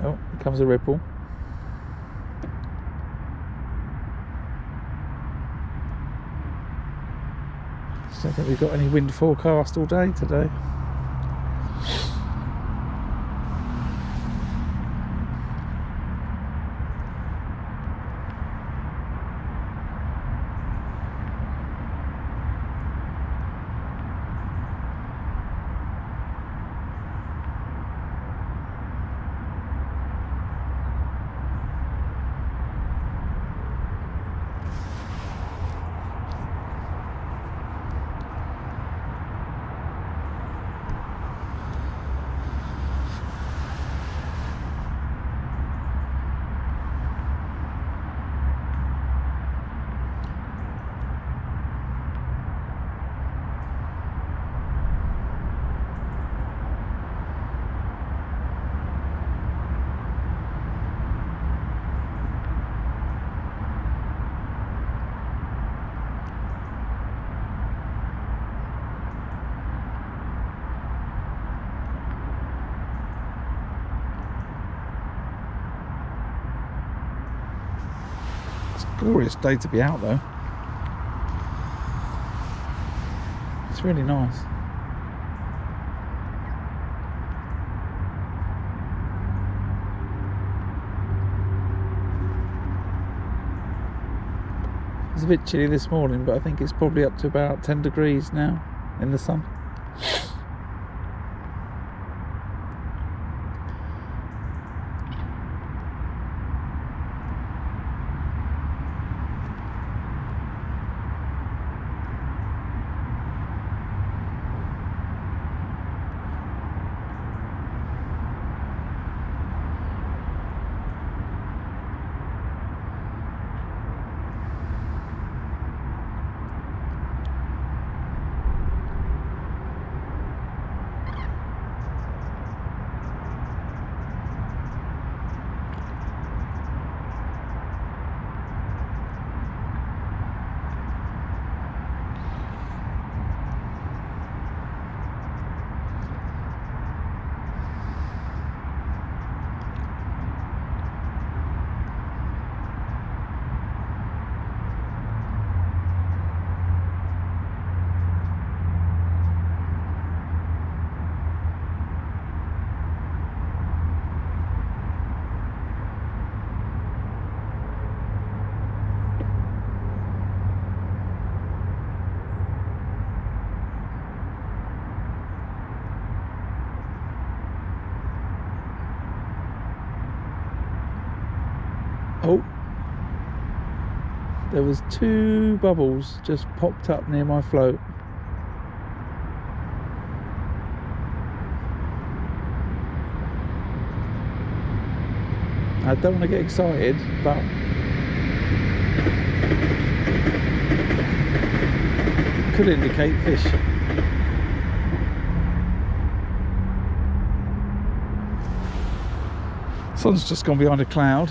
Oh, here comes a ripple. So I don't think we've got any wind forecast all day today. Glorious day to be out though. It's really nice. It's a bit chilly this morning, but I think it's probably up to about 10 degrees now in the sun. Oh, there was 2 bubbles just popped up near my float. I don't want to get excited, but could indicate fish. Sun's just gone behind a cloud.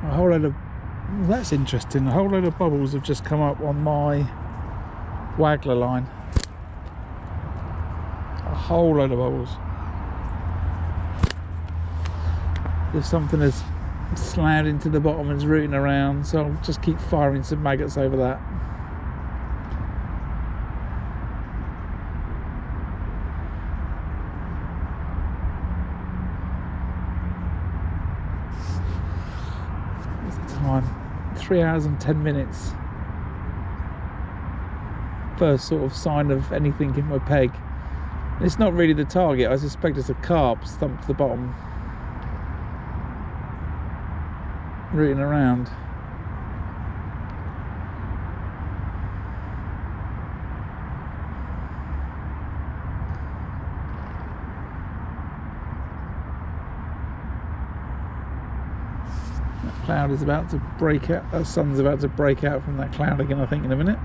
A whole load of, that's interesting, a whole load of bubbles have just come up on my Waggler line. A whole load of bubbles. If something has slammed into the bottom and is rooting around, so I'll just keep firing some maggots over that. Time 3 hours and 10 minutes. First sort of sign of anything in my peg. It's not really the target. I suspect it's a carp stumped to the bottom, rooting around. Cloud is about to break out, the sun's about to break out from that cloud again, I think, in a minute.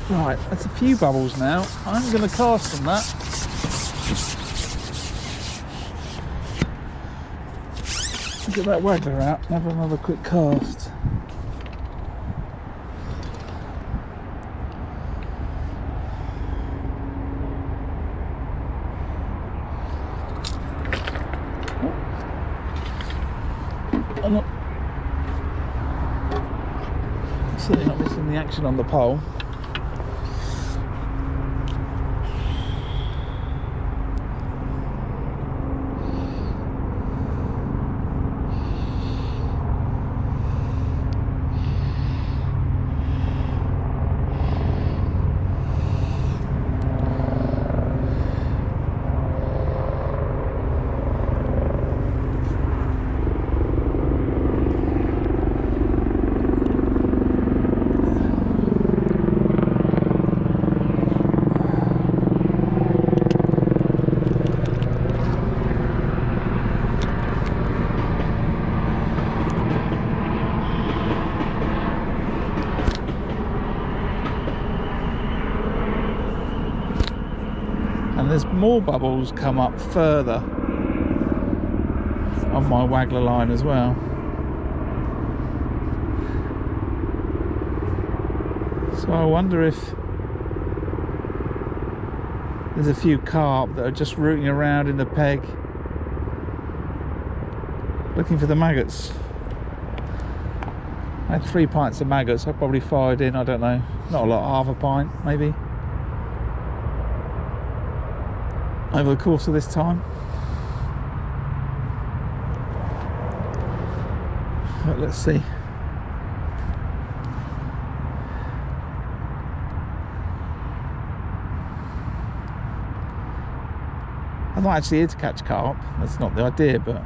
Right, that's a few bubbles now. I'm going to cast on that. Get that waggler out and have another quick cast. I'm not, certainly not missing the action on the pole. And there's more bubbles come up further on my Waggler line as well. So I wonder if there's a few carp that are just rooting around in the peg looking for the maggots. I had 3 pints of maggots. I probably fired in, I don't know, not a lot, half a pint maybe, over the course of this time. But let's see. I'm not actually here to catch carp, that's not the idea, but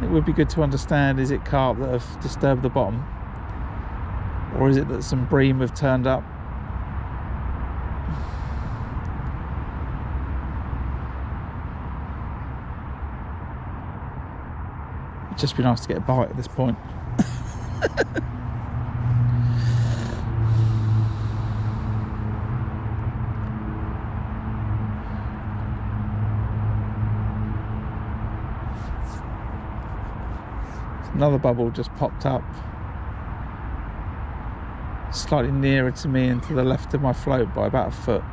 it would be good to understand, is it carp that have disturbed the bottom, or is it that some bream have turned up? It'd just be nice to get a bite at this point. Another bubble just popped up slightly nearer to me and to the left of my float by about a foot.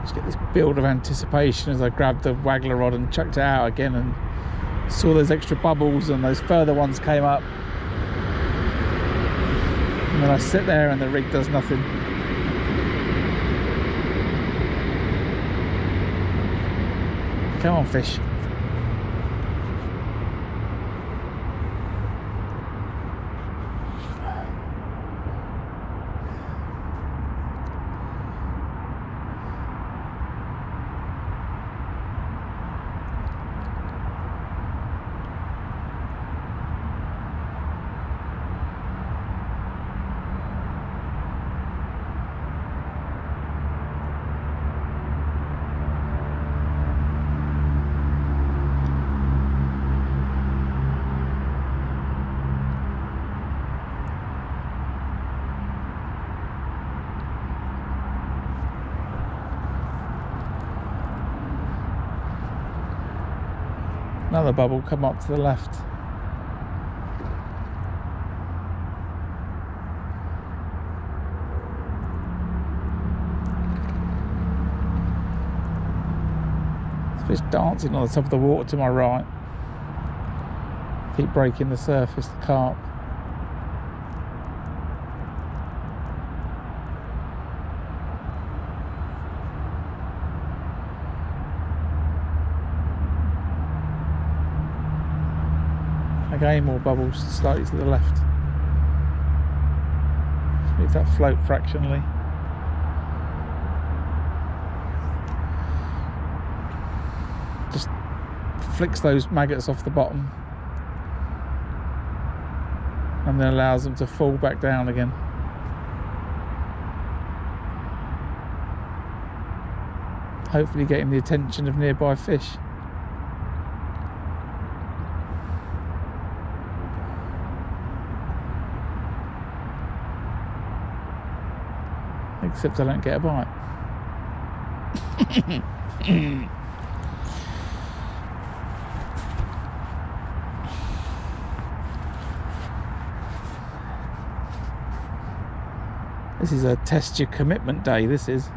Just get this build of anticipation as I grabbed the Waggler rod and chucked it out again and saw those extra bubbles and those further ones came up. And then I sit there and the rig does nothing. Come on, fish. Another bubble come up to the left. Fish dancing on the top of the water to my right. Keep breaking the surface, the carp. Again, more bubbles slightly to the left. Move that float fractionally. Just flicks those maggots off the bottom and then allows them to fall back down again. Hopefully getting the attention of nearby fish. Except I don't get a bite. This is a test your commitment day, this is.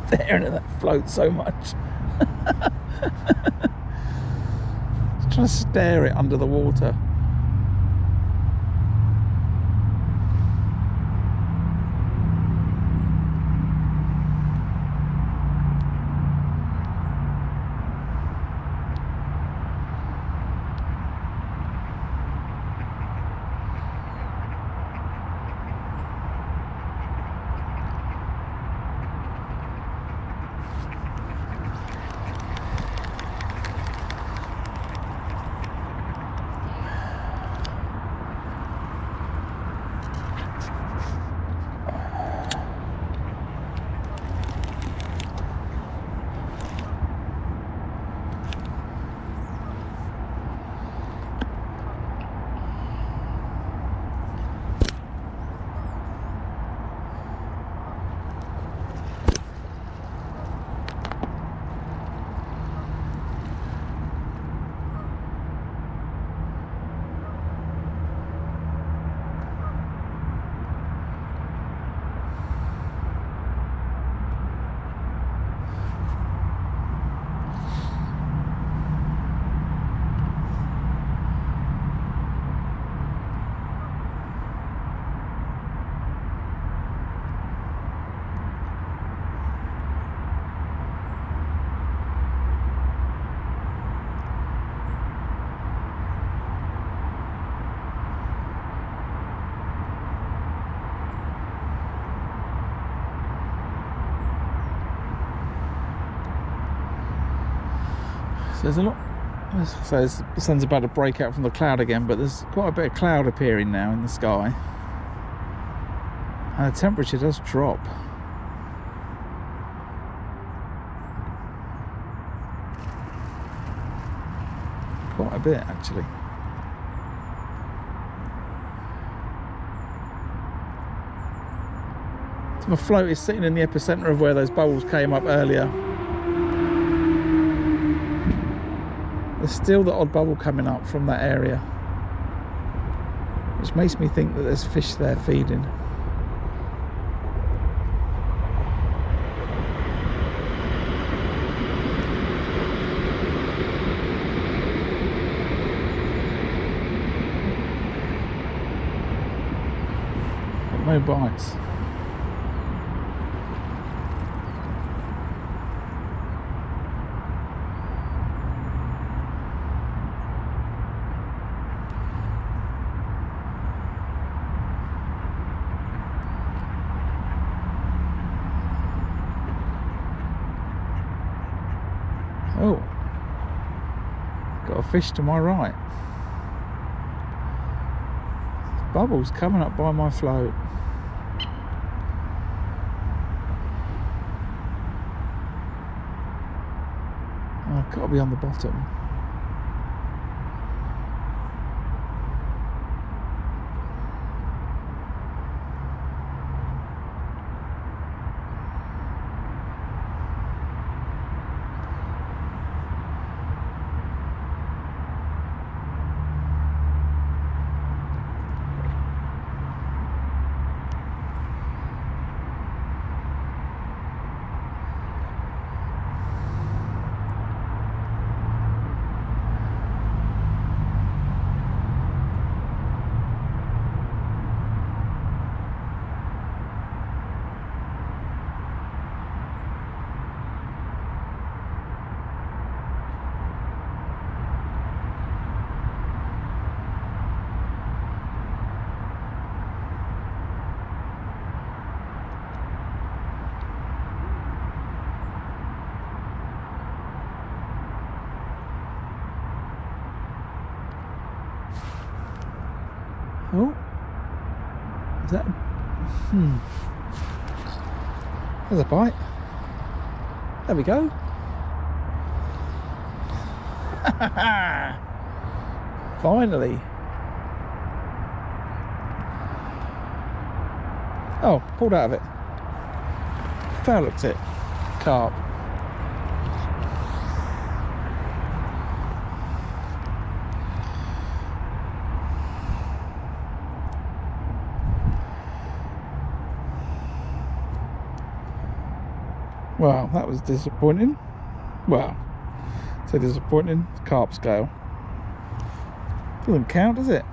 Staring at that float so much. Just trying to stare it under the water. So there's a lot. So the sun's about to break out from the cloud again, but there's quite a bit of cloud appearing now in the sky, and the temperature does drop. Quite a bit, actually. So my float is sitting in the epicenter of where those bubbles came up earlier. There's still the odd bubble coming up from that area, which makes me think that there's fish there feeding. But no bites. Oh, got a fish to my right. Bubbles coming up by my float. Oh, I've got to be on the bottom. Oh, is that? There's a bite. There we go. Finally. Oh, pulled out of it. Foul looked it. Carp. Wow, that was disappointing. Well, so disappointing. Carp scale. Doesn't count, does it?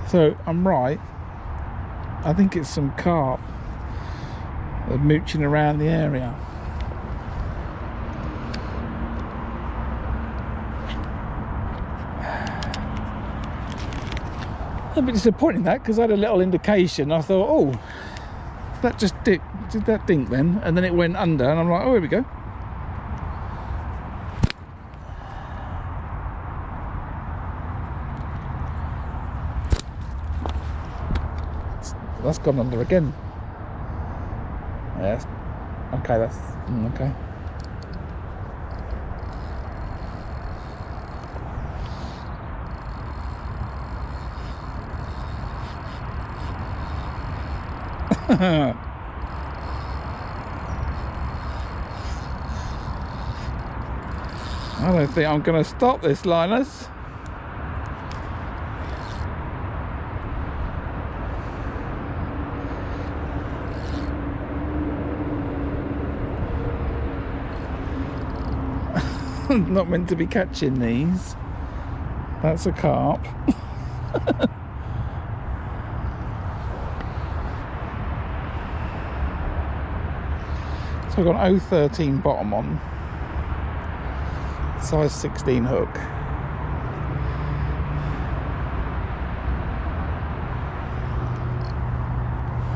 So I'm right. I think it's some carp that are mooching around the area. A bit disappointing that, because I had a little indication. I thought, oh, that just did that dink then, and then it went under, and I'm like, oh, here we go. That's gone under again. Yes. Okay, that's okay. I don't think I'm going to stop this, Linus. Not meant to be catching these. That's a carp. So I've got an 013 bottom on, size 16 hook.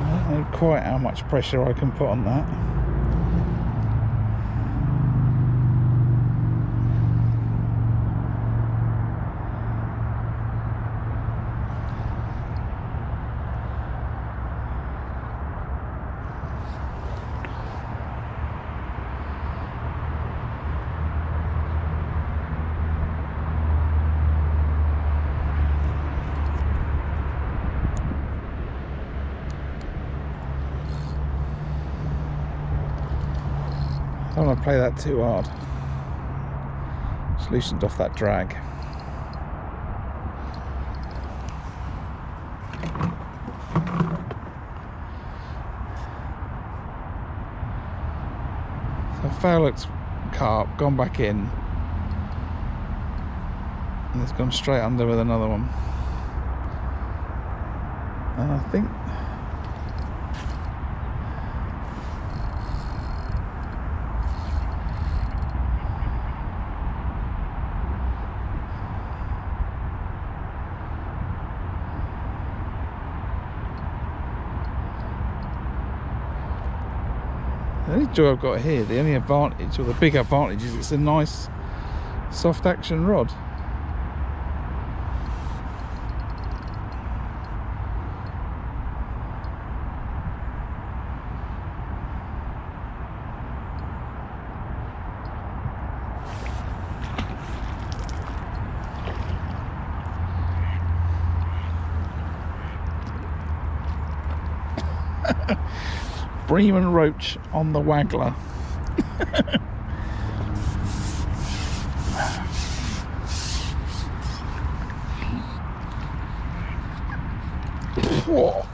I don't know quite how much pressure I can put on that. Don't want to play that too hard. Just loosened off that drag. So Fowler's carp gone back in, and it's gone straight under with another one. And I think the only joy I've got here, the only advantage, or the big advantage, is it's a nice soft action rod. Bream and roach on the Waggler. Whoa.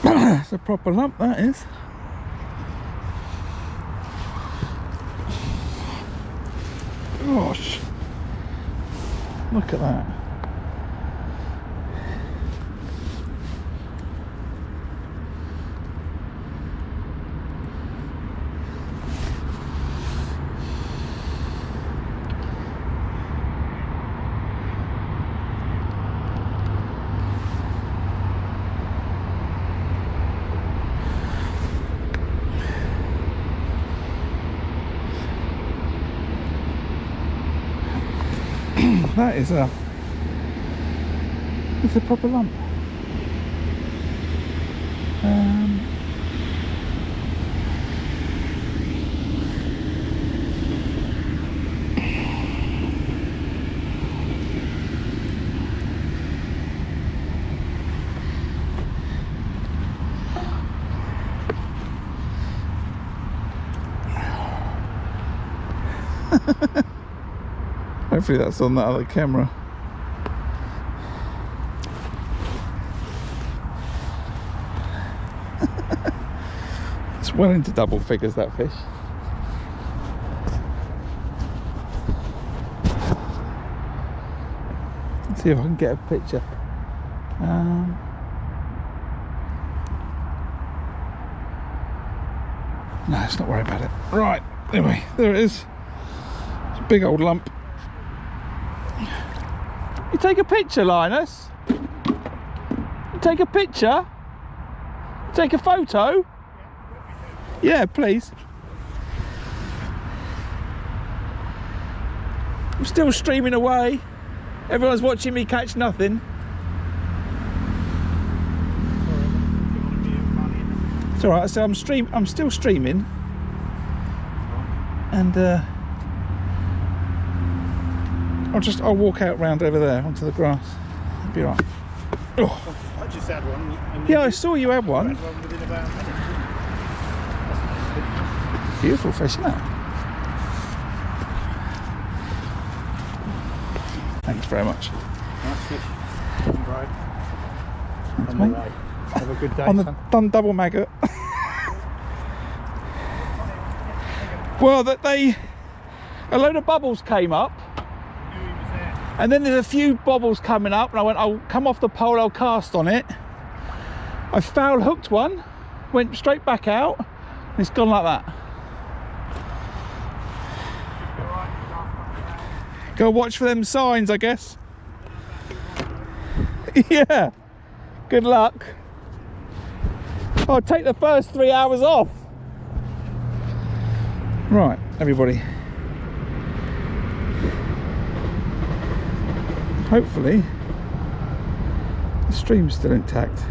That's a proper lump, that is. Gosh, look at that. That is it's a proper lump. Hopefully that's on that other camera. It's well into double figures, that fish. Let's see if I can get a picture. No, let's not worry about it. Right, anyway, there it is. It's a big old lump. You take a picture, Linus? You take a picture? Take a photo? Yeah, please. I'm still streaming away. Everyone's watching me catch nothing. It's alright, so I'm still streaming. And I'll walk out round over there onto the grass. It'll be right. Oh. I just had one. Yeah, I saw you had one. Within about a minute. Beautiful fish, isn't it? Thanks very much. Nice fish. Right. Thanks, On mate. the way. Have a good day. On the done double maggot. Well, a load of bubbles came up. And then there's a few bobbles coming up, and I went, I'll come off the pole, I'll cast on it. I foul hooked one, went straight back out, and it's gone like that. Go watch for them signs, I guess. Yeah, good luck. I'll take the first 3 hours off. Right, everybody. Hopefully the stream's still intact.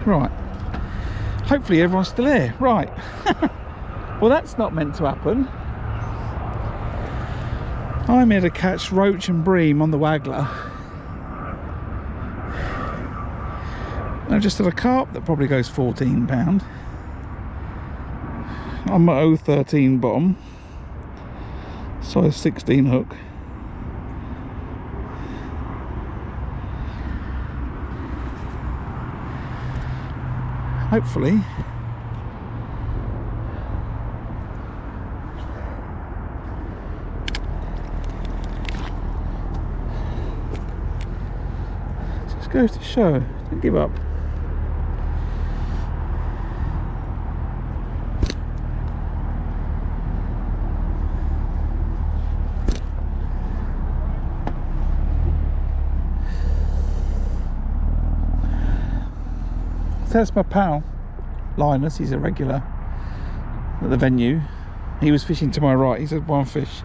Right, hopefully everyone's still here. Right. Well, that's not meant to happen. I'm here to catch roach and bream on the Waggler, I just had a carp that probably goes £14. I'm at 013 bottom, size 16 hook. Hopefully just goes to show, don't give up. So that's my pal Linus, he's a regular at the venue. He was fishing to my right, he's had one fish.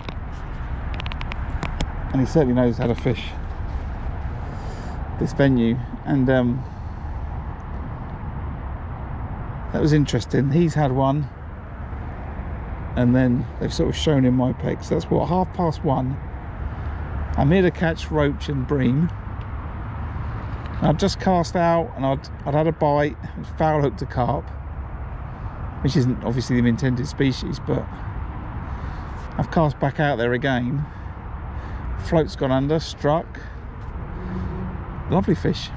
And he certainly knows how to fish this venue. And that was interesting. He's had one, and then they've sort of shown him my peg. So that's what, 1:30. I'm here to catch roach and bream. I'd just cast out and I'd had a bite, foul hooked a carp, which isn't obviously the intended species, but I've cast back out there again. Float's gone under, struck. Lovely fish.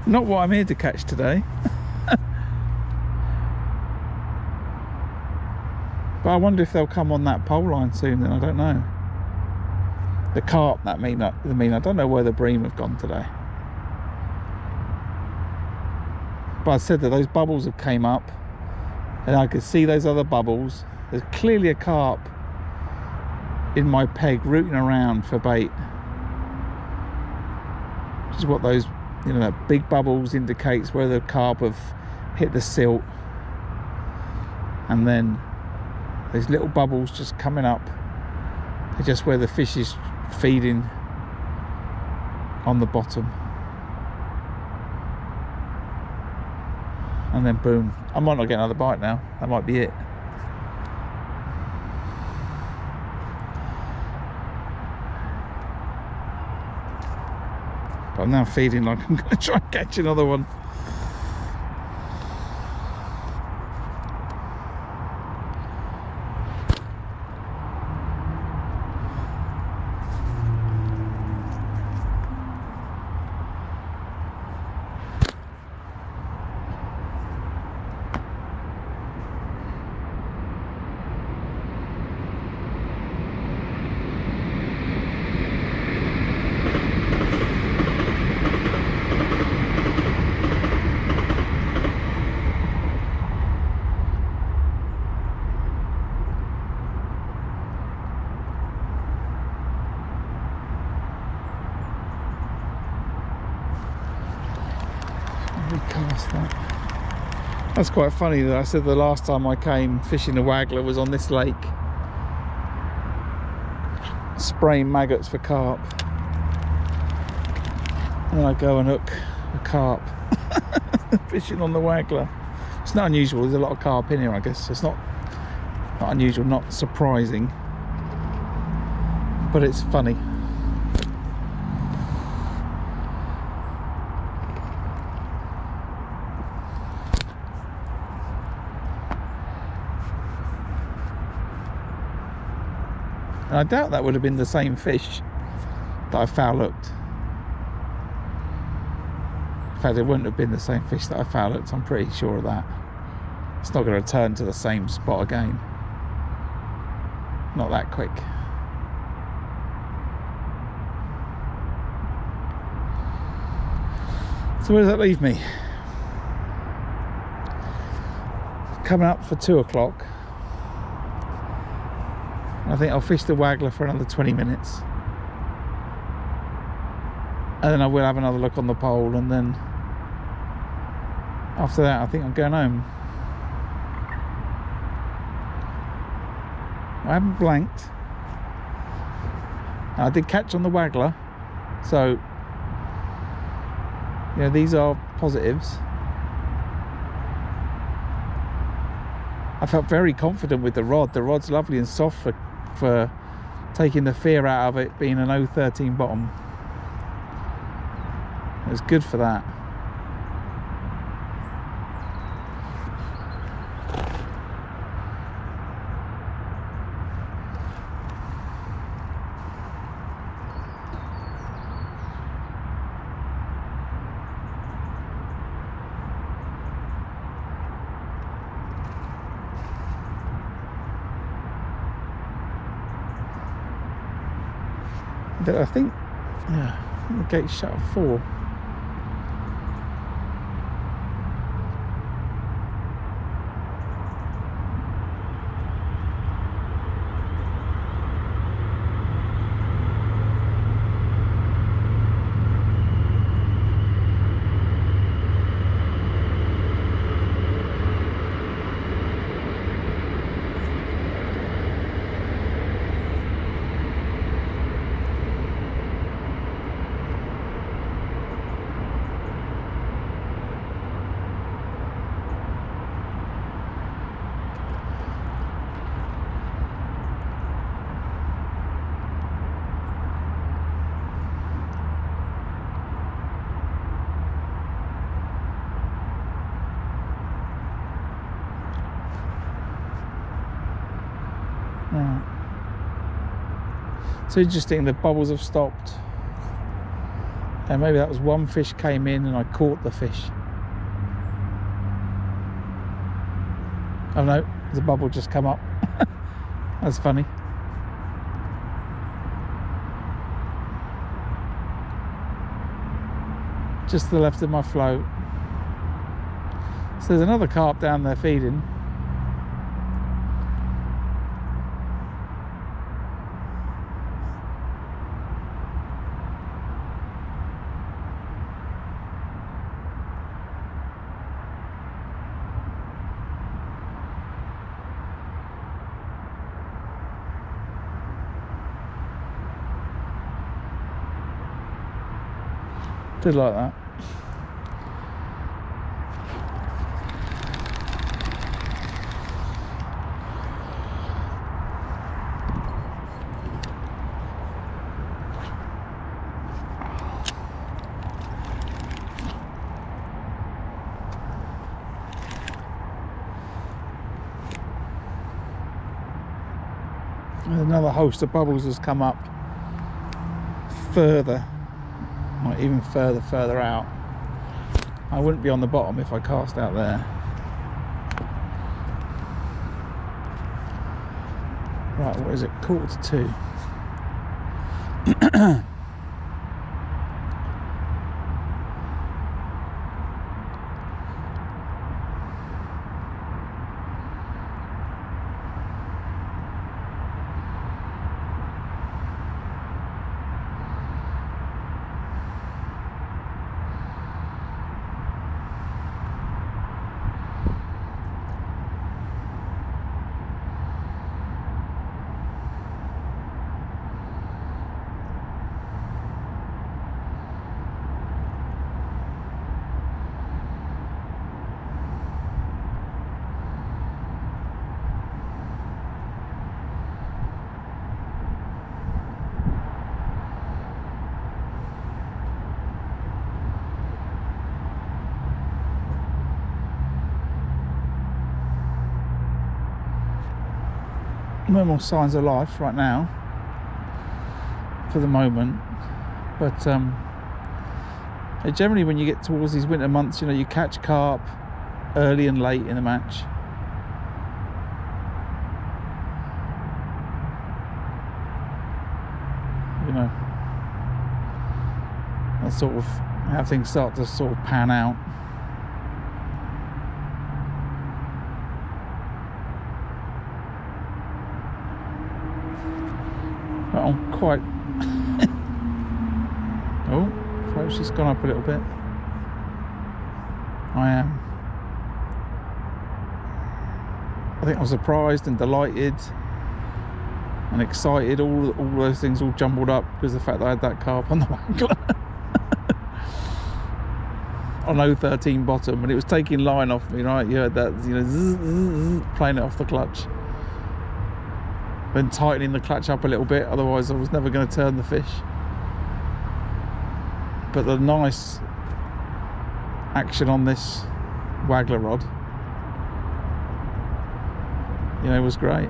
Not what I'm here to catch today. But I wonder if they'll come on that pole line soon, then I don't know. The carp, I don't know where the bream have gone today. But I said that those bubbles have came up, and I could see those other bubbles. There's clearly a carp in my peg rooting around for bait, which is what those, that big bubbles indicates where the carp have hit the silt. And then those little bubbles just coming up, they're just where the fish is feeding on the bottom. And then boom, I might not get another bite now, that might be it. But I'm now feeling like I'm going to try and catch another one. Cast that. That's quite funny that I said the last time I came fishing the Waggler was on this lake, spraying maggots for carp, and then I go and hook a carp fishing on the Waggler. It's not unusual, there's a lot of carp in here, I guess. It's not unusual, not surprising, but it's funny. And I doubt that would have been the same fish that I foul hooked. In fact, it wouldn't have been the same fish that I foul hooked, I'm pretty sure of that. It's not going to return to the same spot again. Not that quick. So where does that leave me? Coming up for 2 o'clock. I think I'll fish the Waggler for another 20 minutes. And then I will have another look on the pole, and then after that I think I'm going home. I haven't blanked. I did catch on the Waggler, so yeah, these are positives. I felt very confident with the rod. The rod's lovely and soft for taking the fear out of it being an 013 bottom. It was good for that. But I think, yeah, the gate's shut at 4. Right. So interesting, the bubbles have stopped. And maybe that was one fish came in and I caught the fish. Oh no, the bubble just come up. That's funny. Just to the left of my float. So there's another carp down there feeding. Did like that. Another host of bubbles has come up further. Like even further out. I wouldn't be on the bottom if I cast out there. Right, what is it? 1:45. No more signs of life right now for the moment, but generally when you get towards these winter months, you know, you catch carp early and late in the match. You know, that's sort of how things start to sort of pan out. But I'm quite oh, float's just gone up a little bit. I think I'm surprised and delighted and excited, all those things all jumbled up because of the fact that I had that carp on the Waggler on 013 bottom, and it was taking line off me, right? You heard that, you know, zzz, zzz, zzz, playing it off the clutch. Then tightening the clutch up a little bit, otherwise I was never going to turn the fish. But the nice action on this Waggler rod, you know, was great.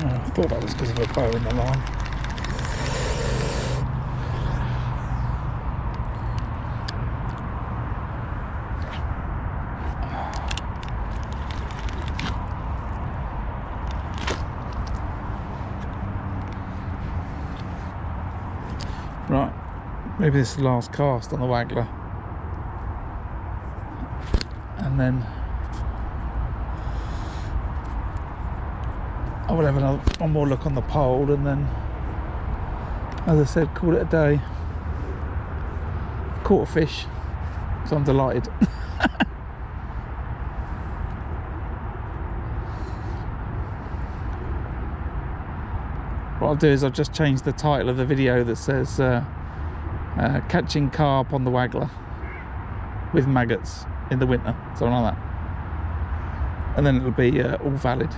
Oh, I thought that was because of a bow in the line. Right, maybe this is the last cast on the Waggler, and then I will have one more look on the pole, and then, as I said, call it a day. Caught a fish, so I'm delighted. What I'll do is I'll just change the title of the video that says catching carp on the Waggler with maggots in the winter, something like that, and then it'll be all valid.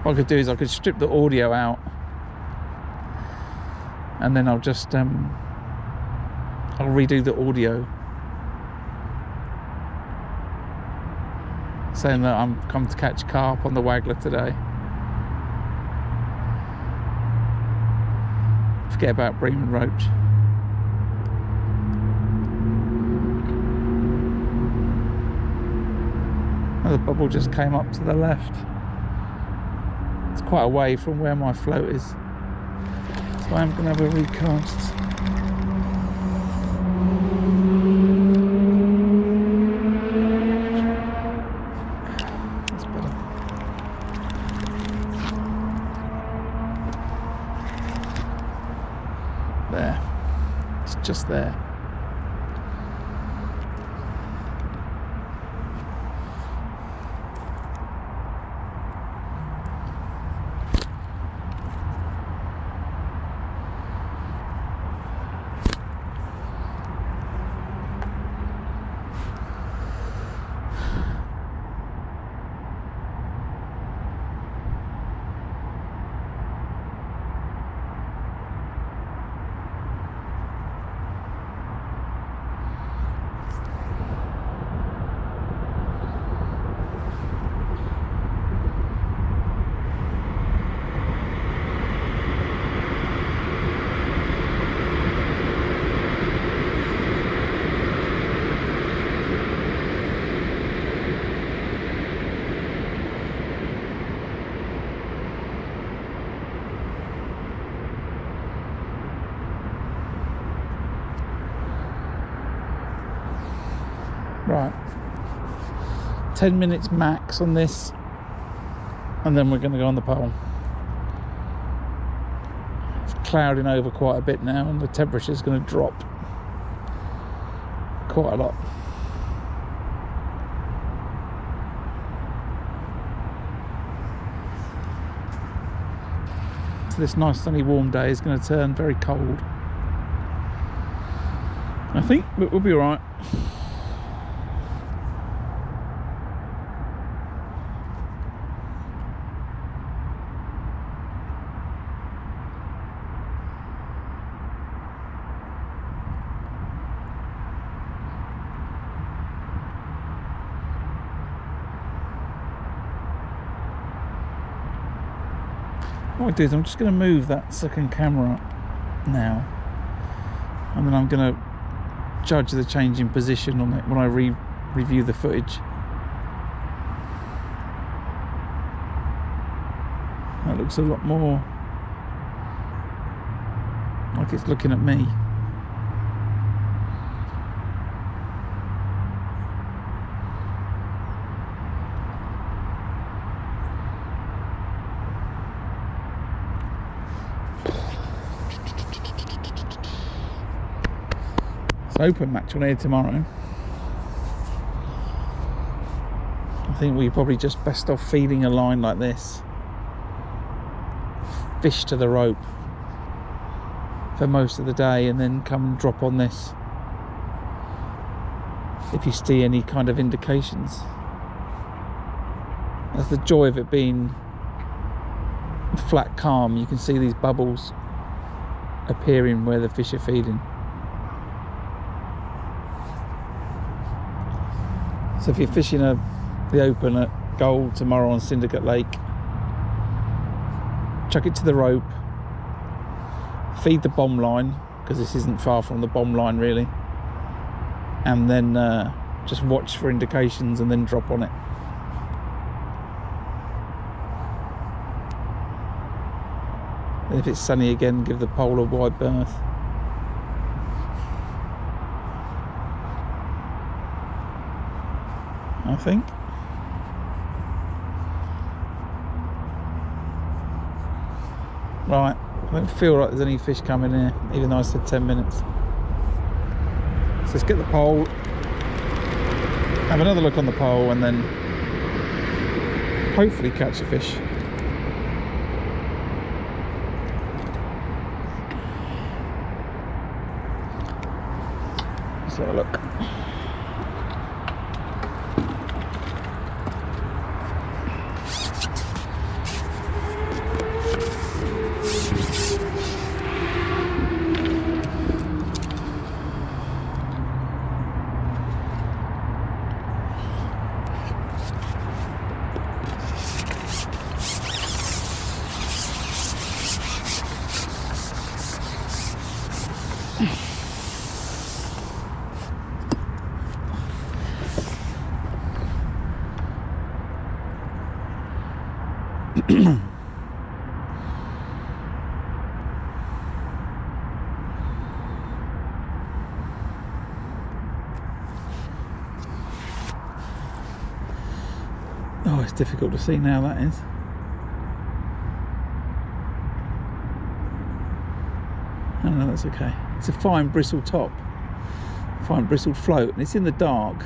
What I could do is I could strip the audio out, and then I'll just I'll redo the audio saying that I'm come to catch carp on the Waggler today. Forget about bream and roach. Another bubble just came up to the left. It's quite away from where my float is, so I'm going to have a recast. That's better. There. It's just there. Right, 10 minutes max on this, and then we're going to go on the pole. It's clouding over quite a bit now, and the temperature is going to drop quite a lot. to this nice sunny warm day is going to turn very cold. I think we'll be alright. What I do is I'm just going to move that second camera now, and then I'm going to judge the change in position on it when I review the footage. That looks a lot more like it's looking at me. It's an open match on here tomorrow. I think we probably just best off feeding a line like this, fish to the rope for most of the day, and then come and drop on this if you see any kind of indications. That's the joy of it being flat calm. You can see these bubbles appearing where the fish are feeding. So if you're fishing the open at Gold tomorrow on Syndicate Lake, chuck it to the rope, feed the bomb line, because this isn't far from the bomb line really, and then just watch for indications and then drop on it. And if it's sunny again, give the pole a wide berth. I think. Right, I don't feel like there's any fish coming here, even though I said 10 minutes. So let's get the pole, have another look on the pole, and then hopefully catch a fish. Let's have a look. Oh, it's difficult to see now, that is. Oh no, that's okay. It's a fine bristled top, fine bristled float, and it's in the dark.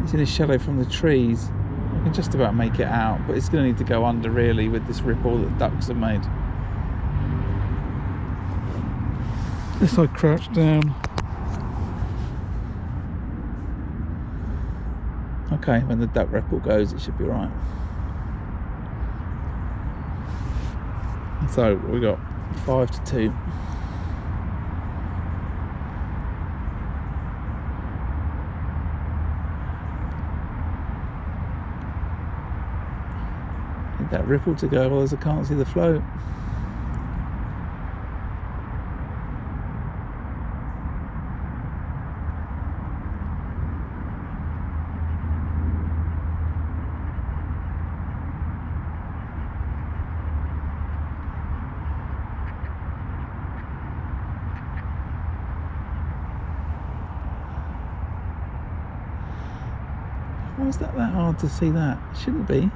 It's in a shadow from the trees. I can just about make it out, but it's going to need to go under really with this ripple that ducks have made. This I crouch down. Okay, when the duck ripple goes, it should be right. So we got 5-2. Need that ripple to go, otherwise I can't see the float. Why is that hard to see that? It shouldn't be.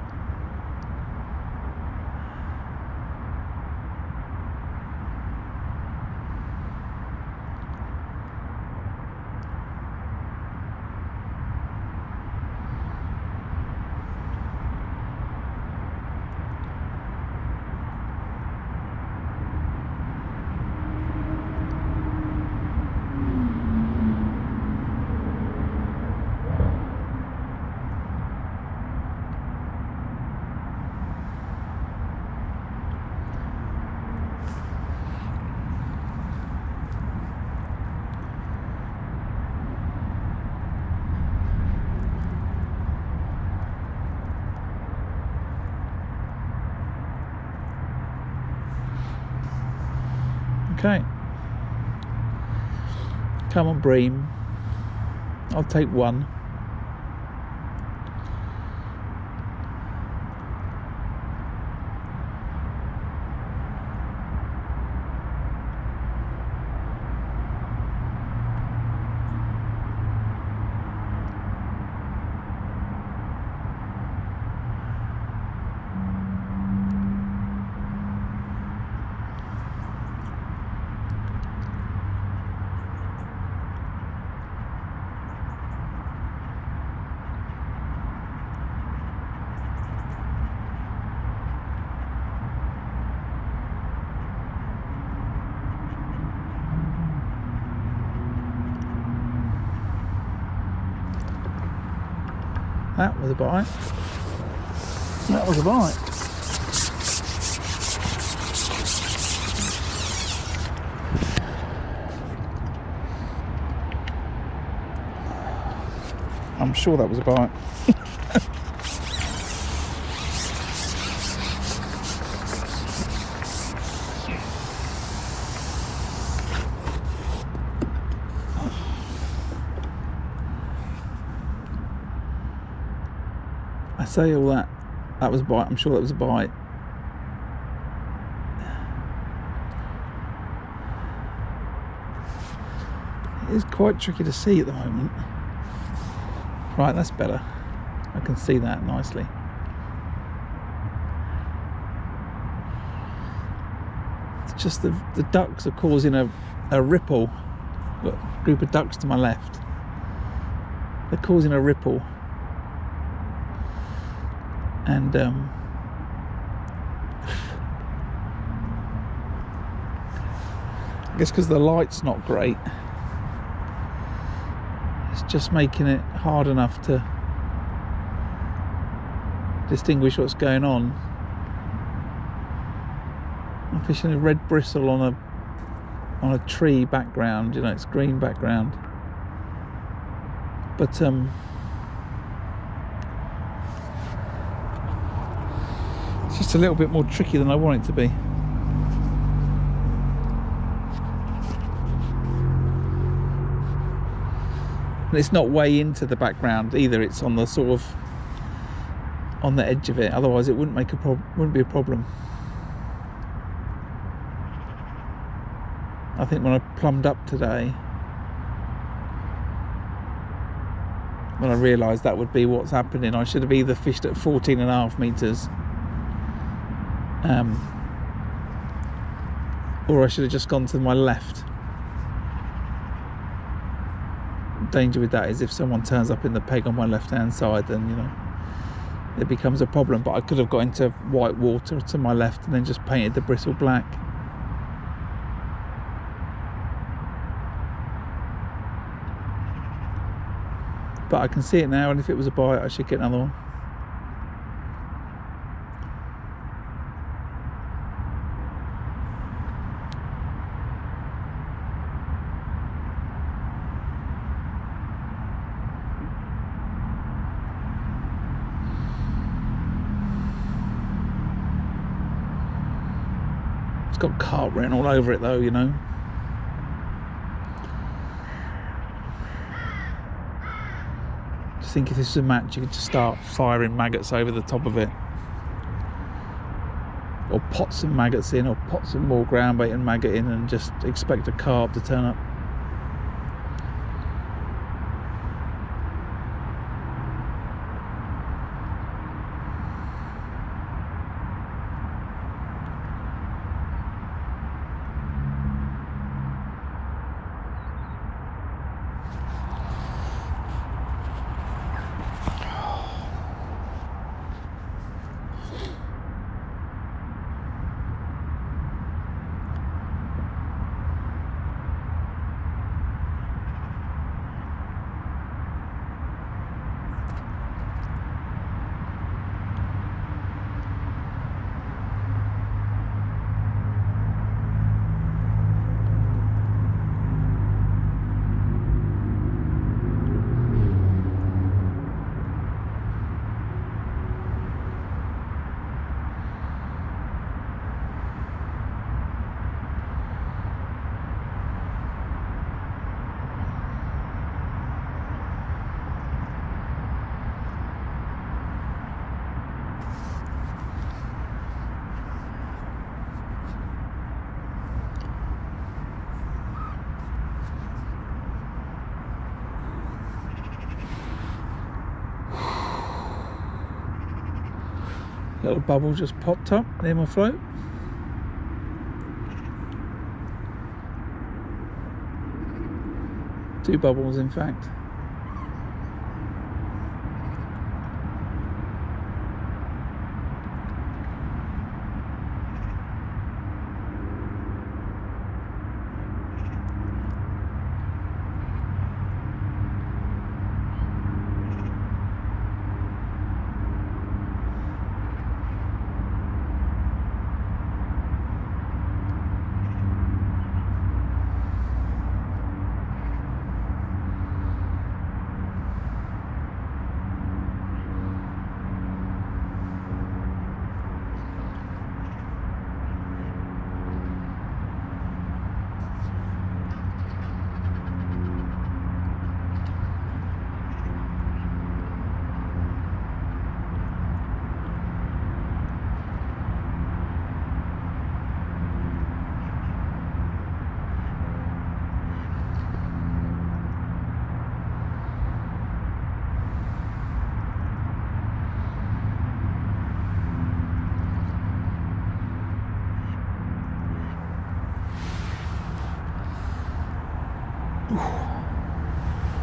Okay. Come on, bream. I'll take one. That was a bite. That was a bite. I'm sure that was a bite. I say all that. That was a bite. I'm sure that was a bite. It is quite tricky to see at the moment. Right, that's better. I can see that nicely. It's just the ducks are causing a ripple. Look, a group of ducks to my left. They're causing a ripple. And I guess because the light's not great, it's just making it hard enough to distinguish what's going on. I'm fishing a red bristle on a tree background, you know, it's green background, but it's just a little bit more tricky than I want it to be. And it's not way into the background either, it's on the sort of on the edge of it, otherwise it wouldn't be a problem. I think when I plumbed up today, when I realised that would be what's happening, I should have either fished at 14.5 metres or I should have just gone to my left. Danger with that is if someone turns up in the peg on my left hand side, then, you know, it becomes a problem. But I could have got into white water to my left and then just painted the bristle black. But I can see it now, and if it was a bite I should get another one. It's got carp written all over it though, you know. Just think if this was a match, you could just start firing maggots over the top of it. Or pot some maggots in, or pot some more ground bait and maggot in, and just expect a carp to turn up. Little bubble just popped up near my float. Two bubbles, in fact.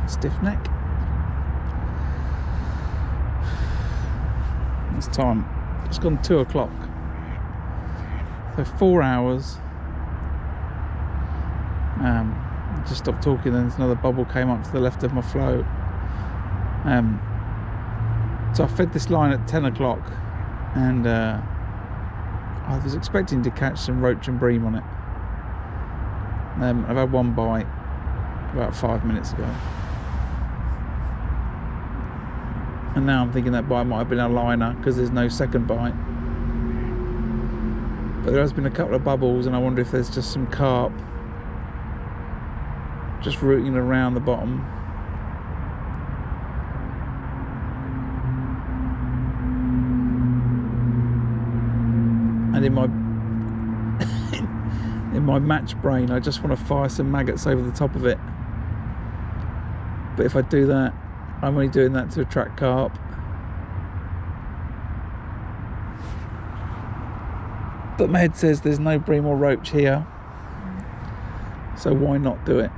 Stiff neck. It's time. It's gone 2 o'clock. So 4 hours. Just stopped talking, then another bubble came up to the left of my float. So I fed this line at 10 o'clock, and I was expecting to catch some roach and bream on it. I've had one bite about 5 minutes ago. And now I'm thinking that bite might have been a liner because there's no second bite. But there has been a couple of bubbles, and I wonder if there's just some carp just rooting around the bottom. And in my match brain, I just want to fire some maggots over the top of it. But if I do that, I'm only doing that to attract carp. But my head says there's no bream or roach here, so why not do it?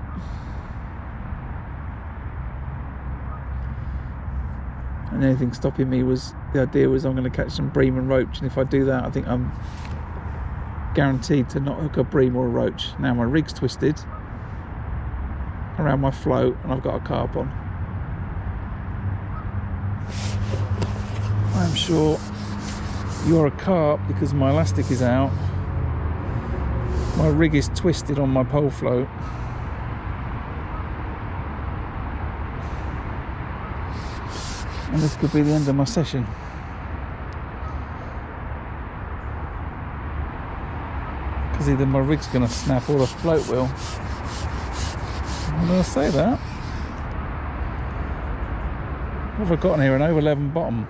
And the only thing stopping me was, the idea was I'm going to catch some bream and roach, and if I do that, I think I'm guaranteed to not hook a bream or a roach. Now my rig's twisted around my float, and I've got a carp on. I'm sure you're a carp because my elastic is out. My rig is twisted on my pole float. And this could be the end of my session. Because either my rig's going to snap or the float will. I'm going to say that. What have I got on here? An over 11 bottom.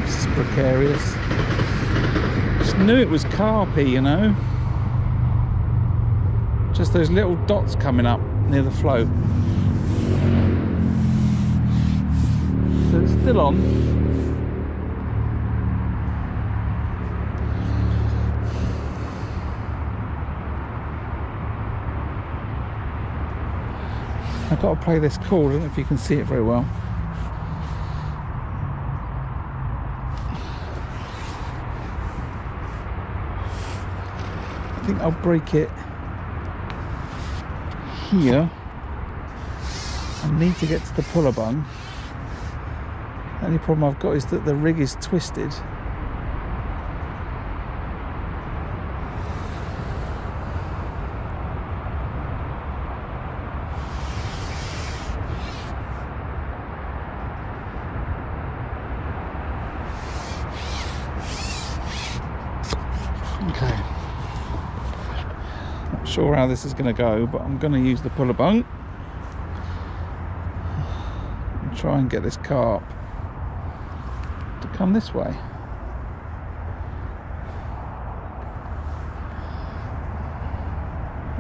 This is precarious. Just knew it was carpy, you know. Just those little dots coming up near the float. So it's still on. I've got to play this cool. I don't know if you can see it very well. I think I'll break it here. I need to get to the puller bung. The only problem I've got is that the rig is twisted. Okay. Not sure how this is going to go, but I'm going to use the puller bung and try and get this carp to come this way.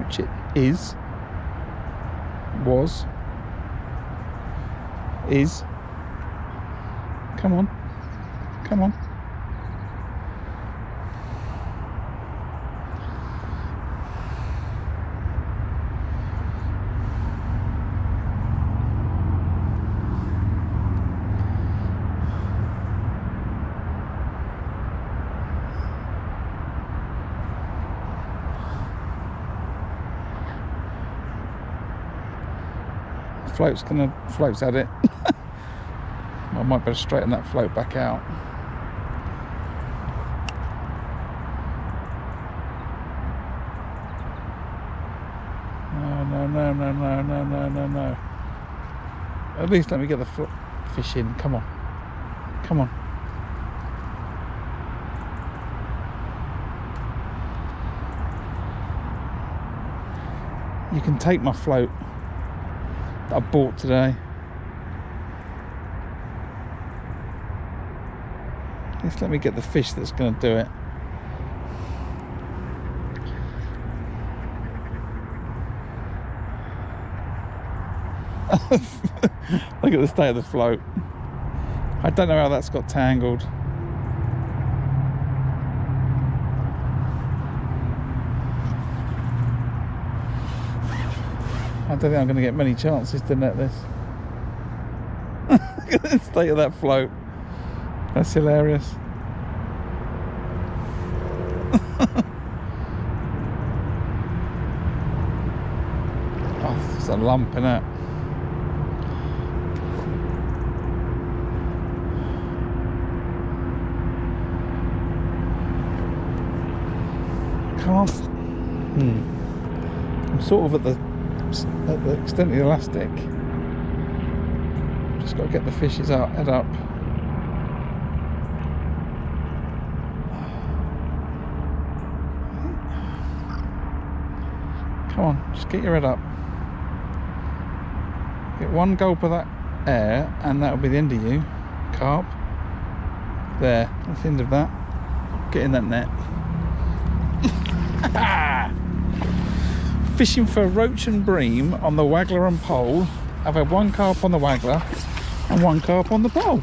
Which it is. is. Come on. Come on. Float's at it. I might better straighten that float back out. No. At least let me get the fish in. Come on. Come on. You can take my float that I bought today. Just let me get the fish that's going to do it. Look at the state of the float. I don't know how that's got tangled. I don't think I'm going to get many chances to net this. Look at the state of that float. That's hilarious. Oh, there's a lump in it. Can't. I'm sort of at the extent of the elastic. Just got to get the fish's head up. Come on, just get your head up. Get one gulp of that air and that'll be the end of you, carp. There, that's the end of that. Get in that net. Fishing for roach and bream on the Waggler and pole. I've had one carp on the Waggler and one carp on the pole.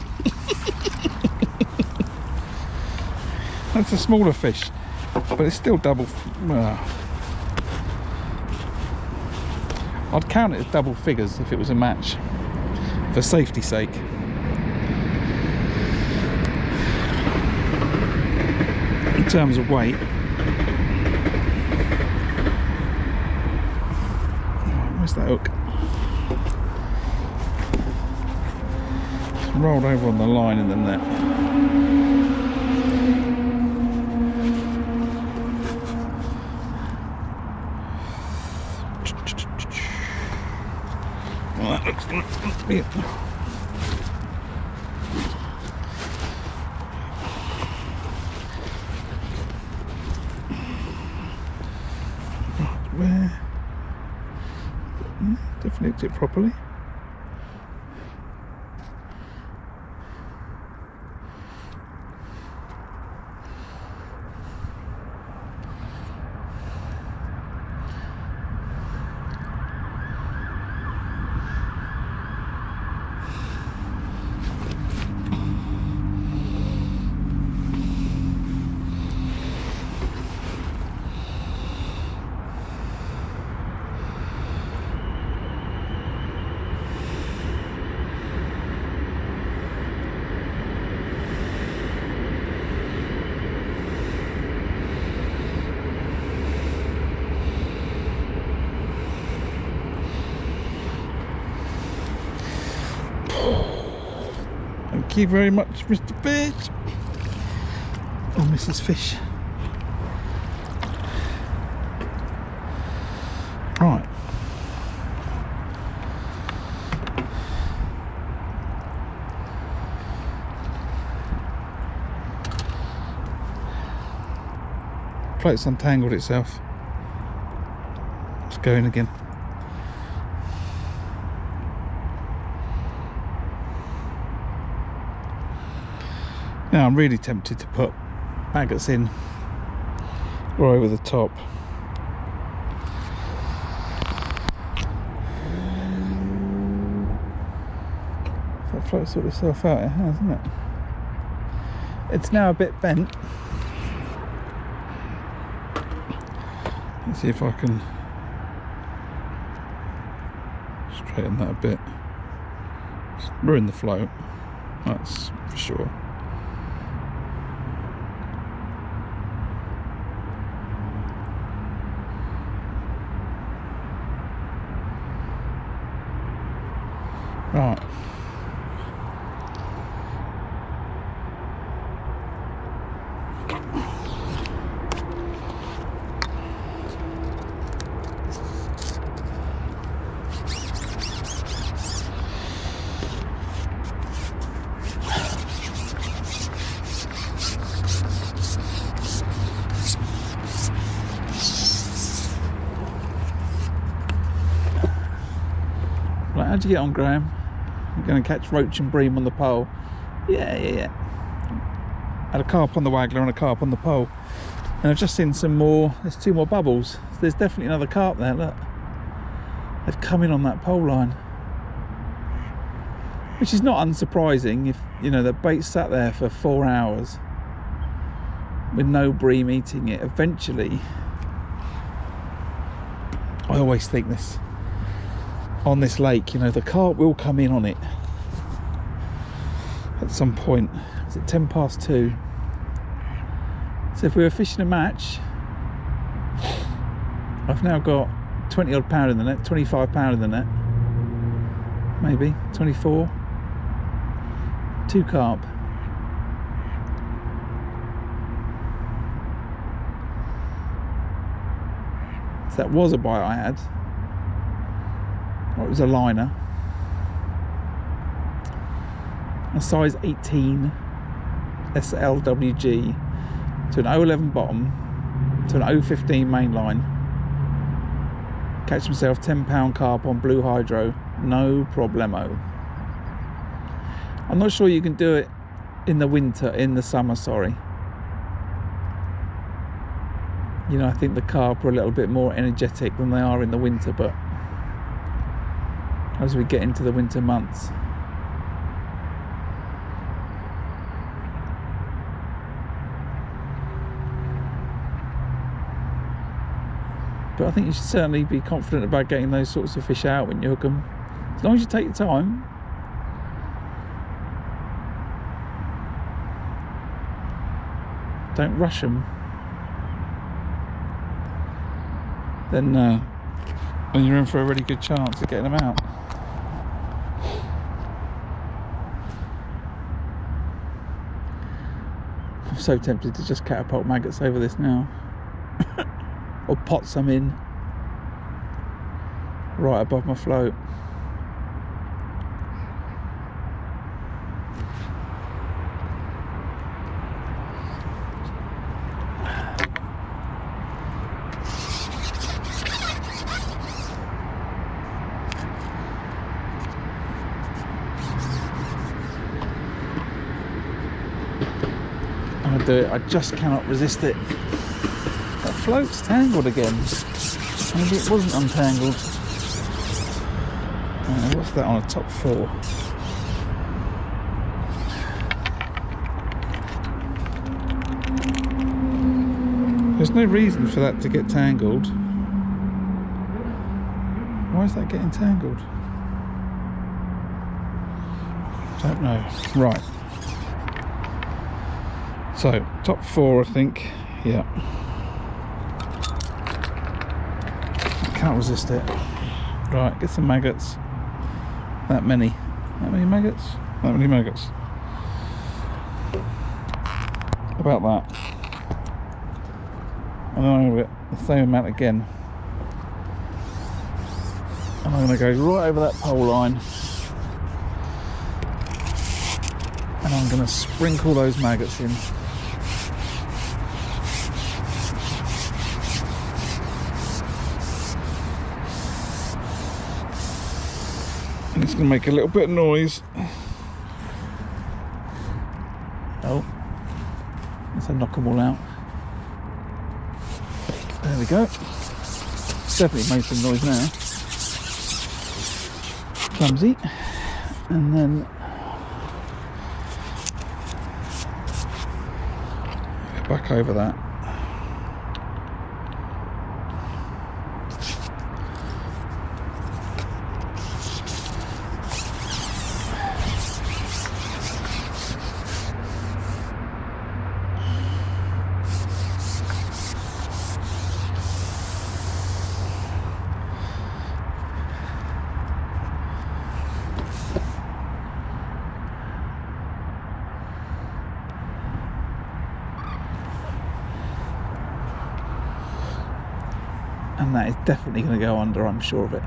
That's a smaller fish, but it's still double. I'd count it as double figures if it was a match, for safety's sake. In terms of weight. Where's that hook? It's rolled over on the line in the net. Well, that looks to be it. Where? Definitely hooked it properly. Thank you very much, Mr. Fish. Or Mrs. Fish. Right. Float's untangled itself. It's going again. Now I'm really tempted to put maggots in right over the top. float sort itself out, it has, isn't it? It's now a bit bent. Let's see if I can straighten that a bit. Just ruin the float, that's for sure. Right. Right, how'd you get on, Graham? You're going to catch roach and bream on the pole. Yeah. Had a carp on the Waggler and a carp on the pole. And I've just seen some more, there's 2 more bubbles. There's definitely another carp there, look. They've come in on that pole line. Which is not unsurprising if, you know, the bait sat there for 4 hours with no bream eating it. Eventually, I always think this, on this lake, you know, the carp will come in on it at some point. Is it 10 past 2? So if we were fishing a match, I've now got 20 odd pound in the net, 25 pound in the net, maybe 24, 2 carp. So that was a bite I had. Or it was a liner, a size 18 SLWG to an 011 bottom to an 015 main line. Catch myself 10 pound carp on blue hydro, no problemo. I'm not sure you can do it in the winter, in the summer, sorry. You know, I think the carp are a little bit more energetic than they are in the winter, but as we get into the winter months, but I think you should certainly be confident about getting those sorts of fish out when you hook them, as long as you take your time. Don't rush them, then you're in for a really good chance of getting them out. I'm so tempted to just catapult maggots over this now. Or pot some in right above my float. I'm gonna do it, I just cannot resist it. That float's tangled again. Maybe it wasn't untangled. What's that on a top 4? There's no reason for that to get tangled. Why is that getting tangled? Don't know. Right. So, top 4, I think. Yeah. Can't resist it. Right, get some maggots. That many maggots? That many maggots. About that. And then I'm going to get the same amount again. And I'm going to go right over that pole line. And I'm going to sprinkle those maggots in. It's going to make a little bit of noise. Oh, let's knock them all out. There we go. Definitely made some noise now. Clumsy. And then back over that. And that is definitely going to go under, I'm sure of it.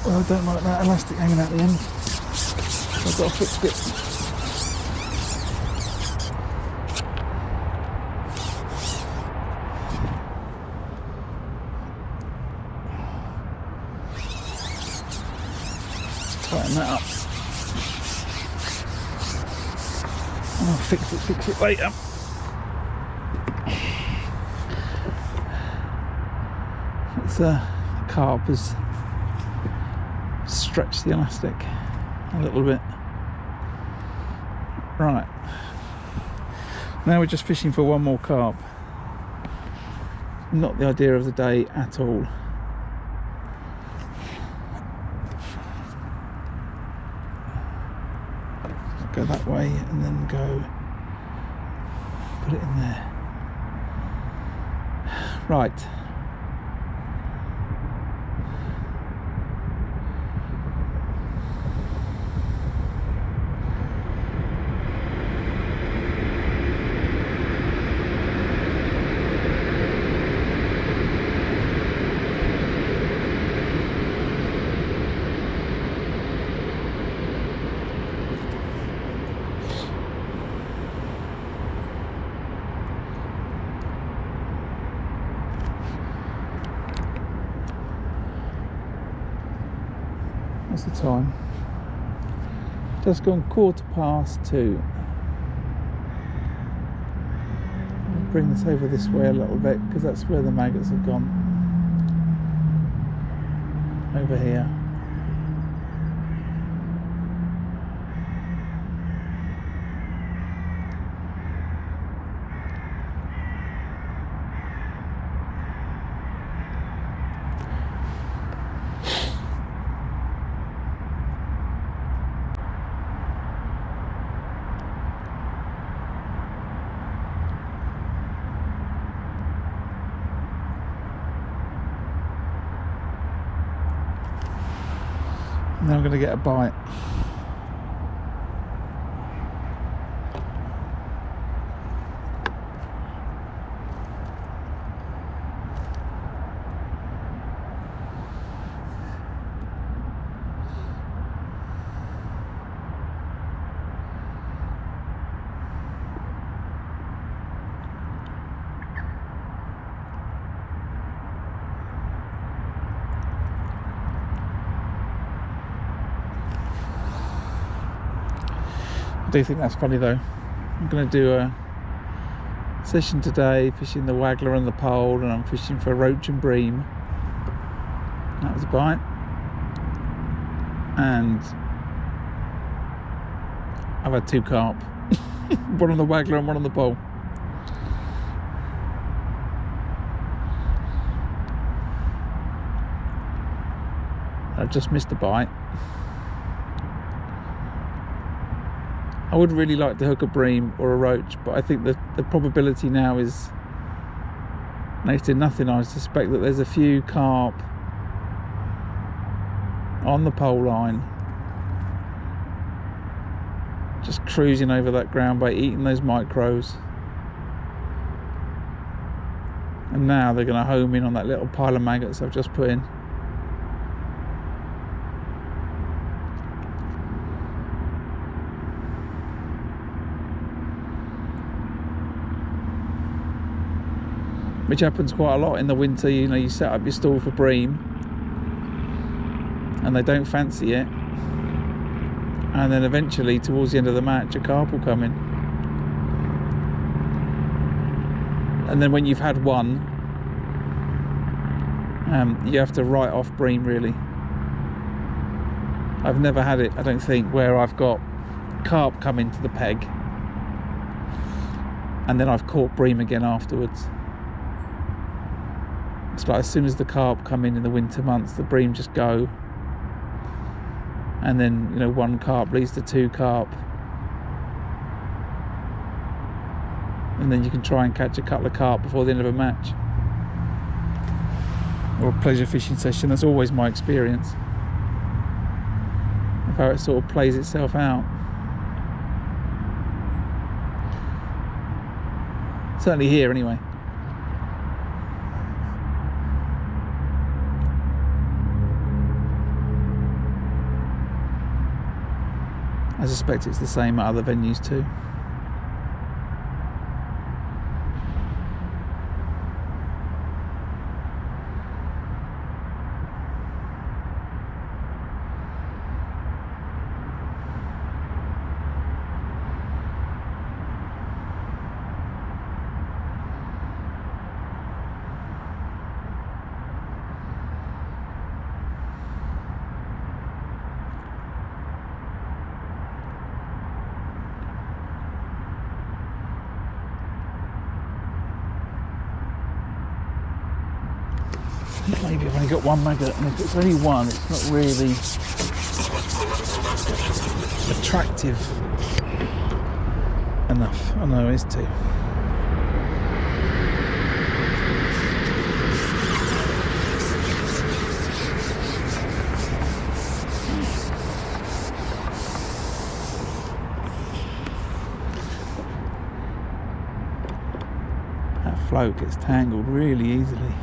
Well, I don't like that elastic hanging out the end. I've got to fix it. Tighten that up. I'll fix it later. It's Carp has stretched the elastic a little bit. Right, now we're just fishing for one more carp. Not the idea of the day at all. Go that way and then go put it in there. Right. What's the time? Just gone 2:15. I'll bring this over this way a little bit because that's where the maggots have gone. Over here. Now I'm going to get a bite. I do think that's funny though. I'm going to do a session today fishing the Waggler and the pole, and I'm fishing for roach and bream. That was a bite. And I've had 2 carp. One on the Waggler and one on the pole. I've just missed a bite. I would really like to hook a bream or a roach, but I think that the probability now is next to nothing. I suspect that there's a few carp on the pole line just cruising over that ground bait, eating those micros, and now they're going to home in on that little pile of maggots I've just put in. Which happens quite a lot in the winter. You know, you set up your stall for bream and they don't fancy it, and then eventually towards the end of the match a carp will come in, and then when you've had one, you have to write off bream really. I've never had it, I don't think, where I've got carp come into the peg and then I've caught bream again afterwards. It's like as soon as the carp come in the winter months, the bream just go, and then, you know, one carp leads to two carp, and then you can try and catch a couple of carp before the end of a match or a pleasure fishing session. That's always my experience of how it sort of plays itself out. Certainly here anyway. I suspect it's the same at other venues too. Maybe I've only got one maggot, and if it's only one, it's not really attractive enough. Oh no, it's two. That float gets tangled really easily.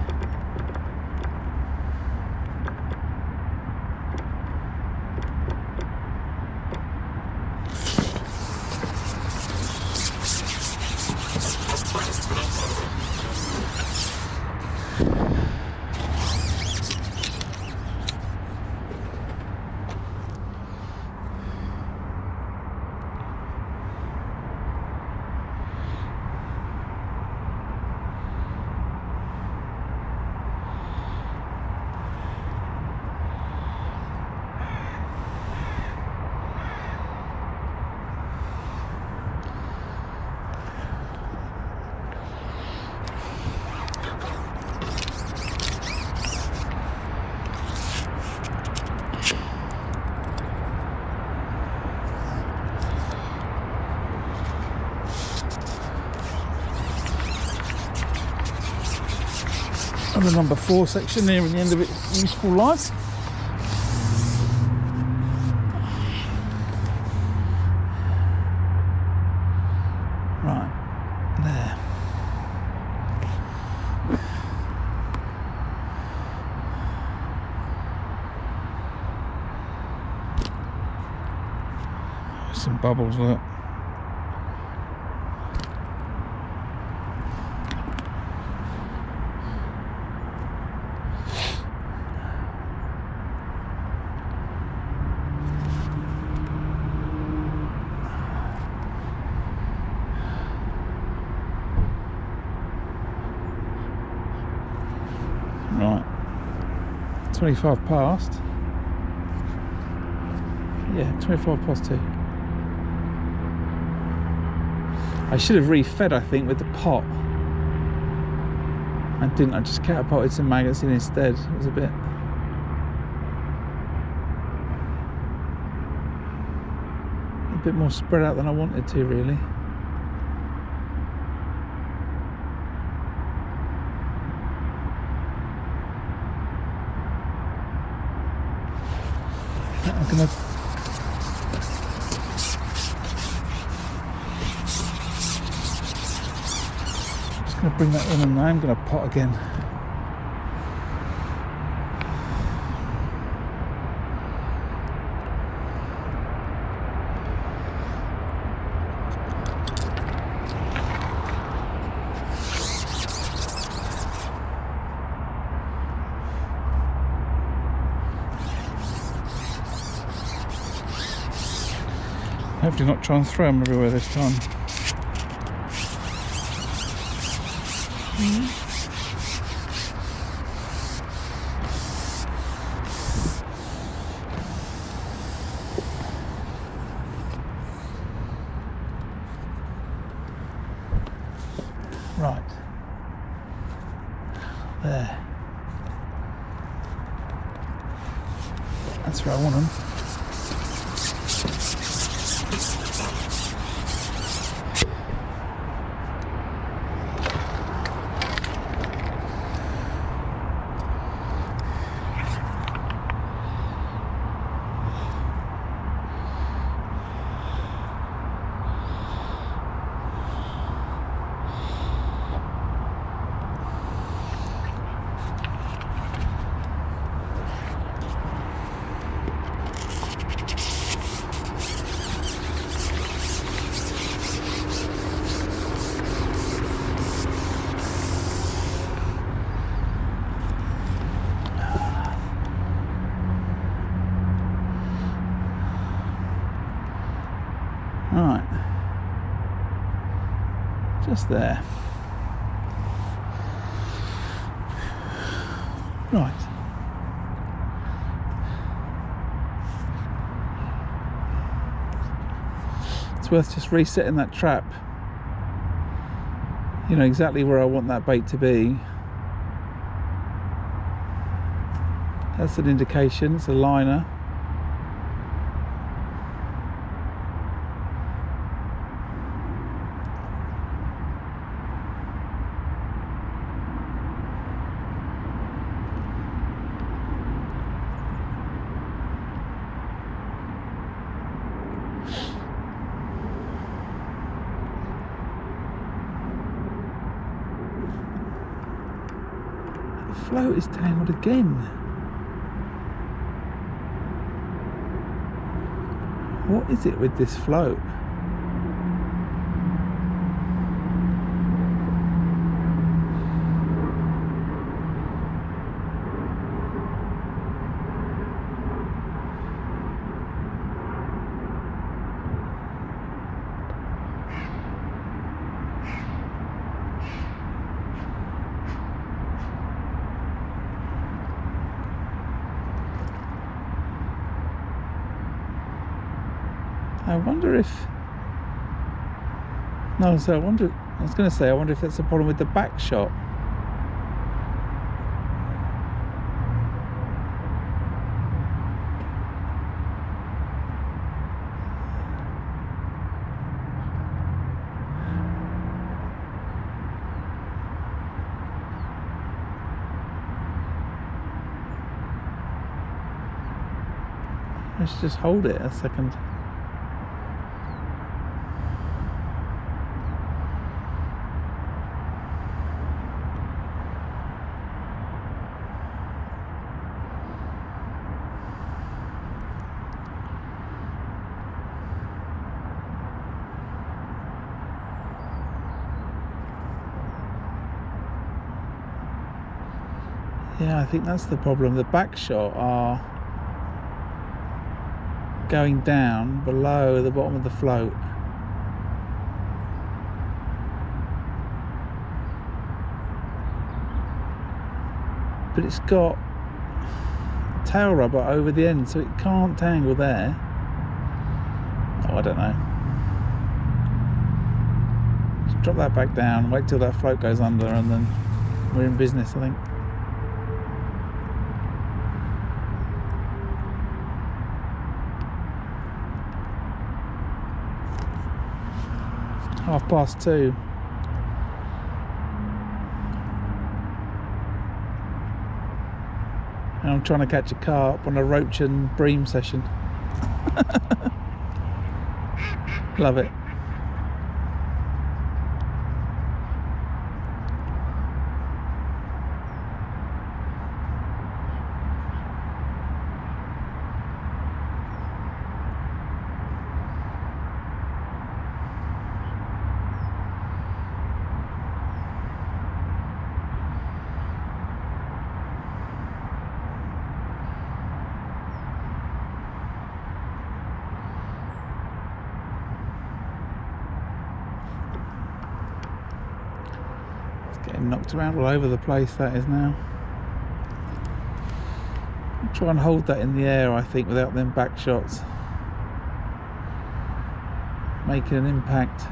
On the number 4 section, nearing the end of its useful life. Right, there. Some bubbles, look. Right, 25 past. Yeah, 25 past 2. I should have refed, I think, with the pot. I didn't, I just catapulted some maggots in instead. It was a bit more spread out than I wanted to, really. I'm gonna bring that in, and I'm going to pot again. Hopefully not try and throw them everywhere this time. That's where I want them. Right, just there. Right. It's worth just resetting that trap. You know exactly where I want that bait to be. That's an indication, it's a liner. The float is tangled again. What is it with this float? I wonder if... No, so I wonder... I was going to say, I wonder if that's a problem with the back shot. Let's just hold it a second. Yeah, I think that's the problem. The back shot are going down below the bottom of the float. But it's got tail rubber over the end, so it can't tangle there. Oh, I don't know. Just drop that back down, wait till that float goes under, and then we're in business, I think. (2:30). And I'm trying to catch a carp on a roach and bream session. Love it. Getting knocked around all over the place, that is now. I'll try and hold that in the air, I think, without them back shots making an impact.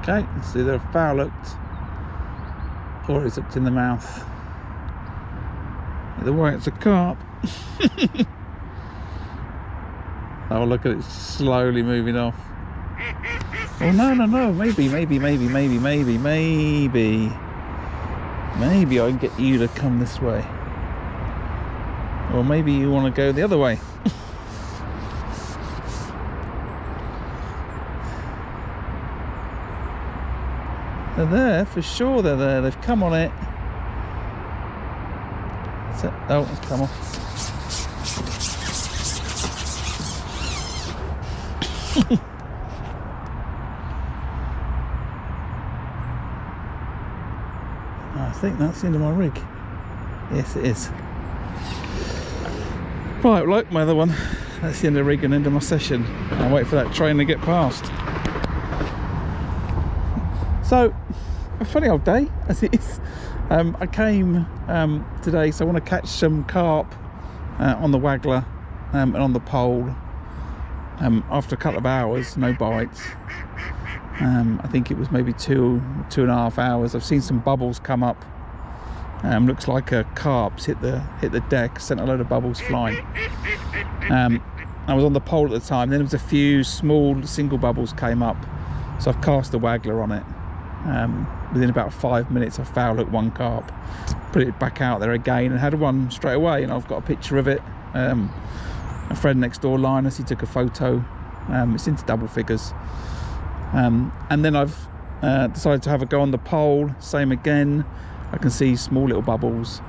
Okay, let's see, they're foul hooked, or it's hooked in the mouth. Either way, it's a carp. Oh, look at it slowly moving off. Oh, no, maybe I can get you to come this way. Or maybe you want to go the other way. They're there, for sure they're there. They've come on it. So, oh, it's come off. I think that's the end of my rig. Yes, it is. Right, look, my other one. That's the end of the rig and end of my session. I'll wait for that train to get past. So, a funny old day as it is. I came today, so I want to catch some carp on the Waggler and on the pole. After a couple of hours, no bites. I think it was maybe 2.5 hours. I've seen some bubbles come up. Looks like a carp's hit the deck, sent a load of bubbles flying. I was on the pole at the time. Then there was a few small single bubbles came up, so I've cast the Waggler on it. Within about 5 minutes, I foul hooked one carp, put it back out there again, and had one straight away. And I've got a picture of it. A friend next door, Linus, he took a photo. It's into double figures. And then I've decided to have a go on the pole. Same again. I can see small little bubbles,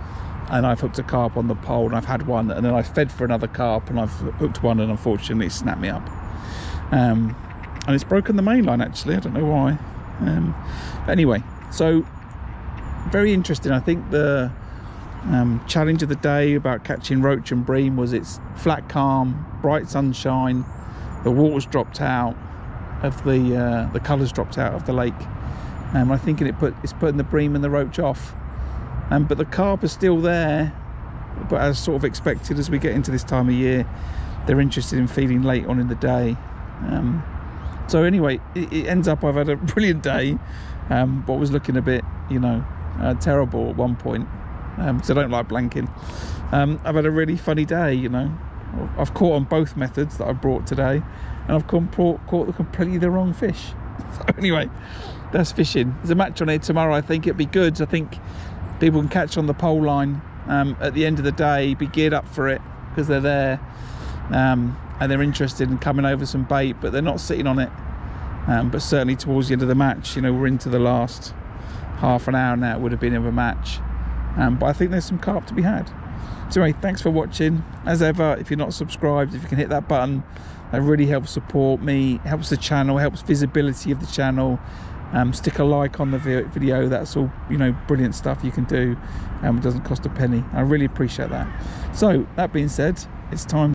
and I've hooked a carp on the pole, and I've had one, and then I fed for another carp, and I've hooked one, and unfortunately it snapped me up. And it's broken the main line, actually. I don't know why. Anyway, so very interesting. I think the challenge of the day about catching roach and bream was it's flat, calm, bright sunshine, the water's dropped out of the colours dropped out of the lake. I think it's putting the bream and the roach off. But the carp are still there, but as sort of expected, as we get into this time of year, they're interested in feeding late on in the day. So anyway, it ends up I've had a brilliant day, but was looking a bit, terrible at one point, because I don't like blanking. I've had a really funny day, I've caught on both methods that I brought today, and I've caught completely the wrong fish. So anyway, that's fishing. There's a match on here tomorrow. I think it'd be good. I think people can catch on the pole line at the end of the day, be geared up for it because they're there, and they're interested in coming over some bait, but they're not sitting on it. But certainly towards the end of the match, we're into the last half an hour now. It would have been of a match, but I think there's some carp to be had. So anyway, thanks for watching. As ever, if you're not subscribed, if you can hit that button, that really helps support me, helps the channel, helps visibility of the channel. Stick a like on the video. That's all, brilliant stuff you can do. It doesn't cost a penny. I really appreciate that. So that being said, it's time